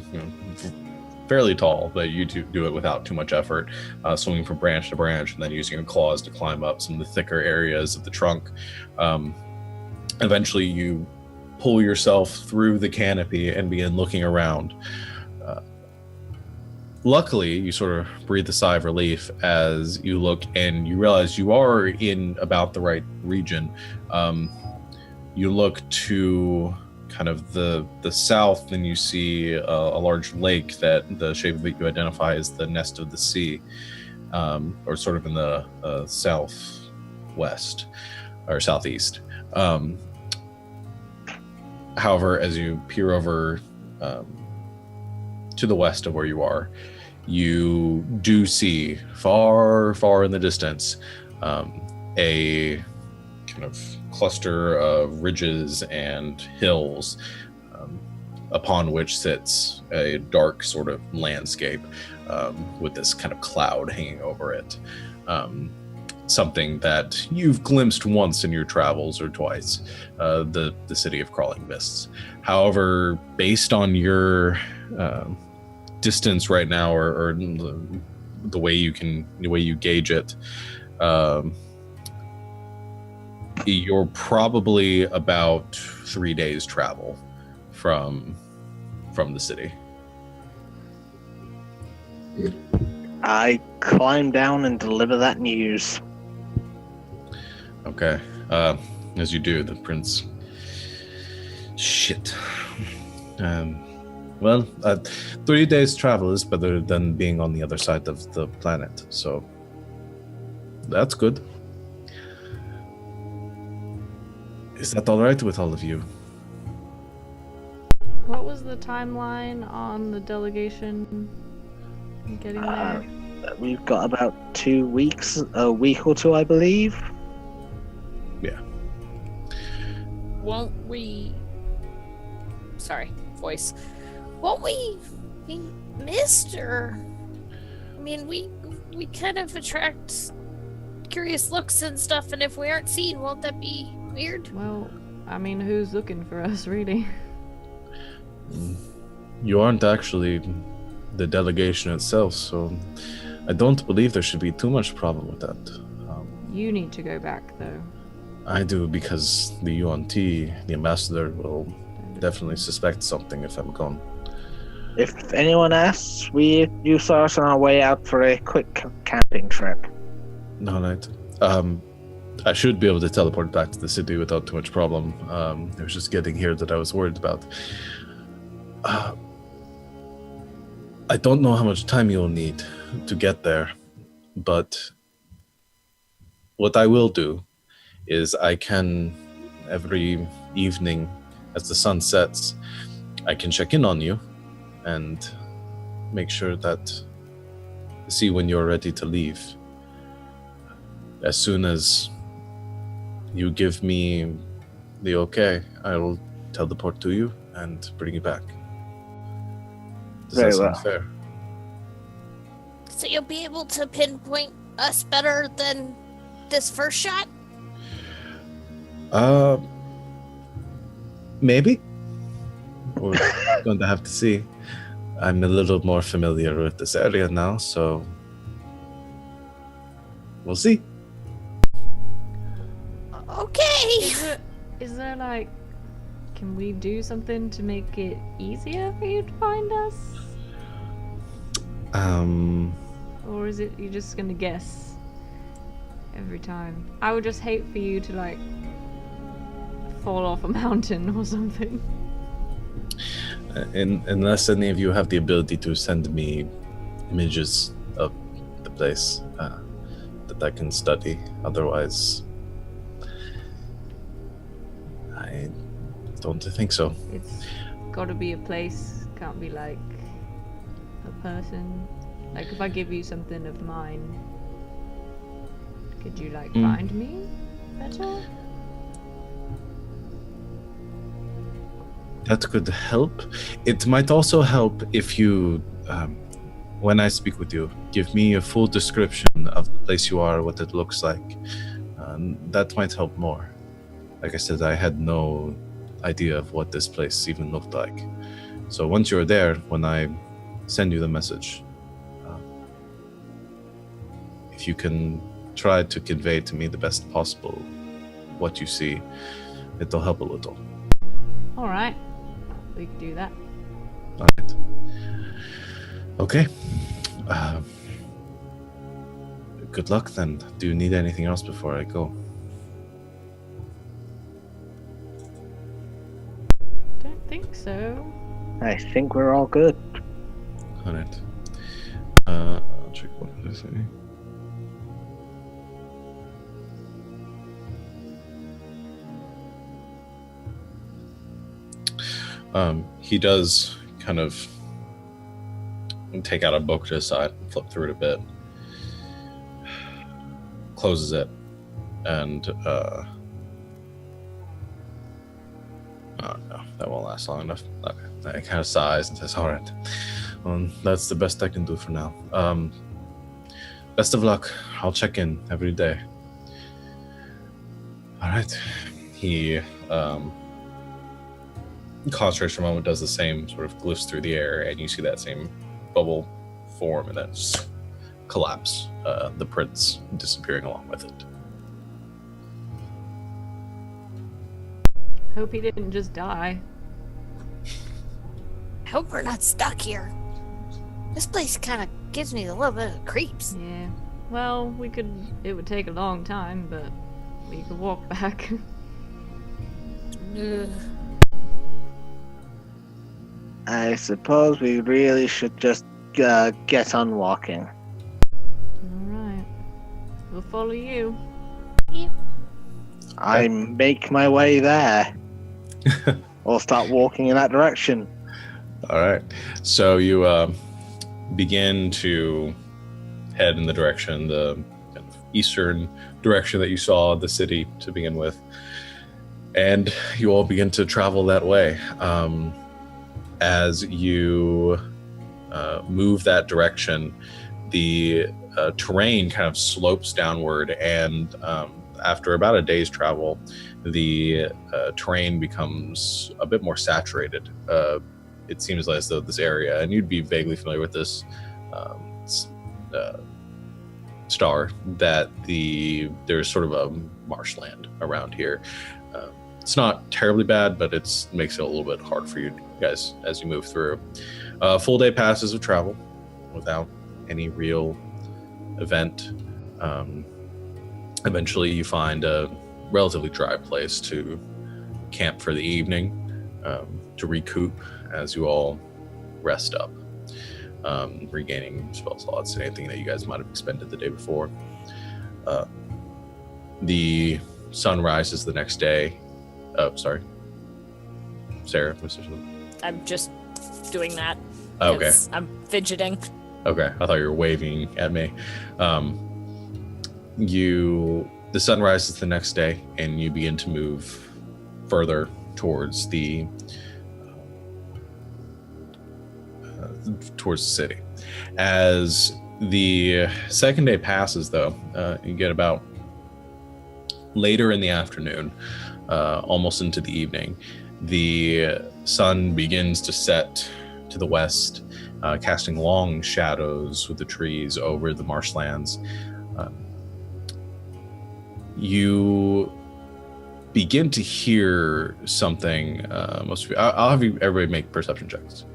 A: fairly tall, but you do it without too much effort, swinging from branch to branch and then using your claws to climb up some of the thicker areas of the trunk. Eventually you pull yourself through the canopy and begin looking around. Luckily, you sort of breathe a sigh of relief as you look and you realize you are in about the right region. You look to kind of the south, and you see a large lake that the shape of it you identify as the Nest of the Sea, or sort of in the southwest or southeast. However, as you peer over to the west of where you are, you do see far in the distance a kind of cluster of ridges and hills upon which sits a dark sort of landscape with this kind of cloud hanging over it. something that you've glimpsed once in your travels or twice, the city of Crawling Mists. However, based on your distance right now, or the way you gauge it, you're probably about 3 days travel from the city.
E: I climb down and deliver that news.
A: Okay. As you do, the prince. Shit. Well, 3 days travel is better than being on the other side of the planet, so that's good. Is that all right with all of you?
D: What was the timeline on the delegation getting there?
E: We've got about 2 weeks, a week or two, I believe.
A: Yeah.
C: Won't we... Sorry, voice. Won't we be missed, or... I mean, we kind of attract curious looks and stuff, and if we aren't seen, won't that be weird?
D: Well, I mean, who's looking for us, really?
A: You aren't actually the delegation itself, so I don't believe there should be too much problem with that.
D: You need to go back, though.
A: I do, because the UNT, the ambassador, will definitely suspect something if I'm gone.
E: If anyone asks, you saw us on our way out for a quick camping trip.
A: All right. I should be able to teleport back to the city without too much problem. It was just getting here that I was worried about. I don't know how much time you'll need to get there, but what I will do is I can, every evening as the sun sets, I can check in on you and make sure see when you're ready to leave. As soon as you give me the okay, I will teleport to you and bring you back. Does
E: Very
A: that sound
E: well.
A: fair?
C: So you'll be able to pinpoint us better than this first shot?
A: Maybe. We're going to have to see. I'm a little more familiar with this area now, so we'll see.
C: Okay.
D: Is there like, can we do something to make it easier for you to find us? Or is it you're just gonna guess every time? I would just hate for you to like fall off a mountain or something.
A: Unless any of you have the ability to send me images of the place that I can study. Otherwise, I don't think so.
D: It's gotta be a place, can't be like a person. Like if I give you something of mine, could you like find me better?
A: That could help. It might also help if you, when I speak with you, give me a full description of the place you are, what it looks like. That might help more. Like I said, I had no idea of what this place even looked like. So once you're there, when I send you the message, if you can try to convey to me the best possible what you see, it'll help a little.
D: All right, we can do that.
A: All right. Okay. Good luck then. Do you need anything else before I go?
D: Don't think so.
E: I think we're all good.
A: All right. I'll check what did I say. He does kind of take out a book to his side, flip through it a bit, closes it, and oh no, that won't last long enough. Okay, he kind of sighs and says, all right, well, that's the best I can do for now. Best of luck. I'll check in every day. All right. He concentrates for a moment, does the same, sort of glyphs through the air, and you see that same bubble form and then collapse, the prince disappearing along with it.
D: Hope he didn't just die.
C: I hope we're not stuck here. This place kind of gives me a little bit of creeps.
D: Yeah. Well, it would take a long time, but we could walk back.
C: Ugh.
E: I suppose we really should just get on walking.
D: Alright. We'll follow you.
E: I make my way there. Or start walking in that direction.
A: All right. So you begin to head in the direction, the kind of eastern direction that you saw the city to begin with. And you all begin to travel that way. As you move that direction, the terrain kind of slopes downward, and after about a day's travel, the terrain becomes a bit more saturated. It seems as though this area, and you'd be vaguely familiar with this star, that there's sort of a marshland around here. It's not terribly bad, but it makes it a little bit hard for you guys as you move through. Full day passes of travel without any real event. Eventually you find a relatively dry place to camp for the evening, to recoup as you all rest up, regaining spell slots and anything that you guys might have expended the day before. The sun rises the next day. Oh, sorry. Sarah, was there something?
C: I'm just doing that.
A: Okay.
C: I'm fidgeting.
A: Okay, I thought you were waving at me. The sun rises the next day, and you begin to move further towards the city. As the second day passes, though, you get about later in the afternoon, almost into the evening, the sun begins to set to the west, casting long shadows with the trees over the marshlands. You begin to hear something. I'll have everybody make perception checks.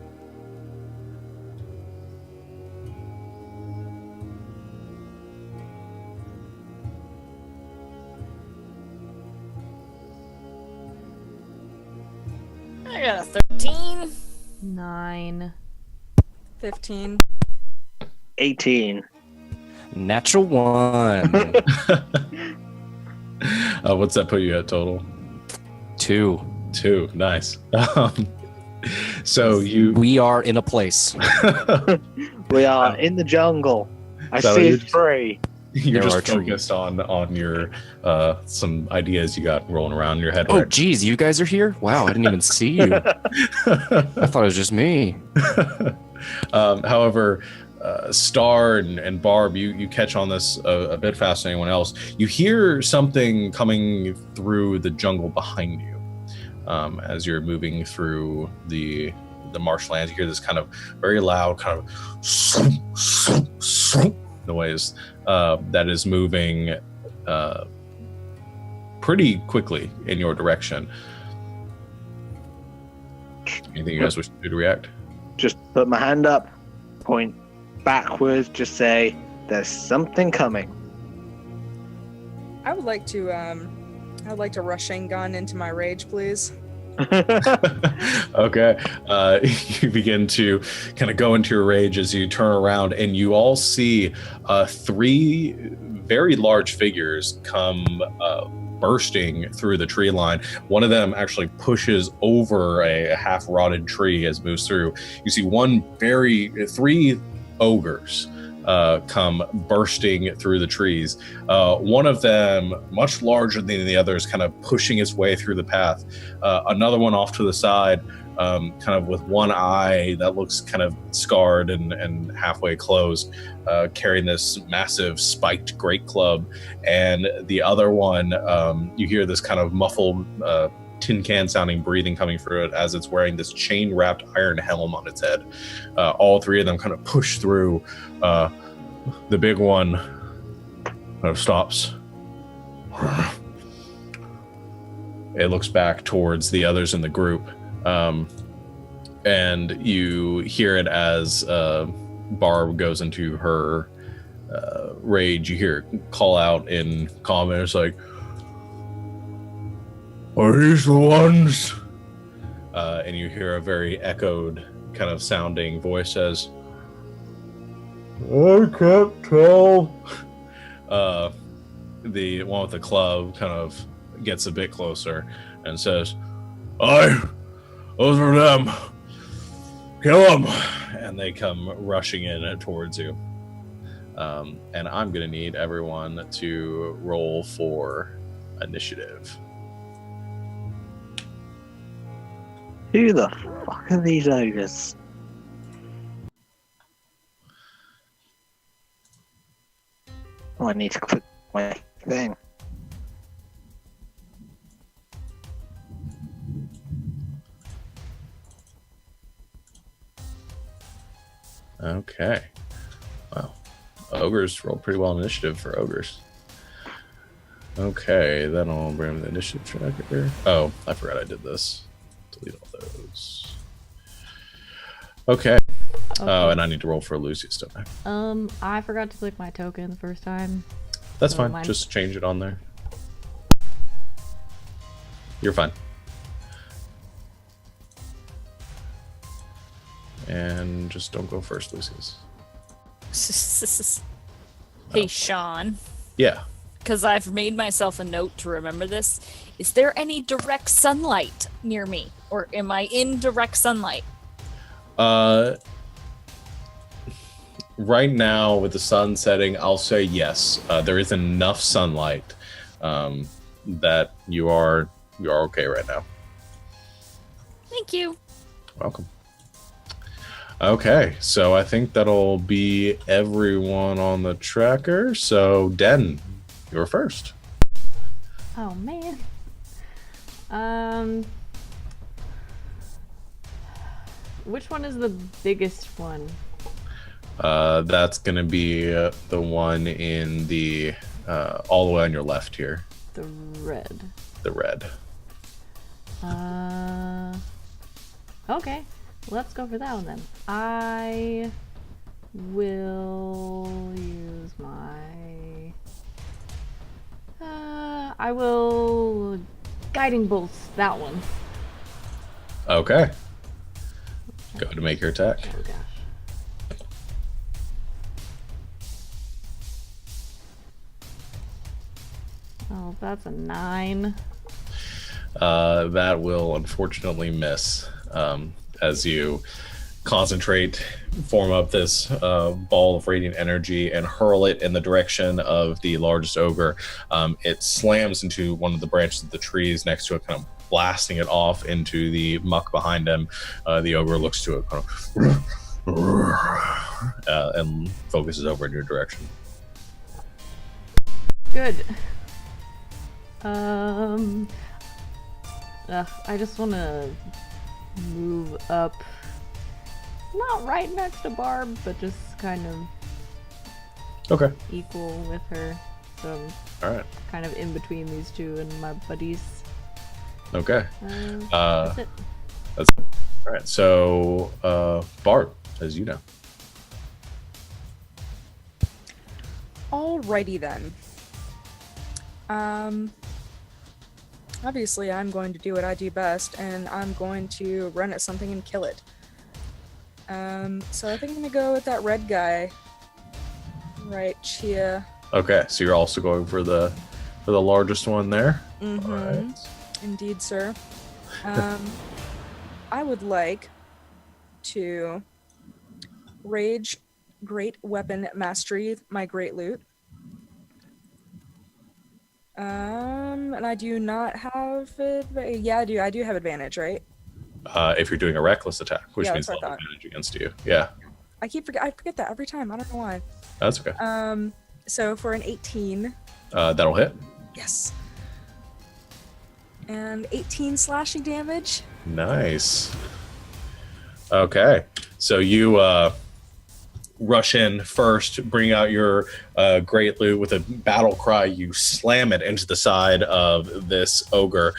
C: I got a 13.
D: 9.
G: 15.
E: 18.
F: Natural 1.
A: What's that put you at total?
F: 2.
A: 2. Nice. So
F: We are in a place.
E: We are in the jungle. I
A: So
E: see
A: you're
E: it's
A: just-
E: free.
A: You're
F: There
A: just
F: are trees.
A: focused on your some ideas you got rolling around in your head.
F: Oh, geez, you guys are here? Wow, I didn't even see you. I thought it was just me.
A: However, Star and Barb, you catch on this a bit faster than anyone else. You hear something coming through the jungle behind you as you're moving through the marshlands. You hear this kind of very loud kind of noise that is moving pretty quickly in your direction. Anything you guys wish to do to react?
E: Just put my hand up, point backwards, just say, there's something coming.
G: I would like to rushing gun into my rage, please.
A: Okay. You begin to kind of go into your rage as you turn around, and you all see 3 very large figures come bursting through the tree line. One of them actually pushes over a half-rotted tree as it moves through. You see 3 ogres come bursting through the trees. One of them, much larger than the others, kind of pushing its way through the path. Another one off to the side, kind of with one eye that looks kind of scarred and halfway closed, carrying this massive spiked great club. And the other one, you hear this kind of muffled tin can sounding breathing coming through it as it's wearing this chain wrapped iron helm on its head. All three of them kind of push through. The big one kind of stops. It looks back towards the others in the group, and you hear it as Barb goes into her rage. You hear it call out in common. It's like, "Are these the ones?" And you hear a very echoed kind of sounding voice says, "I can't tell." The one with the club kind of gets a bit closer and says, "Aye, those are them. Kill them." And they come rushing in towards you. And I'm going to need everyone to roll for initiative.
E: Who the fuck are these ogres? Oh, I need to click my thing.
A: Okay. Wow. Ogres roll pretty well on initiative for ogres. Okay, then I'll bring the initiative tracker. Oh, I forgot I did this. Delete all those. Okay. Oh, and I need to roll for Lucius, don't I?
D: I forgot to click my token the first time.
A: That's
D: So
A: fine.
D: mine-
A: Just change it on there. You're fine. And just don't go first, Lucius.
C: Hey, Sean.
A: Yeah.
C: Because I've made myself a note to remember this. Is there any direct sunlight near me? Or am I in direct sunlight?
A: Right now, with the sun setting, I'll say yes. There is enough sunlight that you are okay right now.
C: Thank you.
A: Welcome. Okay, so I think that'll be everyone on the tracker. So, Den, you're first.
D: Oh man. Which one is the biggest one?
A: That's gonna be the one in the all the way on your left here.
D: The red.
A: The red.
D: Okay. Let's go for that one then. I will use my... I will... Guiding Bolts, that one.
A: Okay. Go to make your attack.
D: Oh gosh. Oh, that's a 9.
A: That will unfortunately miss. As you concentrate, form up this ball of radiant energy and hurl it in the direction of the largest ogre. It slams into one of the branches of the trees next to it, kind of blasting it off into the muck behind him. The ogre looks to it kind of and focuses over in your direction.
D: Good. I just want to move up, not right next to Barb, but just kind of
A: Okay.
D: equal with her. So
A: All right.
D: kind of in between these two and my buddies.
A: Okay.
D: That's it.
A: That's it. All right. So, Barb, as you know.
G: Alrighty then. Obviously I'm going to do what I do best, and I'm going to run at something and kill it. So I think I'm gonna go with that red guy. Right here.
A: Okay. So you're also going for the largest one there.
G: Mm-hmm.
A: All right.
G: Indeed, sir. I would like to rage great weapon mastery, my great loot. And I do not have it. Yeah, I do. I do have advantage, right?
A: If you're doing a reckless attack, which
G: Yeah,
A: means
G: that's
A: they'll
G: what I
A: have advantage against you. Yeah,
G: I forget that every time. I don't know why.
A: that's okay.
G: So for an 18.
A: That'll hit.
G: Yes. And 18 slashing damage.
A: Nice. Okay, so you rush in first, bring out your great loot with a battle cry. You slam it into the side of this ogre.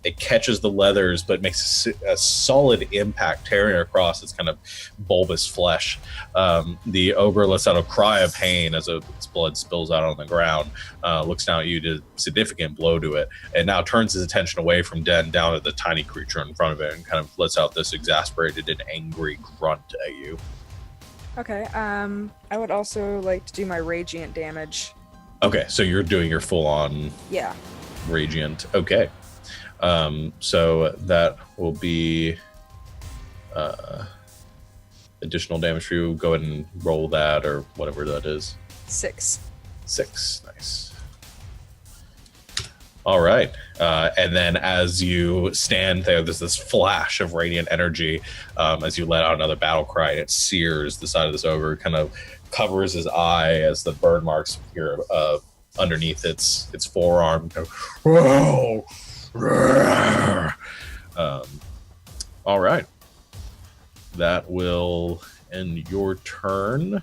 A: It catches the leathers, but makes a solid impact, tearing across its kind of bulbous flesh. The ogre lets out a cry of pain as its blood spills out on the ground. Looks down at you, to significant blow to it, and now turns his attention away from Den down at the tiny creature in front of it, and kind of lets out this exasperated and angry grunt at you.
G: Okay, I would also like to do my radiant damage.
A: Okay, so you're doing your full-on
G: Yeah.
A: radiant. Okay. So that will be additional damage for you. Go ahead and roll that, or whatever that is.
G: 6.
A: 6. Nice. All right. And then as you stand there, there's this flash of radiant energy as you let out another battle cry, and it sears the side of this ogre, kind of covers his eye as the burn marks appear underneath its forearm. Whoa! All right. That will end your turn.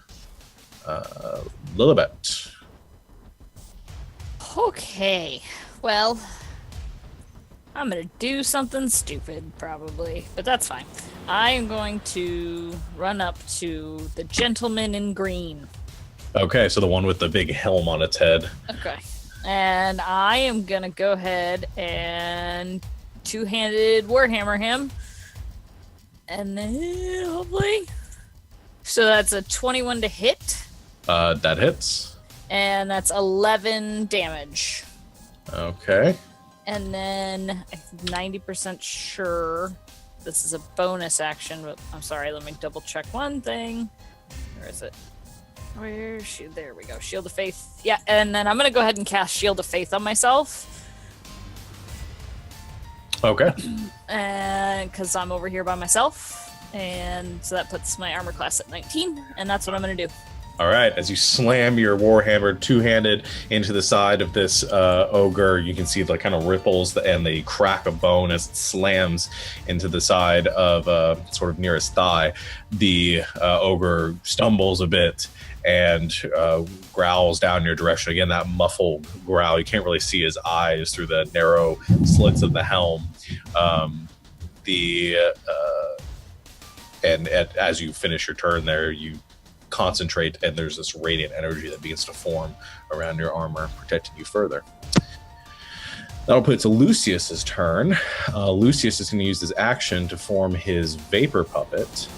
A: Lilibet.
C: Okay. Well, I'm gonna do something stupid, probably, but that's fine. I am going to run up to the gentleman in green.
A: Okay, so the one with the big helm on its head.
C: Okay. And I am gonna go ahead and two-handed warhammer him. And then, hopefully... So that's a 21 to hit.
A: That hits.
C: And that's 11 damage.
A: Okay.
C: And then I'm 90% sure this is a bonus action, but I'm sorry, let me double check one thing. Where is it? Where's she? There we go. Shield of Faith. Yeah, and then I'm going to go ahead and cast Shield of Faith on myself.
A: Okay.
C: And because I'm over here by myself. And so that puts my armor class at 19, and that's what I'm going to do.
A: All right, as you slam your warhammer two-handed into the side of this ogre, you can see the kind of ripples and the crack of bone as it slams into the side of sort of near his thigh. The ogre stumbles a bit and growls down your direction. Again, that muffled growl. You can't really see his eyes through the narrow slits of the helm. As you finish your turn there, you concentrate, and there's this radiant energy that begins to form around your armor, protecting you further. That'll put it to Lucius's turn. Lucius is going to use his action to form his vapor puppet.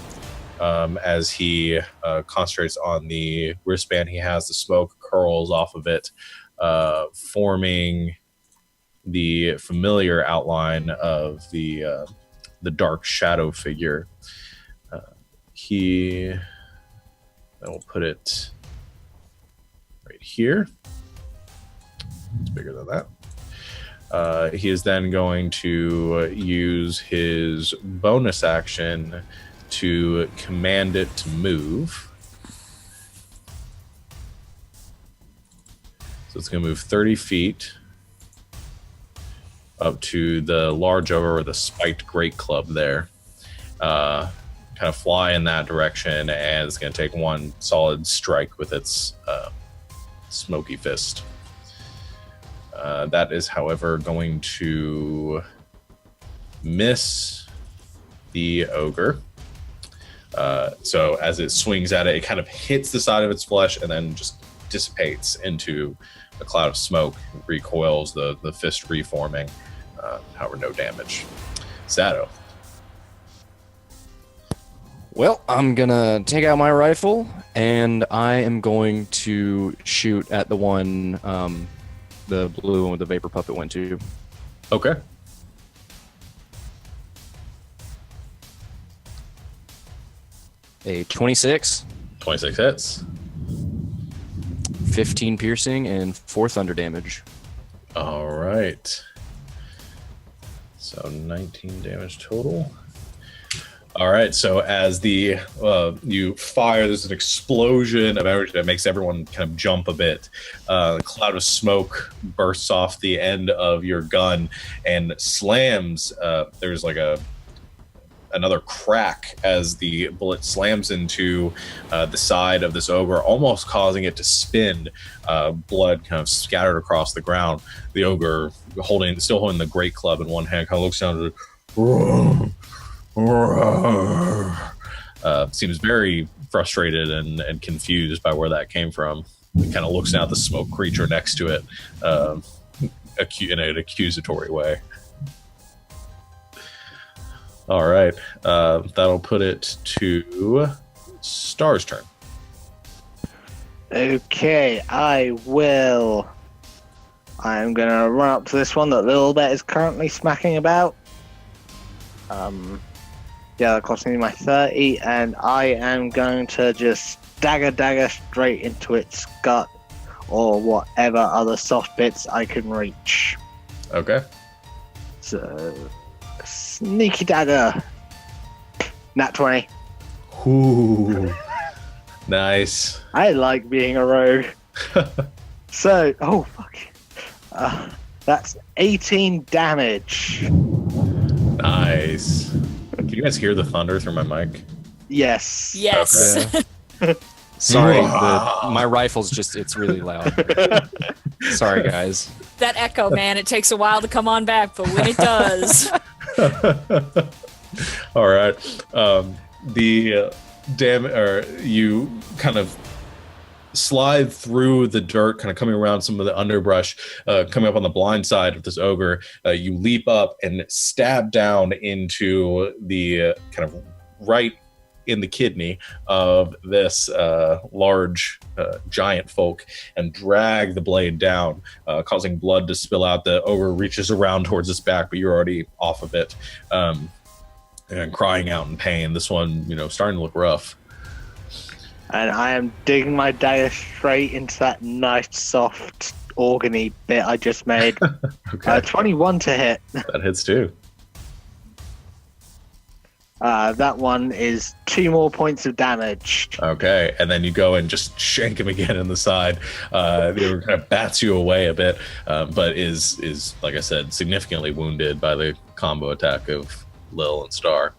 A: As he concentrates on the wristband he has, the smoke curls off of it, forming the familiar outline of the dark shadow figure. I will put it right here. It's bigger than that. He is then going to use his bonus action to command it to move. So it's going to move 30 feet up to the large ogre or the spiked great club there. Kind of fly in that direction, and it's going to take one solid strike with its smoky fist. That is, however, going to miss the ogre. So as it swings at it, it kind of hits the side of its flesh and then just dissipates into a cloud of smoke, recoils, the fist reforming. However, no damage. Zato.
F: Well, I'm gonna take out my rifle, and I am going to shoot at the one, the blue one with the vapor puppet went to.
A: Okay.
F: A 26.
A: 26 hits.
F: 15 piercing and 4 thunder damage.
A: All right. So 19 damage total. All right. So as the you fire, there's an explosion of energy that makes everyone kind of jump a bit. A cloud of smoke bursts off the end of your gun and slams. There's like another crack as the bullet slams into the side of this ogre, almost causing it to spin. Blood kind of scattered across the ground. The ogre, still holding the great club in one hand, kind of looks down and seems very frustrated and confused by where that came from. He kind of looks down at the smoke creature next to it in an accusatory way. All right, that'll put it to Star's turn.
E: Okay, I'm gonna run up to this one that Lilbet is currently smacking about. Yeah, that cost me my 30, and I am going to just dagger straight into its gut or whatever other soft bits I can reach.
A: Okay.
E: So, sneaky dagger. Nat 20.
A: Ooh. Nice.
E: I like being a rogue. So, oh fuck. That's 18 damage.
A: Nice. Can you guys hear the thunder through my mic?
E: Yes.
C: Yes.
F: Yeah. Sorry, my rifle's it's really loud. Sorry, guys.
C: That echo, man, it takes a while to come on back, but when it does.
A: All right. You kind of slide through the dirt, kind of coming around some of the underbrush, coming up on the blind side of this ogre. You leap up and stab down into the kind of right in the kidney of this large giant folk and drag the blade down, causing blood to spill out. The ogre reaches around towards its back, but you're already off of it, and crying out in pain. This one, starting to look rough.
E: And I am digging my dagger straight into that nice, soft, organy bit I just made.
A: Okay.
E: 21 to hit.
A: That hits too.
E: That one is 2 more points of damage.
A: Okay, and then you go and just shank him again in the side. The ogre kind of bats you away a bit, but is like I said, significantly wounded by the combo attack of Lil and Star.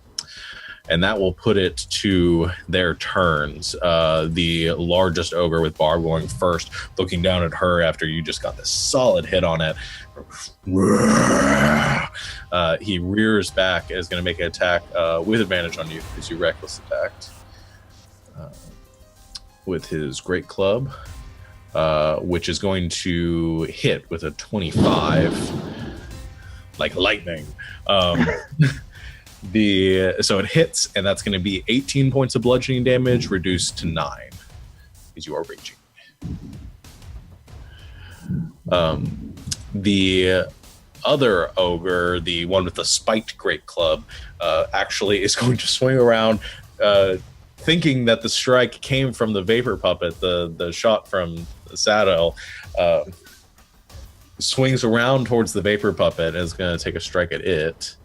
A: And that will put it to their turns. The largest ogre with Barb going first, looking down at her after you just got this solid hit on it. He rears back and is going to make an attack with advantage on you because you reckless attacked with his great club, which is going to hit with a 25 like lightning. So it hits, and that's going to be 18 points of bludgeoning damage reduced to 9 because you are raging. The other ogre, the one with the spiked great club, actually is going to swing around, thinking that the strike came from the vapor puppet, the shot from the saddle. Swings around towards the vapor puppet and is going to take a strike at it.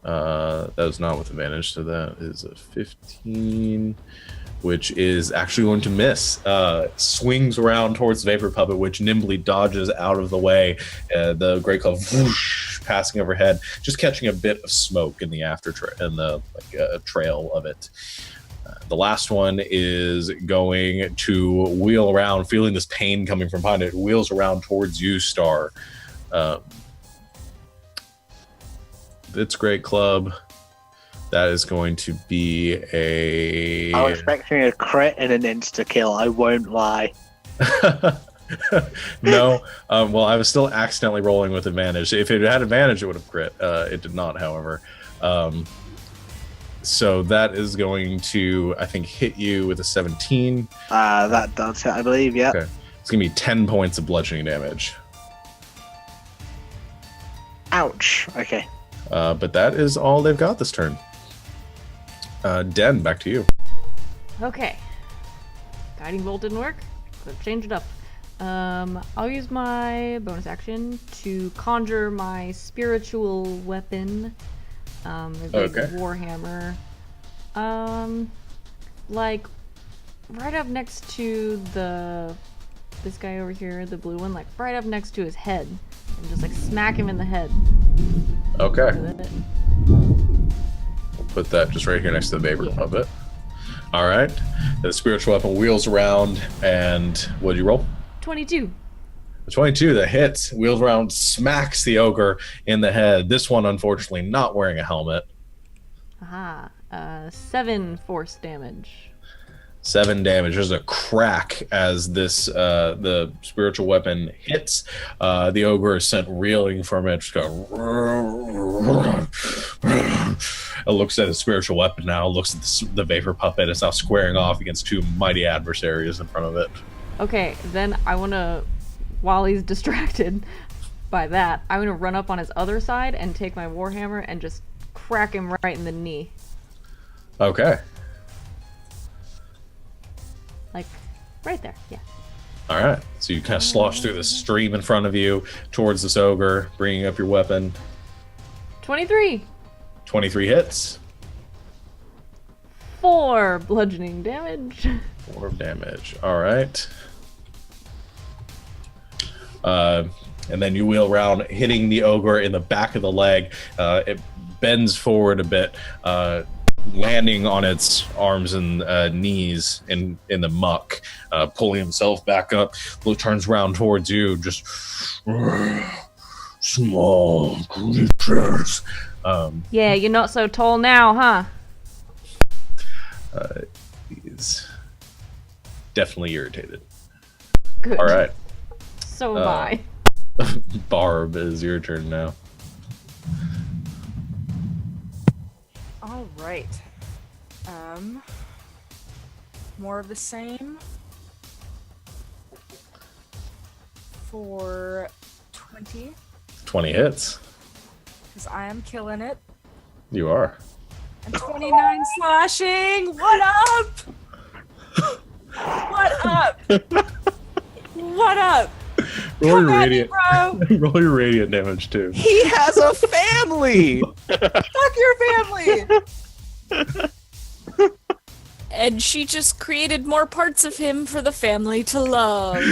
A: That was not with advantage, so that is a 15, which is actually going to miss. Swings around towards the vapor puppet, which nimbly dodges out of the way. The great club whoosh, passing overhead, just catching a bit of smoke in the trail of it. The last one is going to wheel around, feeling this pain coming from behind it. Wheels around towards you, Star. It's great club. That is going to be a...
E: I was expecting a crit and an insta-kill, I won't lie.
A: No. Well, I was still accidentally rolling with advantage. If it had advantage, it would have crit. It did not, however. So that is going to, I think, hit you with a 17.
E: That does hit, I believe, yeah.
A: Okay. It's going to be 10 points of bludgeoning damage.
E: Ouch. Okay.
A: But that is all they've got this turn. Den, back to you.
D: Okay. Guiding bolt didn't work. Let's change it up. I'll use my bonus action to conjure my spiritual weapon. The big warhammer. Like right up next to this guy over here, the blue one, like right up next to his head, and just like smack him in the head.
A: Okay. We'll put that just right here next to the vapor puppet. All right. The spiritual weapon wheels around, and what did you roll?
D: 22.
A: The 22 that hits, wheels around, smacks the ogre in the head. This one, unfortunately, not wearing a helmet.
D: Aha. 7 force damage.
A: 7 damage. There's a crack as this the spiritual weapon hits. The ogre is sent reeling from it. Just go. It looks at his spiritual weapon now. Looks at the vapor puppet. It's now squaring off against 2 mighty adversaries in front of it.
D: Okay, then I want to, while he's distracted by that, I want to run up on his other side and take my warhammer and just crack him right in the knee.
A: Okay.
D: Like, right there, yeah.
A: All right. So you kind of slosh through the stream in front of you towards this ogre, bringing up your weapon.
D: 23.
A: 23 hits.
D: 4 bludgeoning damage.
A: 4 damage. All right. And then you wheel around, hitting the ogre in the back of the leg. It bends forward a bit, landing on its arms and knees in the muck, pulling himself back up. Turns around towards you, just small creatures.
D: Yeah, you're not so tall now, huh?
A: He's definitely irritated.
D: Good.
A: All right.
D: So am I.
A: Barb, it is your turn now.
G: All right. More of the same. For 20.
A: 20 hits.
G: Because I am killing it.
A: You are.
G: And 29 slashing! What up? What up? What up?
A: Roll your
G: Come at me,
A: radiant.
G: bro!
A: Roll your radiant damage too.
F: He has a family.
G: Fuck your family!
C: And she just created more parts of him for the family to love.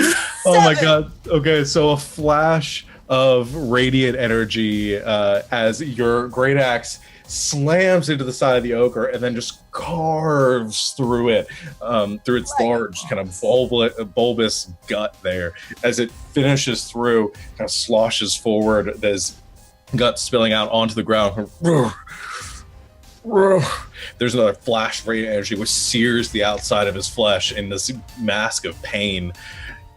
A: Oh my god. Okay, so a flash of radiant energy as your great axe slams into the side of the ogre and then just carves through it, through its large kind of bulbous gut there. As it finishes through, kind of sloshes forward, there's gut spilling out onto the ground. There's another flash of radiant energy which sears the outside of his flesh in this mask of pain,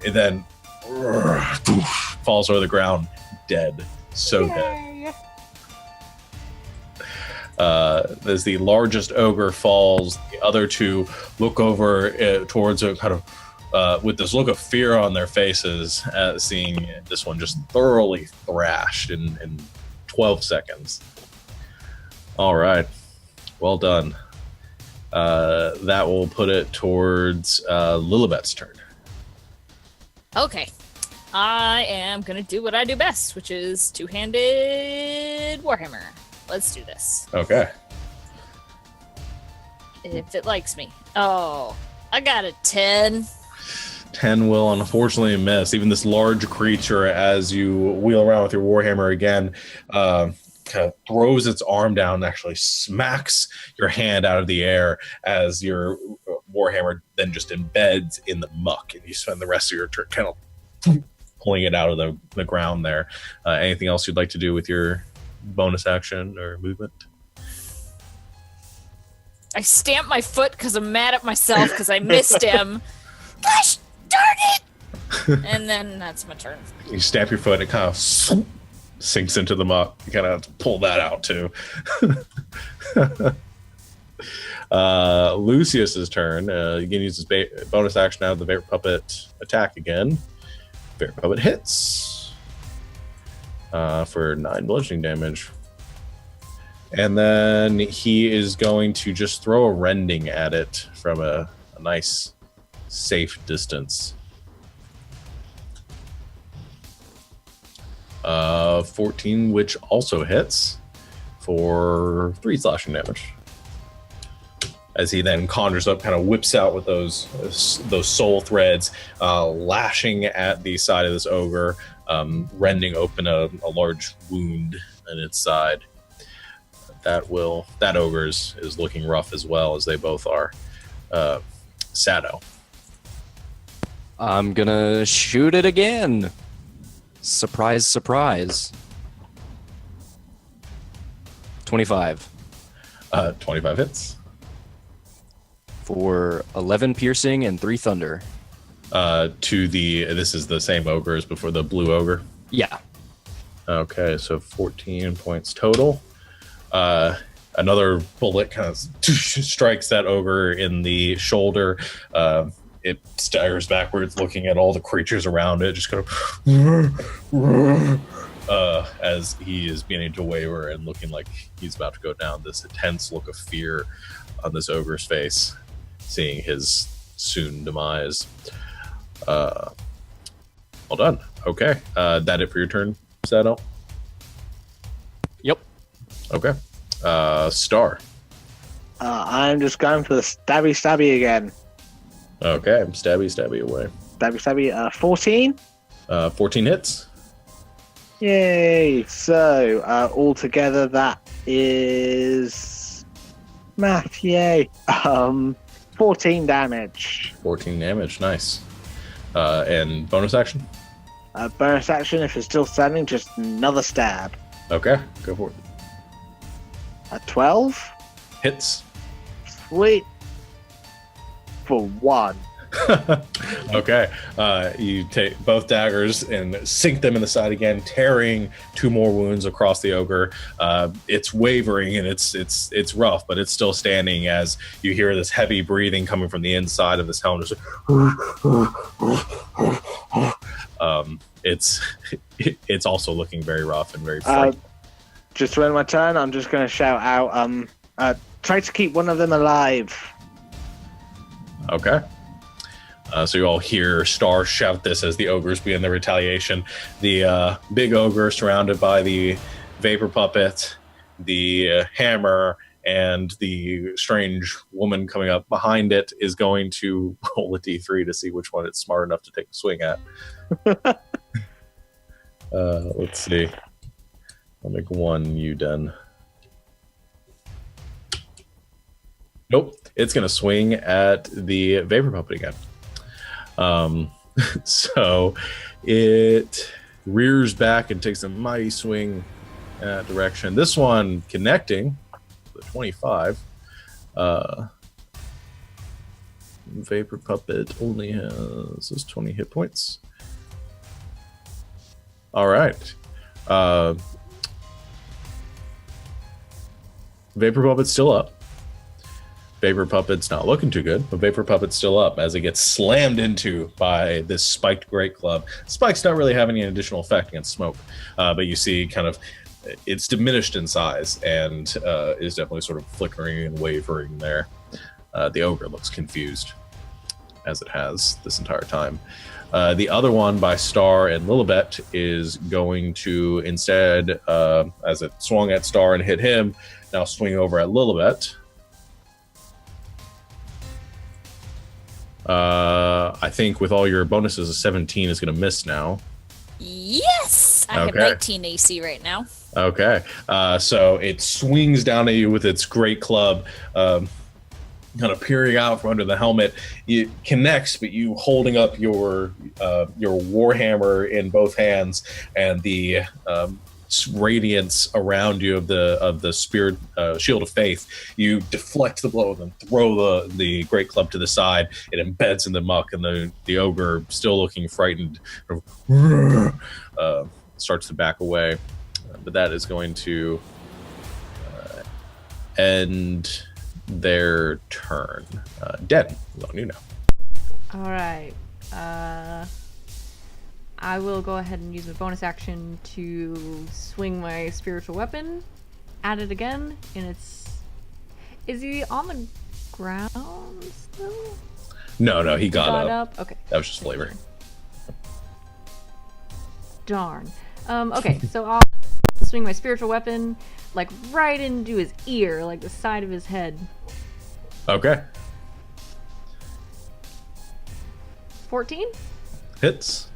A: and then falls over the ground, dead. So dead. As the largest ogre falls, the other 2 look over towards it, kind of with this look of fear on their faces, seeing this one just thoroughly thrashed in 12 seconds. All right. Well done. That will put it towards Lilibet's turn.
C: Okay. I am gonna do what I do best, which is two-handed warhammer. Let's do this.
A: Okay.
C: If it likes me. Oh, I got a 10.
A: 10 will unfortunately miss. Even this large creature, as you wheel around with your warhammer again, kind of throws its arm down and actually smacks your hand out of the air as your warhammer then just embeds in the muck, and you spend the rest of your turn kind of pulling it out of the ground there. Anything else you'd like to do with your bonus action or movement?
C: I stamp my foot because I'm mad at myself because I missed him. Gosh darn it! And then that's my turn.
A: You stamp your foot, it kind of sinks into the muck. You kind of have to pull that out too. Lucius's turn. You can use his bonus action out of the Vapor Puppet attack again. Vapor Puppet hits for 9 bludgeoning damage. And then he is going to just throw a rending at it from a nice, safe distance. 14, which also hits for 3 slashing damage. As he then conjures up, kind of whips out with those soul threads, lashing at the side of this ogre, rending open a large wound in its side. That ogre is looking rough as well, as they both are. Sado.
F: I'm gonna shoot it again. Surprise, surprise. 25.
A: 25 hits.
F: For 11 piercing and 3 thunder.
A: This is the same ogre as before, the blue ogre?
F: Yeah.
A: Okay, so 14 points total. Another bullet kind of strikes that ogre in the shoulder. It staggers backwards, looking at all the creatures around it, just kind of as he is beginning to waver and looking like he's about to go down. This intense look of fear on this ogre's face, seeing his soon demise. Well done. Okay, that it for your turn, Sado?
F: Yep.
A: Okay. Star.
E: I'm just going for the stabby again.
A: Okay, stabby away.
E: Stabby, 14?
A: 14 hits.
E: Yay! So, altogether that is... math, yay! 14 damage.
A: 14 damage, nice. And bonus action?
E: Bonus action, if it's still standing, just another stab.
A: Okay, go for it.
E: 12?
A: Hits.
E: Sweet. For 1.
A: Okay, you take both daggers and sink them in the side again, tearing 2 more wounds across the ogre. It's wavering and it's rough, but it's still standing as you hear this heavy breathing coming from the inside of this helmet. It's also looking very rough and very frightened.
E: Just to end my turn, I'm just going to shout out, try to keep one of them alive.
A: Okay. So you all hear Star shout this as the ogres begin their retaliation. The big ogre surrounded by the vapor puppet, the hammer, and the strange woman coming up behind it is going to roll a d3 to see which one it's smart enough to take a swing at. Let's see. I'll make one you done. Nope. It's going to swing at the vapor puppet again. So it rears back and takes a mighty swing in that direction. This one connecting the 25. Vapor puppet only has 20 hit points. All right. Vapor puppet's still up. Vapor Puppet's not looking too good, but Vapor Puppet's still up as it gets slammed into by this spiked Great Club. Spikes don't really have any additional effect against smoke, but you see kind of it's diminished in size and is definitely sort of flickering and wavering there. The ogre looks confused, as it has this entire time. The other one by Star and Lilibet is going to instead, as it swung at Star and hit him, now swing over at Lilibet. I think with all your bonuses, a 17 is going to miss now.
C: Yes! I have 19 AC right now.
A: Okay. So it swings down at you with its great club, kind of peering out from under the helmet. It connects, but you holding up your warhammer in both hands, and the radiance around you of the spirit shield of faith. You deflect the blow and then throw the great club to the side. It embeds in the muck, and the ogre, still looking frightened, starts to back away. But that is going to end their turn. Den, on you now.
D: All right. I will go ahead and use my bonus action to swing my spiritual weapon at it again, and it's... Is he on the ground still?
A: No, he got up.
D: Okay.
A: That was just flavor.
D: Darn. Okay, so I'll swing my spiritual weapon, like, right into his ear, like the side of his head.
A: Okay.
D: 14?
A: Hits.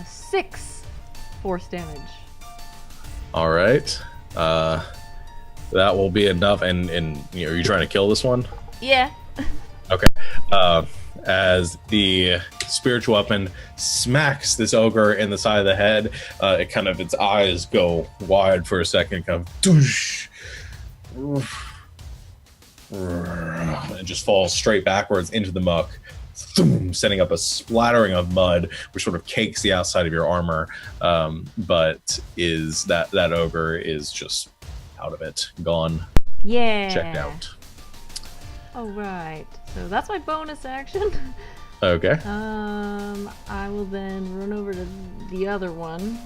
D: 6 force damage.
A: All right. That will be enough. And you know, are you trying to kill this one?
D: Yeah.
A: Okay. As the spiritual weapon smacks this ogre in the side of the head, its eyes go wide for a second, kind of doosh, and just falls straight backwards into the muck, sending up a splattering of mud, which sort of cakes the outside of your armor. But is that ogre is just out of it, gone, checked out.
D: All right. So that's my bonus action.
A: Okay.
D: I will then run over to the other one.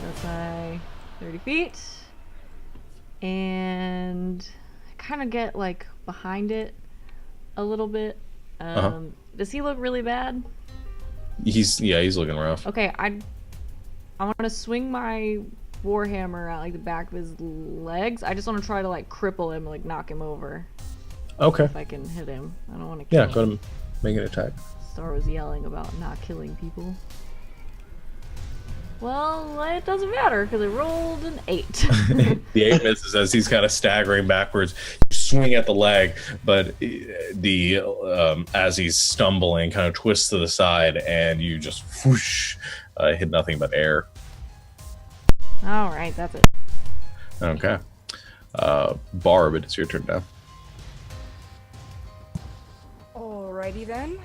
D: That's my 30 feet. And kind of get like behind it a little bit. Does he look really bad?
A: He's looking rough.
D: Okay, I want to swing my warhammer at like the back of his legs. I just want to try to like cripple him, like knock him over.
A: Okay.
D: If I can hit him. I don't want to kill him.
A: Yeah, go ahead and make an attack.
D: Star was yelling about not killing people. Well, it doesn't matter because I rolled an 8.
A: The 8 misses as he's kind of staggering backwards. You swing at the leg, but as he's stumbling, kind of twists to the side, and you just whoosh, hit nothing but air.
D: All right, that's it.
A: Okay. Barb, it's your turn now.
G: Alrighty then.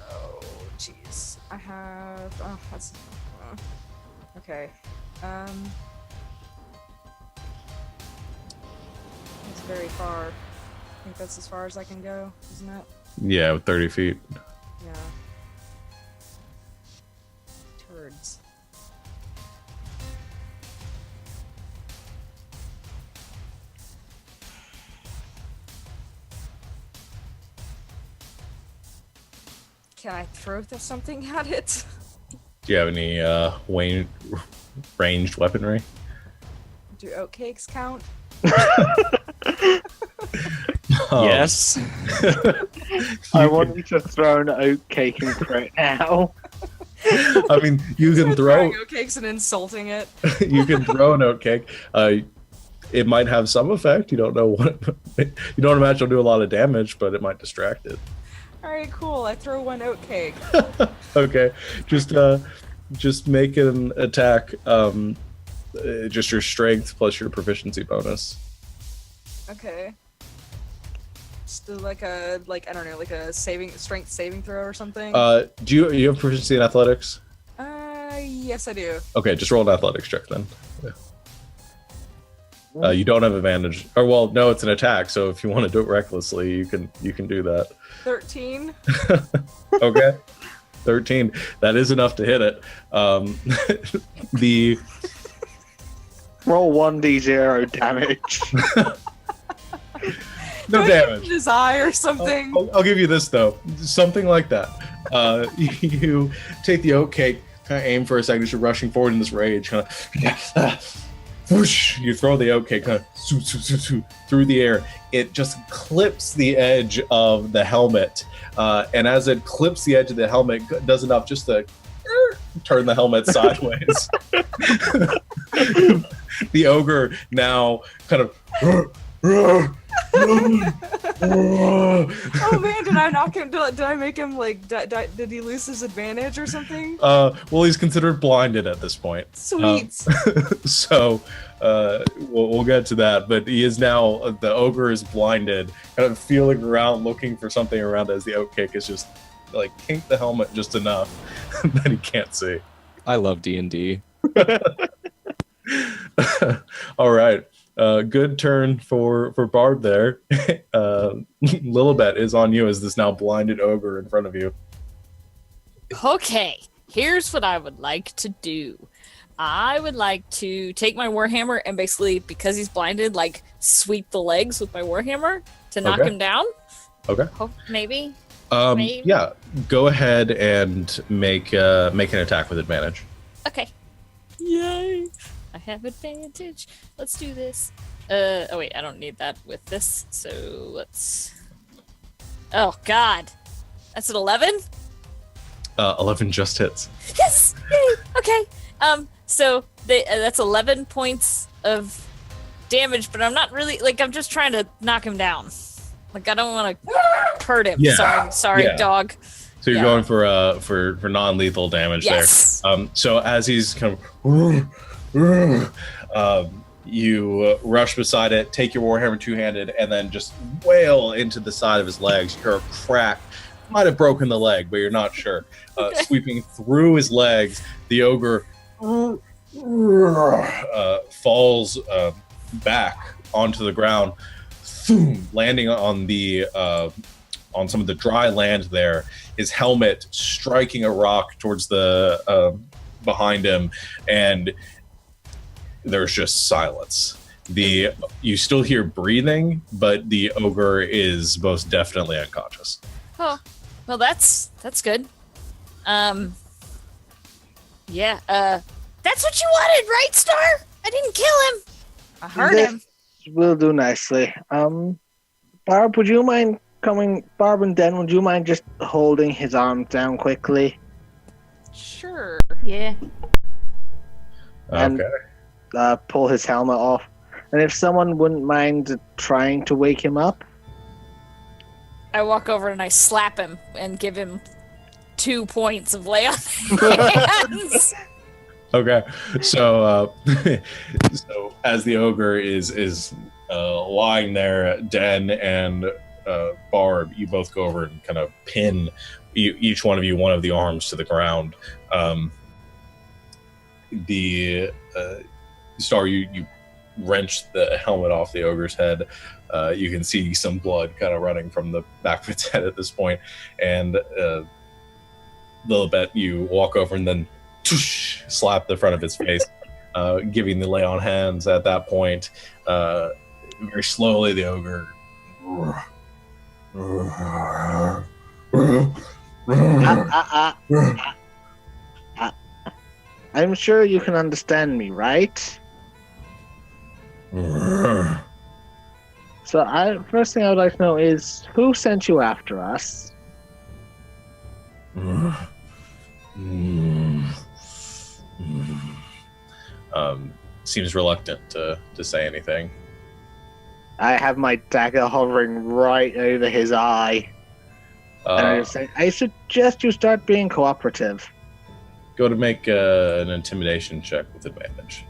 G: Oh, jeez. I have. Oh, that's. Okay. It's very far. I think that's as far as I can go, isn't it?
A: Yeah, with 30 feet.
G: Yeah. Turds. Can I throw something at it?
A: Do you have any ranged weaponry?
G: Do oatcakes count?
F: Yes.
E: I want you to throw an oatcake into it now.
A: I mean, you can throw
G: oatcakes and insulting it.
A: You can throw an oatcake. It might have some effect. You don't know what. You don't imagine it'll do a lot of damage, but it might distract it.
G: All right, cool. I throw one oatcake.
A: Okay, just make an attack. Just your strength plus your proficiency bonus.
G: Okay. Just do like a I don't know, like a strength saving throw or something.
A: Do you have proficiency in athletics?
G: Yes I do.
A: Okay, just roll an athletics check then. Yeah. You don't have advantage. Or well, no, it's an attack. So if you want to do it recklessly, you can do that.
G: 13.
A: Okay. 13. That is enough to hit it. The
E: roll 1d0 damage.
A: No damage.
G: In his eye or something.
A: I'll give you this though. Something like that. You take the oatcake, kind of aim for a second. You're rushing forward in this rage. Kind of, whoosh. You throw the oatcake kind of through the air. It just clips the edge of the helmet, and as it clips the edge of the helmet, does enough just to turn the helmet sideways. The ogre now kind of. Oh
G: man, did I knock him? Did I make him like? Did he lose his advantage or something?
A: Well, he's considered blinded at this point.
G: Sweet.
A: So we'll get to that, but he is now the ogre is blinded, kind of feeling around, looking for something around as the oatcake is just like kinked the helmet just enough that he can't see.
F: I love D&D.
A: All right. Good turn for Barb there. Lilibet is on you as this now blinded ogre in front of you.
C: Okay, here's what I would like to do. I would like to take my warhammer and basically, because he's blinded, like sweep the legs with my warhammer to knock him down.
A: Okay.
C: Maybe.
A: Yeah. Go ahead and make an attack with advantage.
C: Okay. Yay! I have advantage. Let's do this. Oh wait, I don't need that with this. So let's. Oh God, that's an 11.
A: 11 just hits.
C: Yes! Yay! Okay. So that's 11 points of damage, but I'm not really like I'm just trying to knock him down. Like I don't want to hurt him.
A: Yeah.
C: Sorry, dog.
A: So you're going for non-lethal damage there. So as he's kind of you rush beside it, take your warhammer two-handed, and then just wail into the side of his legs. You hear a crack. Might have broken the leg, but you're not sure. Sweeping through his legs, the ogre falls back onto the ground, landing on the on some of the dry land there. His helmet striking a rock towards the behind him, and there's just silence. You still hear breathing, but the ogre is most definitely unconscious.
C: Oh, well, that's good. Yeah. That's what you wanted, right, Star? I didn't kill him. I hurt him.
E: Will do nicely. Barb, would you mind coming? Barb and Den, would you mind just holding his arms down quickly?
G: Sure.
D: Yeah.
E: And pull his helmet off. And if someone wouldn't mind trying to wake him up.
C: I walk over and I slap him and give him 2 points of lay on hands.
A: Okay, so so as the ogre is lying there, Den and Barb, you both go over and kind of pin each one of you one of the arms to the ground. The Star, you wrench the helmet off the ogre's head. You can see some blood kind of running from the back of its head at this point, and Lilibet, you walk over and then slap the front of his face, giving the lay on hands at that point. Very slowly, the ogre.
E: I'm sure you can understand me, right? So, first thing I would like to know is who sent you after us?
A: Seems reluctant to say anything.
E: I have my dagger hovering right over his eye. And I say, I suggest you start being cooperative.
A: Go to make an intimidation check with advantage.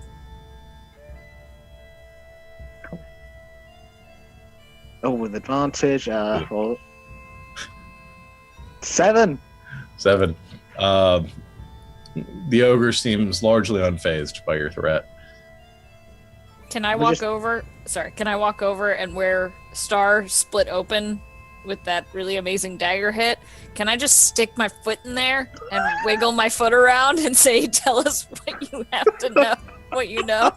E: Oh, with advantage. Roll. 7.
A: 7. The ogre seems largely unfazed by your threat.
C: Can I walk over? Sorry, can I walk over and where Star split open with that really amazing dagger hit? Can I just stick my foot in there and wiggle my foot around and say, "Tell us what you have to know, what you know"?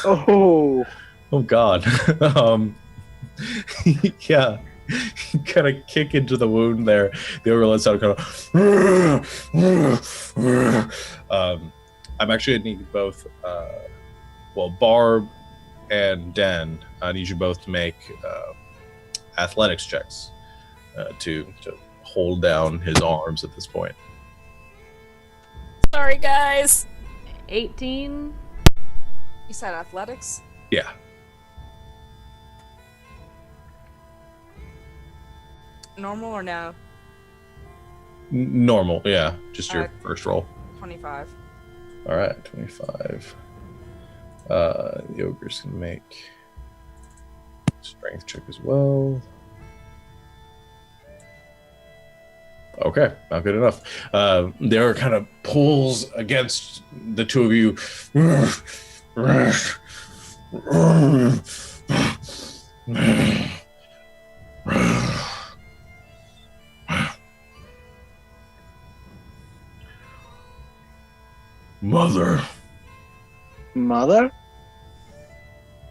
E: Oh
A: God. Yeah. Kind of kick into the wound there. The ogre lets out kind of. I'm actually gonna need both. Barb and Den, I need you both to make athletics checks to hold down his arms at this point.
C: Sorry, guys.
D: 18.
G: You said athletics?
A: Yeah.
G: Normal or no?
A: Normal, yeah. Just your first roll.
G: 25.
A: All right, 25. The ogre's gonna make strength check as well. Okay, not good enough. The ogre kind of pulls against the two of you. Mother.
E: Mother?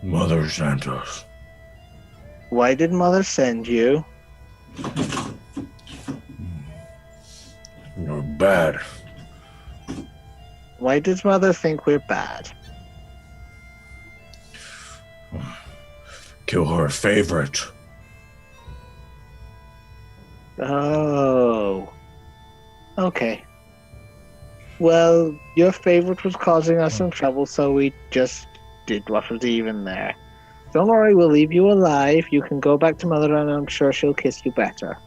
A: Mother sent us.
E: Why did Mother send you?
A: You're bad.
E: Why does Mother think we're bad?
A: Kill her favorite.
E: Oh. Okay. Well, your favorite was causing us some trouble, so we just did what was even there. Don't worry, we'll leave you alive. You can go back to Mother, and I'm sure she'll kiss you better.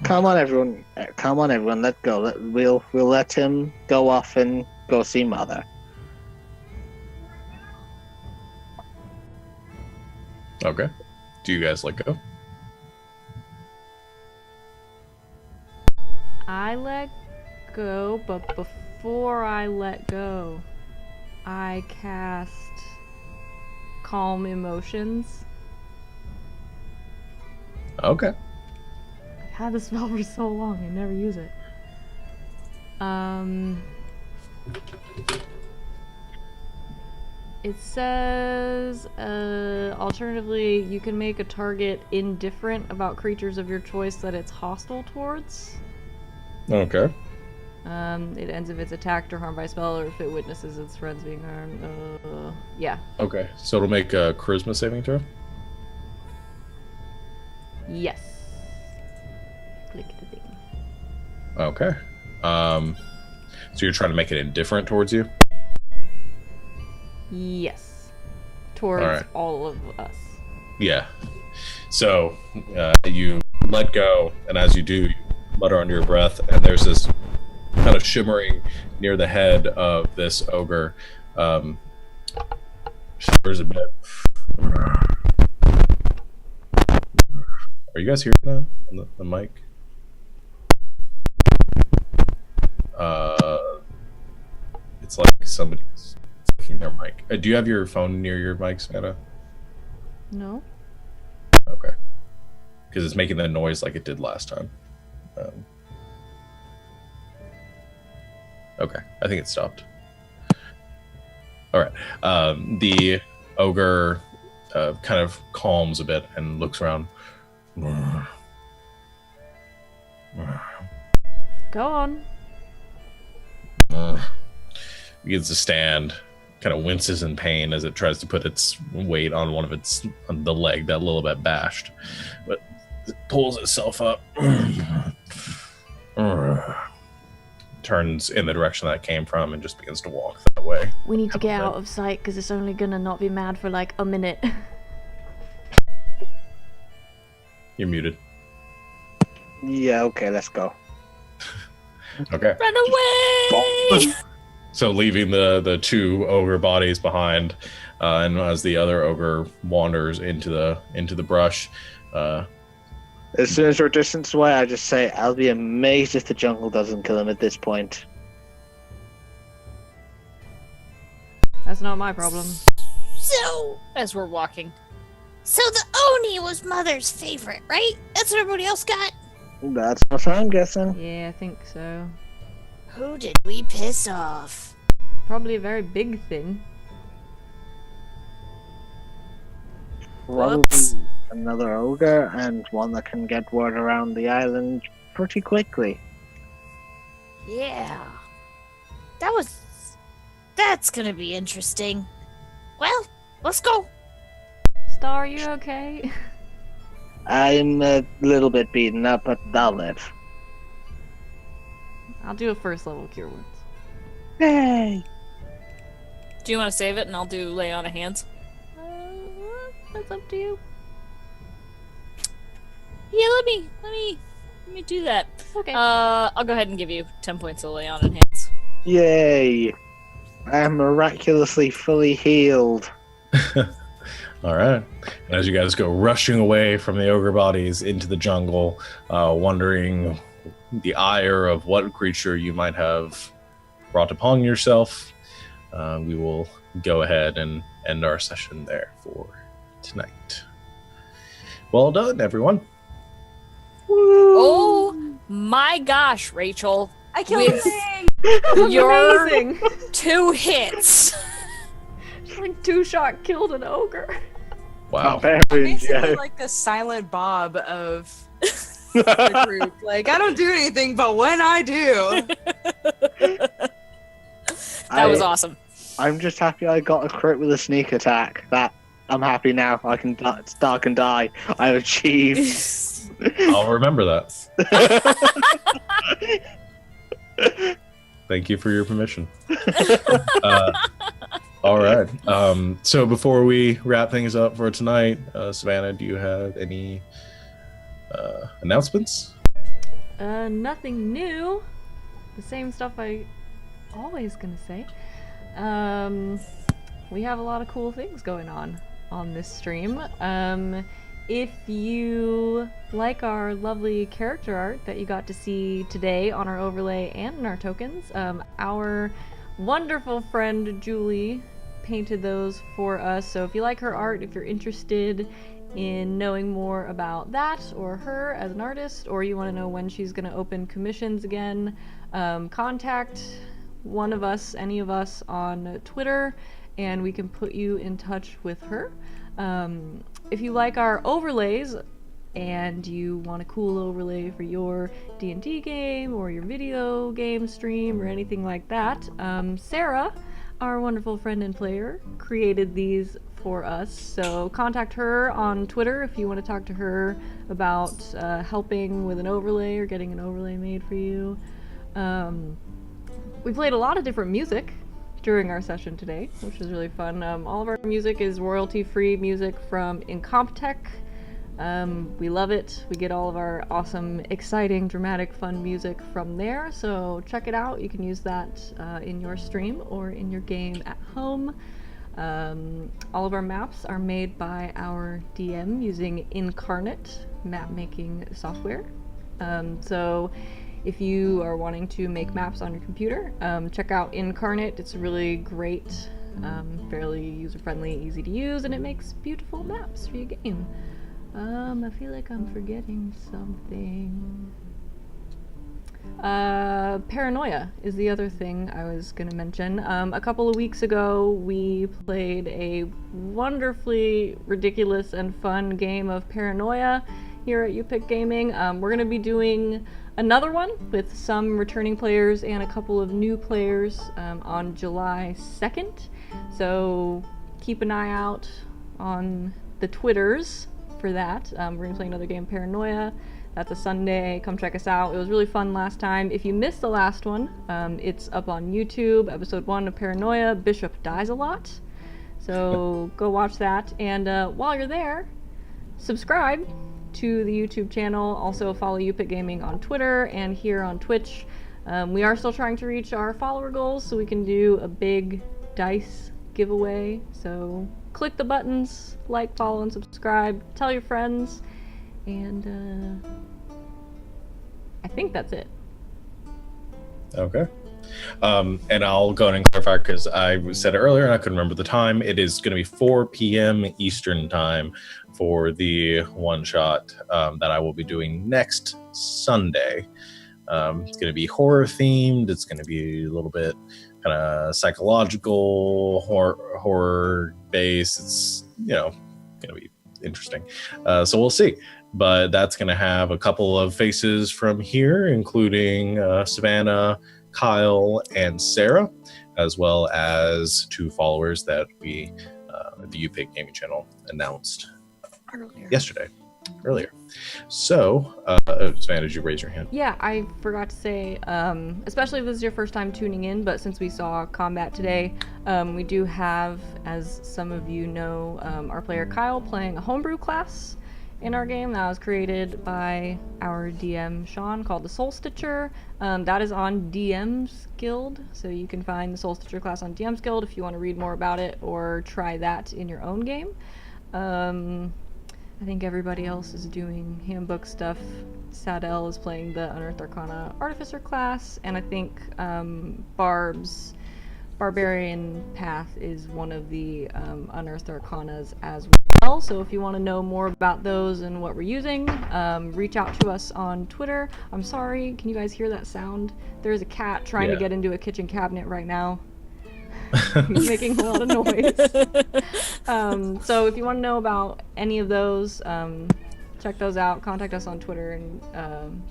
E: Come on, everyone. Come on, everyone. Let go. We'll let him go off and go see Mother.
A: Okay. Do you guys let go?
D: I let go, but before I let go, I cast Calm Emotions.
A: Okay.
D: I've had this spell for so long, I never use it. It says, alternatively, you can make a target indifferent about creatures of your choice that it's hostile towards.
A: Okay.
D: It ends if it's attacked or harmed by a spell, or if it witnesses its friends being harmed. Yeah.
A: Okay. So it'll make a charisma saving throw?
D: Yes. Click the thing.
A: Okay. So you're trying to make it indifferent towards you?
D: Yes. Towards
A: Alright.
D: all of us.
A: Yeah. So you let go, and as you do, you mutter under your breath, and there's this kind of shimmering near the head of this ogre. Shivers a bit. Are you guys hearing that on the mic? It's like somebody's clicking their mic. Do you have your phone near your mic, Samantha?
D: No?
A: Okay. Because it's making that noise like it did last time. Okay, I think it stopped. All right. The ogre kind of calms a bit and looks around.
D: Go on.
A: Begins to stand, kind of winces in pain as it tries to put its weight on on the leg that a little bit bashed, but it pulls itself up, turns in the direction that it came from, and just begins to walk that way.
D: We need to get out of sight because it's only gonna not be mad for like a minute.
A: You're muted.
E: Yeah, okay, let's go.
A: Okay.
C: Run away!
A: So leaving the two ogre bodies behind, and as the other ogre wanders into the brush.
E: As soon as we're distance away, I just say, I'll be amazed if the jungle doesn't kill him at this point.
D: That's not my problem.
C: So,
G: As we're walking.
C: so the Oni was Mother's favorite, right? That's what everybody else got?
E: That's what I'm guessing.
D: Yeah, I think so.
C: Who did we piss off?
D: Probably a very big thing.
E: Probably
C: Whoops.
E: another ogre, and one that can get word around the island pretty quickly.
C: Yeah. That's gonna be interesting. Well, let's go.
D: Star, you okay?
E: I'm a little bit beaten up, but I'll live.
D: I'll do a first level cure wounds.
E: Hey!
G: Do you want to save it and I'll do lay on of hands?
D: That's up to you.
G: Yeah, let me do that.
D: Okay.
G: I'll go ahead and give you 10 points of lay on of hands.
E: Yay! I am miraculously fully healed.
A: All right. And as you guys go rushing away from the ogre bodies into the jungle, wondering the ire of what creature you might have brought upon yourself, we will go ahead and end our session there for tonight. Well done, everyone.
C: Oh my gosh, Rachel.
D: I killed
C: With
D: your
C: your 2 hits.
D: Just like 2-shot killed an ogre.
A: Wow.
G: Basically like the silent Bob of the group. Like, I don't do anything, but when I do.
C: That was awesome.
E: I'm just happy I got a crit with a sneak attack. That I'm happy now. I can dark and die. I achieved.
A: I'll remember that. Thank you for your permission. All right. So before we wrap things up for tonight, Savannah, do you have any announcements?
D: Nothing new. The same stuff I always gonna say. We have a lot of cool things going on this stream. If you like our lovely character art that you got to see today on our overlay and in our tokens, our wonderful friend Julie painted those for us. So if you like her art, if you're interested in knowing more about that or her as an artist, or you want to know when she's going to open commissions again, contact one of us, any of us on Twitter, and we can put you in touch with her. If you like our overlays and you want a cool overlay for your D&D game or your video game stream or anything like that, Sarah, our wonderful friend and player, created these for us. So contact her on Twitter if you want to talk to her about helping with an overlay or getting an overlay made for you. We played a lot of different music during our session today, which was really fun. All of our music is royalty-free music from Incompetech. We love it. We get all of our awesome, exciting, dramatic, fun music from there, so check it out. You can use that in your stream or in your game at home. All of our maps are made by our DM using Incarnate map-making software. So if you are wanting to make maps on your computer, check out Incarnate. It's really great, fairly user-friendly, easy to use, and it makes beautiful maps for your game. I feel like I'm forgetting something. Paranoia is the other thing I was going to mention. A couple of weeks ago, we played a wonderfully ridiculous and fun game of Paranoia here at YouPickGaming. We're going to be doing another one with some returning players and a couple of new players on July 2nd. So keep an eye out on the Twitters for that. We're going to play another game, Paranoia. That's a Sunday. Come check us out. It was really fun last time. If you missed the last one, it's up on YouTube, episode 1 of Paranoia. Bishop dies a lot. So go watch that. And while you're there, subscribe to the YouTube channel. Also follow YouPickGaming on Twitter and here on Twitch. We are still trying to reach our follower goals so we can do a big dice giveaway. So click the buttons, like, follow, and subscribe. Tell your friends. And I think that's it.
A: Okay. And I'll go ahead and clarify because I said it earlier and I couldn't remember the time. It is going to be 4 p.m. Eastern time for the one-shot that I will be doing next Sunday. It's going to be horror-themed. It's going to be a little bit kind of psychological, horror-based. It's, going to be interesting. So we'll see. But that's going to have a couple of faces from here, including Savannah, Kyle, and Sarah, as well as 2 followers that we, the YouPickGaming channel, announced earlier. So, Savannah, did you raise your hand?
D: Yeah, I forgot to say, especially if this is your first time tuning in, but since we saw combat today, we do have, as some of you know, our player Kyle playing a homebrew class in our game that was created by our DM Sean, called the Soul Stitcher. That is on DM's Guild, so you can find the Soul Stitcher class on DM's Guild if you want to read more about it or try that in your own game. I I think everybody else is doing handbook stuff. Sadell is playing the Unearthed Arcana Artificer class, and I think Barb's Barbarian Path is one of the Unearthed Arcanas as well. So if you want to know more about those and what we're using, reach out to us on Twitter. I'm sorry, can you guys hear that sound? There's a cat trying to get into a kitchen cabinet right now. He's making a lot of noise. So if you want to know about any of those, check those out. Contact us on Twitter, and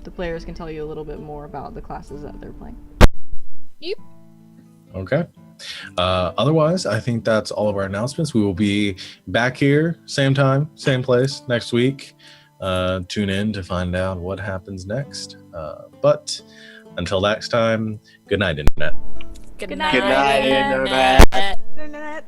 D: the players can tell you a little bit more about the classes that they're playing.
C: Yep.
A: Okay. Otherwise, I think that's all of our announcements. We will be back here, same time, same place next week. Tune in to find out what happens next. But until next time, good night, Internet.
C: Good night.
E: Good night, Internet.
D: Internet.